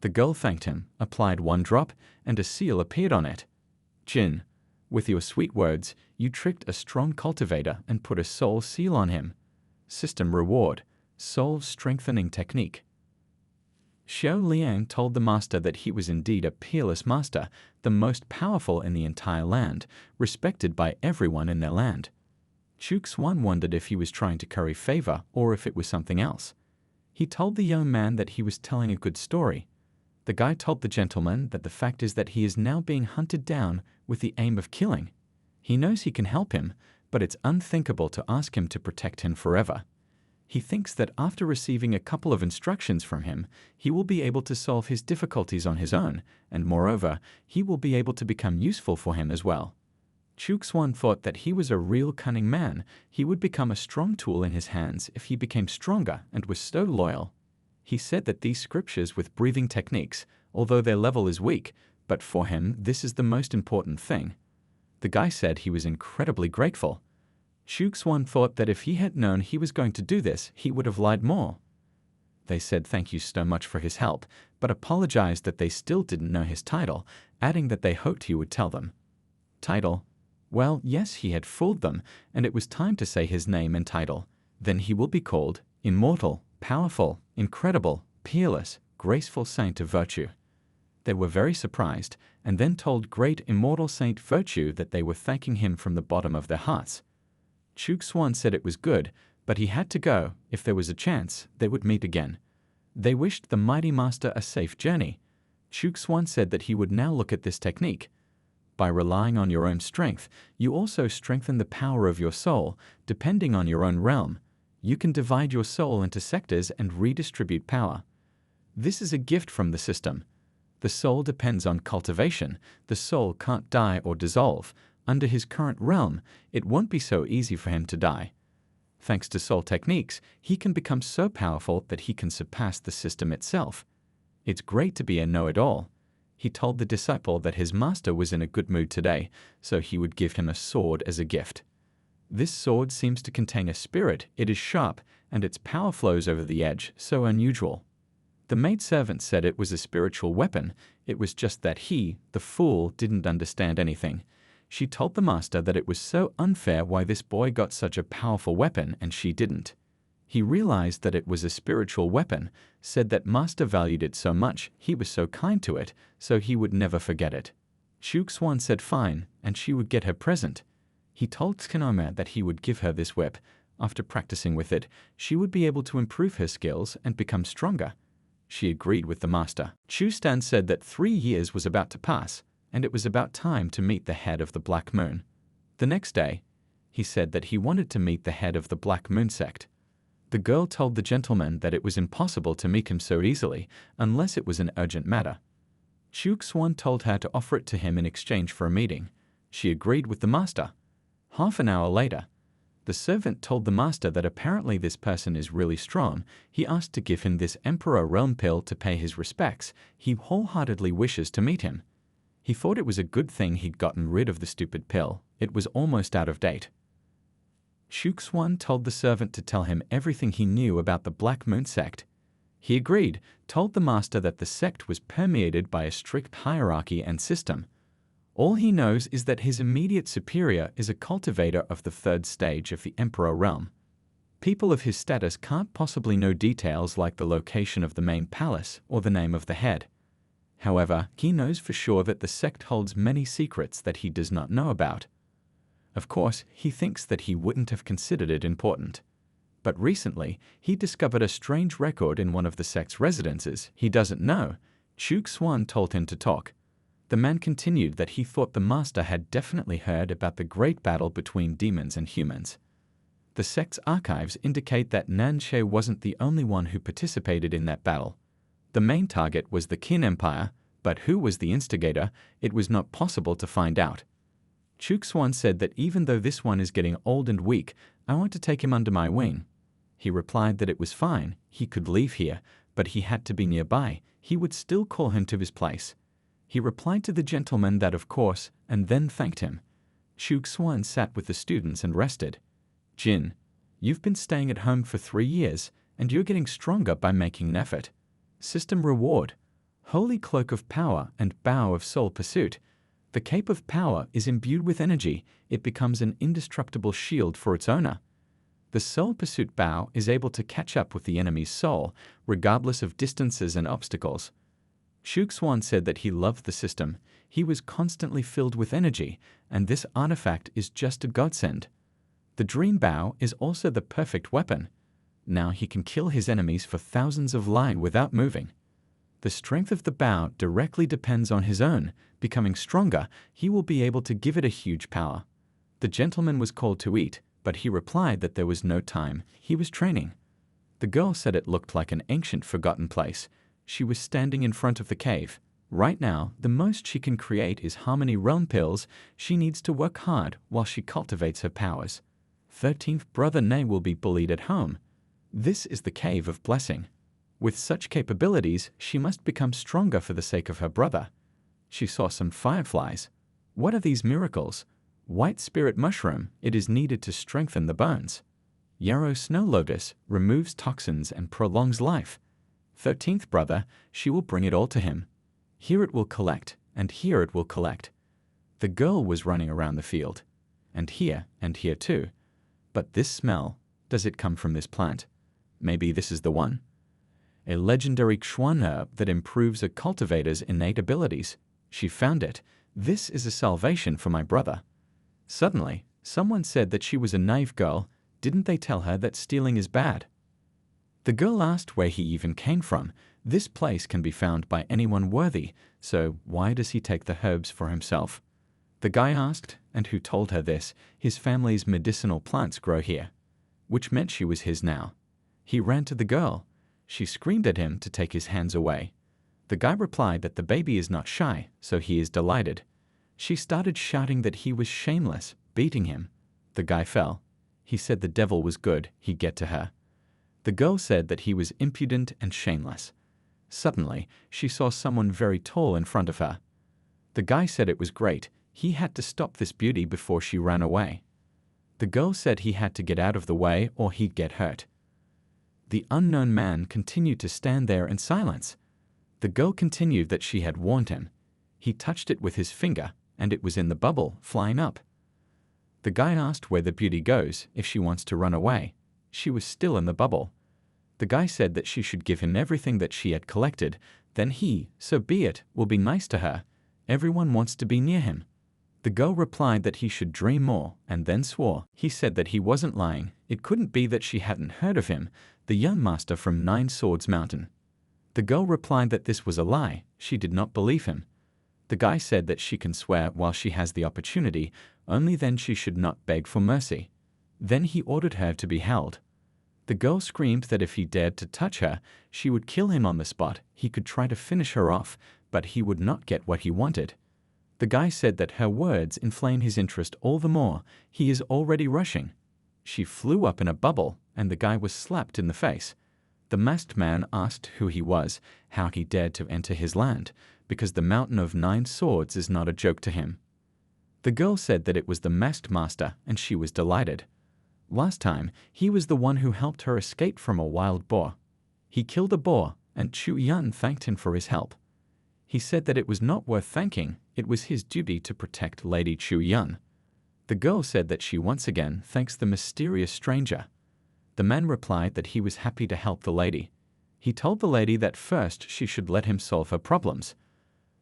The girl thanked him, applied 1 drop, and a seal appeared on it. Jin, with your sweet words, you tricked a strong cultivator and put a soul seal on him. System reward, soul strengthening technique. Xiao Liang told the master that he was indeed a peerless master, the most powerful in the entire land, respected by everyone in their land. Xuan wondered if he was trying to curry favor or if it was something else. He told the young man that he was telling a good story. The guy told the gentleman that the fact is that he is now being hunted down with the aim of killing. He knows he can help him, but it's unthinkable to ask him to protect him forever. He thinks that after receiving a couple of instructions from him, he will be able to solve his difficulties on his own, and moreover, he will be able to become useful for him as well. Chuxuan thought that he was a real cunning man. He would become a strong tool in his hands if he became stronger and was so loyal. He said that these scriptures with breathing techniques, although their level is weak, but for him this is the most important thing. The guy said he was incredibly grateful. Chuxuan thought that if he had known he was going to do this, he would have lied more. They said thank you so much for his help, but apologized that they still didn't know his title, adding that they hoped he would tell them. Title? Well, yes, he had fooled them, and it was time to say his name and title. Then he will be called Immortal, Powerful, Incredible, Peerless, Graceful Saint of Virtue. They were very surprised, and then told Great Immortal Saint Virtue that they were thanking him from the bottom of their hearts. Chuxuan said it was good, but he had to go. If there was a chance, they would meet again. They wished the mighty master a safe journey. Chuxuan said that he would now look at this technique. By relying on your own strength, you also strengthen the power of your soul, depending on your own realm. You can divide your soul into sectors and redistribute power. This is a gift from the system. The soul depends on cultivation. The soul can't die or dissolve. Under his current realm, it won't be so easy for him to die. Thanks to soul techniques, he can become so powerful that he can surpass the system itself. It's great to be a know-it-all. He told the disciple that his master was in a good mood today, so he would give him a sword as a gift. This sword seems to contain a spirit. It is sharp, and its power flows over the edge, so unusual. The maidservant said it was a spiritual weapon. It was just that he, the fool, didn't understand anything. She told the master that it was so unfair why this boy got such a powerful weapon and she didn't. He realized that it was a spiritual weapon, said that master valued it so much, he was so kind to it, so he would never forget it. Chuxuan said fine, and she would get her present. He told Tsukunoma that he would give her this whip. After practicing with it, she would be able to improve her skills and become stronger. She agreed with the master. Chustan said that 3 years was about to pass, and it was about time to meet the head of the Black Moon. The next day, he said that he wanted to meet the head of the Black Moon sect. The girl told the gentleman that it was impossible to meet him so easily unless it was an urgent matter. Chuxuan told her to offer it to him in exchange for a meeting. She agreed with the master. Half an hour later, the servant told the master that apparently this person is really strong. He asked to give him this Emperor Realm pill to pay his respects. He wholeheartedly wishes to meet him. He thought it was a good thing he'd gotten rid of the stupid pill. It was almost out of date. Chuxuan told the servant to tell him everything he knew about the Black Moon sect. He agreed, told the master that the sect was permeated by a strict hierarchy and system. All he knows is that his immediate superior is a cultivator of the third stage of the Emperor realm. People of his status can't possibly know details like the location of the main palace or the name of the head. However, he knows for sure that the sect holds many secrets that he does not know about. Of course, he thinks that he wouldn't have considered it important. But recently, he discovered a strange record in one of the sect's residences. He doesn't know. Chuxuan told him to talk. The man continued that he thought the master had definitely heard about the great battle between demons and humans. The sect's archives indicate that Nanshe wasn't the only one who participated in that battle. The main target was the Qin Empire, but who was the instigator, it was not possible to find out. Chuxuan said that even though this one is getting old and weak, I want to take him under my wing. He replied that it was fine, he could leave here, but he had to be nearby. He would still call him to his place. He replied to the gentleman that of course, and then thanked him. Chuxuan sat with the students and rested. Jin, you've been staying at home for 3 years, and you're getting stronger by making an effort. System reward. Holy Cloak of Power and Bow of Soul Pursuit. The Cape of Power is imbued with energy. It becomes an indestructible shield for its owner. The Soul Pursuit Bow is able to catch up with the enemy's soul, regardless of distances and obstacles. Chuxuan said that he loved the system. He was constantly filled with energy, and this artifact is just a godsend. The Dream Bow is also the perfect weapon. Now he can kill his enemies for thousands of line without moving. The strength of the bow directly depends on his own. Becoming stronger, he will be able to give it a huge power. The gentleman was called to eat, but he replied that there was no time, he was training. The girl said it looked like an ancient forgotten place. She was standing in front of the cave. Right now, the most she can create is harmony realm pills. She needs to work hard while she cultivates her powers. 13th brother Nay will be bullied at home. This is the cave of blessing. With such capabilities, she must become stronger for the sake of her brother. She saw some fireflies. What are these miracles? White spirit mushroom, it is needed to strengthen the bones. Yarrow snow lotus removes toxins and prolongs life. 13th brother, she will bring it all to him. Here it will collect, and here it will collect. The girl was running around the field. And here too. But this smell, does it come from this plant? Maybe this is the one? A legendary Xuan herb that improves a cultivator's innate abilities. She found it. This is a salvation for my brother. Suddenly, someone said that she was a naive girl. Didn't they tell her that stealing is bad? The girl asked where he even came from. This place can be found by anyone worthy, so why does he take the herbs for himself? The guy asked, and who told her this? His family's medicinal plants grow here, which meant she was his now. He ran to the girl. She screamed at him to take his hands away. The guy replied that the baby is not shy, so he is delighted. She started shouting that he was shameless, beating him. The guy fell. He said the devil was good, he'd get to her. The girl said that he was impudent and shameless. Suddenly, she saw someone very tall in front of her. The guy said it was great. He had to stop this beauty before she ran away. The girl said he had to get out of the way or he'd get hurt. The unknown man continued to stand there in silence. The girl continued that she had warned him. He touched it with his finger, and it was in the bubble, flying up. The guy asked where the beauty goes if she wants to run away. She was still in the bubble. The guy said that she should give him everything that she had collected. Then he, so be it, will be nice to her. Everyone wants to be near him. The girl replied that he should dream more, and then swore. He said that he wasn't lying. It couldn't be that she hadn't heard of him, the young master from Nine Swords Mountain. The girl replied that this was a lie. She did not believe him. The guy said that she can swear while she has the opportunity, only then she should not beg for mercy. Then he ordered her to be held. The girl screamed that if he dared to touch her, she would kill him on the spot. He could try to finish her off, but he would not get what he wanted. The guy said that her words inflame his interest all the more. He is already rushing. She flew up in a bubble, and the guy was slapped in the face. The masked man asked who he was, how he dared to enter his land, because the Mountain of Nine Swords is not a joke to him. The girl said that it was the masked master, and she was delighted. Last time, he was the one who helped her escape from a wild boar. He killed a boar, and Chu Yun thanked him for his help. He said that it was not worth thanking, it was his duty to protect Lady Chu Yun. The girl said that she once again thanks the mysterious stranger. The man replied that he was happy to help the lady. He told the lady that first she should let him solve her problems.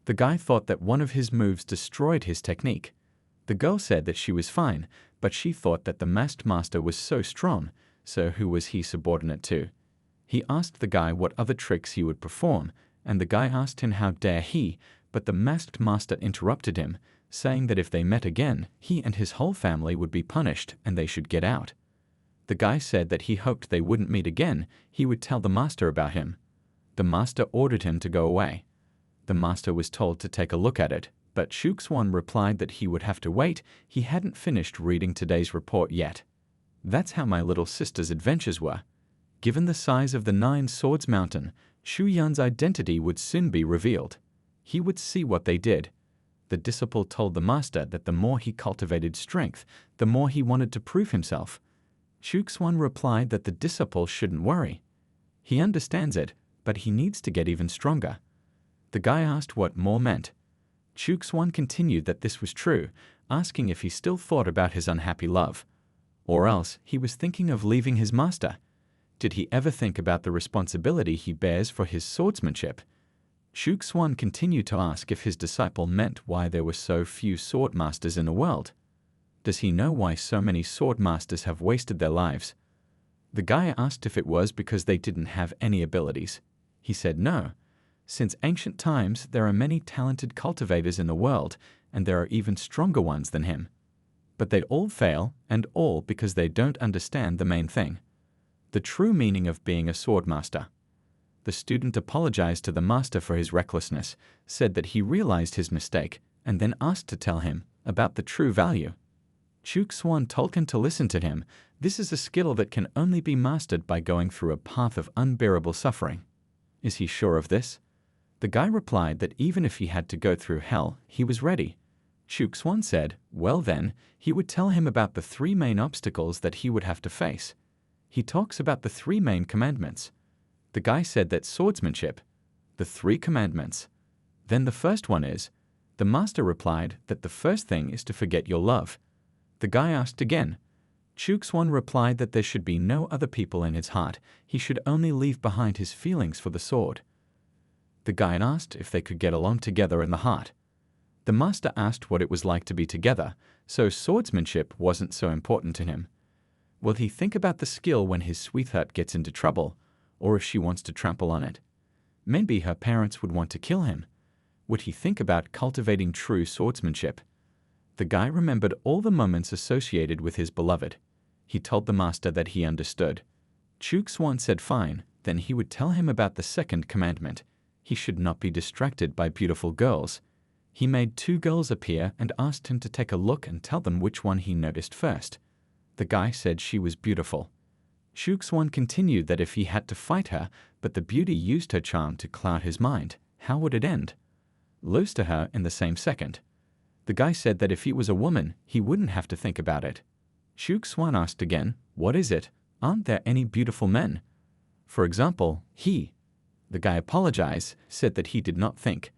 The guy thought that one of his moves destroyed his technique. The girl said that she was fine, but she thought that the masked master was so strong, so who was he subordinate to? He asked the guy what other tricks he would perform, and the guy asked him how dare he, but the masked master interrupted him, saying that if they met again, he and his whole family would be punished and they should get out. The guy said that he hoped they wouldn't meet again, he would tell the master about him. The master ordered him to go away. The master was told to take a look at it, but Shuxuan replied that he would have to wait, he hadn't finished reading today's report yet. That's how my little sister's adventures were. Given the size of the Nine Swords Mountain, Shu Yun's identity would soon be revealed. He would see what they did. The disciple told the master that the more he cultivated strength, the more he wanted to prove himself. Shuxuan replied that the disciple shouldn't worry. He understands it, but he needs to get even stronger. The guy asked what more meant. Shuxuan continued that this was true, asking if he still thought about his unhappy love. Or else he was thinking of leaving his master. Did he ever think about the responsibility he bears for his swordsmanship? Shuxuan continued to ask if his disciple meant why there were so few sword masters in the world. Does he know why so many sword masters have wasted their lives? The guy asked if it was because they didn't have any abilities. He said no. Since ancient times, there are many talented cultivators in the world, and there are even stronger ones than him. but they all fail, and all because they don't understand the main thing. The true meaning of being a swordmaster. The student apologized to the master for his recklessness, said that he realized his mistake, and then asked to tell him about the true value. Chuk Swan told him to listen to him. This is a skill that can only be mastered by going through a path of unbearable suffering. Is he sure of this? The guy replied that even if he had to go through hell, he was ready. Chuk Swan said, well then, he would tell him about the 3 main obstacles that he would have to face. He talks about the 3 main commandments. The guy said that swordsmanship, the 3 commandments. Then the first one is, the master replied that the first thing is to forget your love. The guy asked again. Chuk Swan replied that there should be no other people in his heart, he should only leave behind his feelings for the sword. The guy asked if they could get along together in the heart. The master asked what it was like to be together, so swordsmanship wasn't so important to him. Will he think about the skill when his sweetheart gets into trouble, or if she wants to trample on it? Maybe her parents would want to kill him. Would he think about cultivating true swordsmanship? The guy remembered all the moments associated with his beloved. He told the master that he understood. Chuk Swan said fine, then he would tell him about the second commandment. He should not be distracted by beautiful girls. He made 2 girls appear and asked him to take a look and tell them which one he noticed first. The guy said she was beautiful. Chuk Swan continued that if he had to fight her, but the beauty used her charm to cloud his mind, how would it end? Lose to her in the same second. The guy said that if he was a woman, he wouldn't have to think about it. Chuk Swan asked again, what is it? Aren't there any beautiful men? For example, he. The guy apologized, said that he did not think.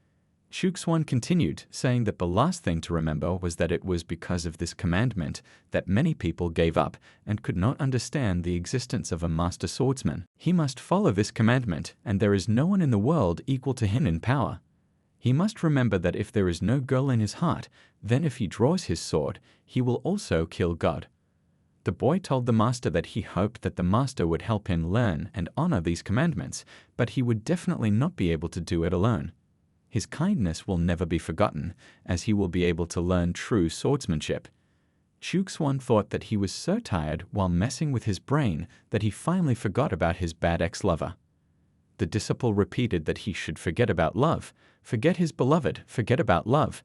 Chuk Swan continued, saying that the last thing to remember was that it was because of this commandment that many people gave up and could not understand the existence of a master swordsman. He must follow this commandment, and there is no one in the world equal to him in power. He must remember that if there is no girl in his heart, then if he draws his sword, he will also kill God. The boy told the master that he hoped that the master would help him learn and honor these commandments, but he would definitely not be able to do it alone. His kindness will never be forgotten, as he will be able to learn true swordsmanship. Chuk Swan thought that he was so tired while messing with his brain that he finally forgot about his bad ex-lover. The disciple repeated that he should forget about love, forget his beloved, forget about love.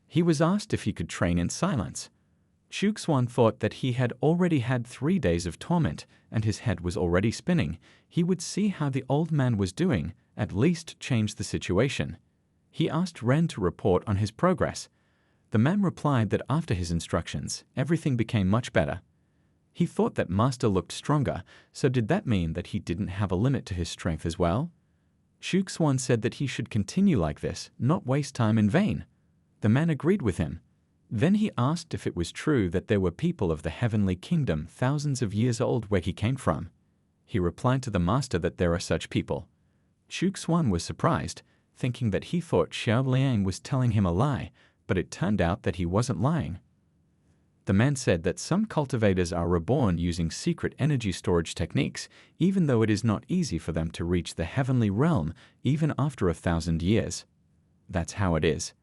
He was asked if he could train in silence. Chuk Swan thought that he had already had 3 days of torment, and his head was already spinning. He would see how the old man was doing, at least change the situation. He asked Ren to report on his progress. The man replied that after his instructions, everything became much better. He thought that Master looked stronger, so did that mean that he didn't have a limit to his strength as well? Chuk Swan said that he should continue like this, not waste time in vain. The man agreed with him. Then he asked if it was true that there were people of the heavenly kingdom thousands of years old where he came from. He replied to the master that there are such people. Chuk Swan was surprised, thinking that he thought Xiao Liang was telling him a lie, but it turned out that he wasn't lying. The man said that some cultivators are reborn using secret energy storage techniques, even though it is not easy for them to reach the heavenly realm even after 1,000 years. That's how it is.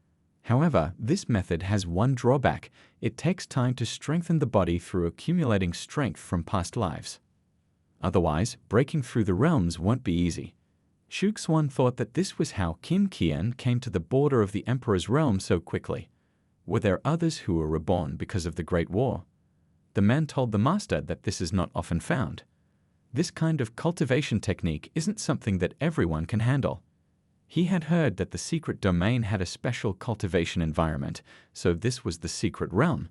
However, this method has one drawback. It takes time to strengthen the body through accumulating strength from past lives. Otherwise, breaking through the realms won't be easy. Chuk Swan thought that this was how Kim Kian came to the border of the Emperor's realm so quickly. Were there others who were reborn because of the Great War? The man told the master that this is not often found. This kind of cultivation technique isn't something that everyone can handle. He had heard that the secret domain had a special cultivation environment, so this was the secret realm.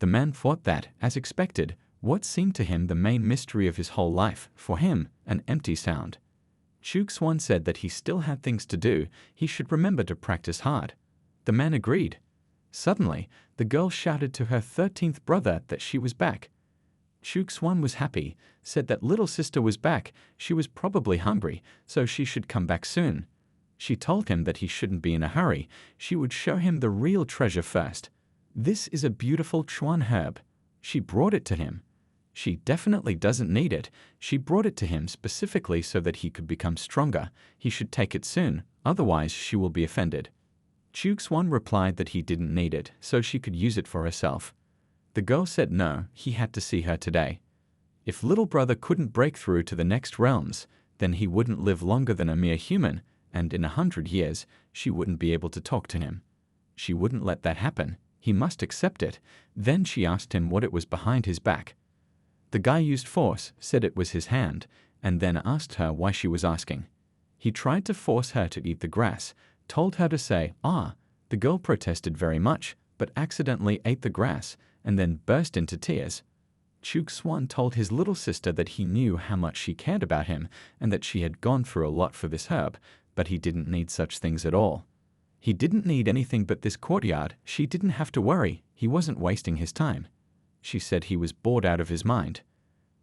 The man thought that, as expected, what seemed to him the main mystery of his whole life, for him, an empty sound. Chuk Swan said that he still had things to do, he should remember to practice hard. The man agreed. Suddenly, the girl shouted to her 13th brother that she was back. Chuk Swan was happy, said that little sister was back, she was probably hungry, so she should come back soon. She told him that he shouldn't be in a hurry, she would show him the real treasure first. This is a beautiful chuan herb. She brought it to him. She definitely doesn't need it. She brought it to him specifically so that he could become stronger. He should take it soon, otherwise she will be offended. Chuk Swan replied that he didn't need it, so she could use it for herself. The girl said no, he had to see her today. If little brother couldn't break through to the next realms, then he wouldn't live longer than a mere human, and in 100 years, she wouldn't be able to talk to him. She wouldn't let that happen. He must accept it. Then she asked him what it was behind his back. The guy used force, said it was his hand, and then asked her why she was asking. He tried to force her to eat the grass, told her to say, "Ah." The girl protested very much, but accidentally ate the grass, and then burst into tears. Chuk Swan told his little sister that he knew how much she cared about him and that she had gone through a lot for this herb, but he didn't need such things at all. He didn't need anything but this courtyard. She didn't have to worry. He wasn't wasting his time. She said he was bored out of his mind.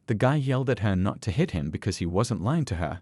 The guy yelled at her not to hit him because he wasn't lying to her.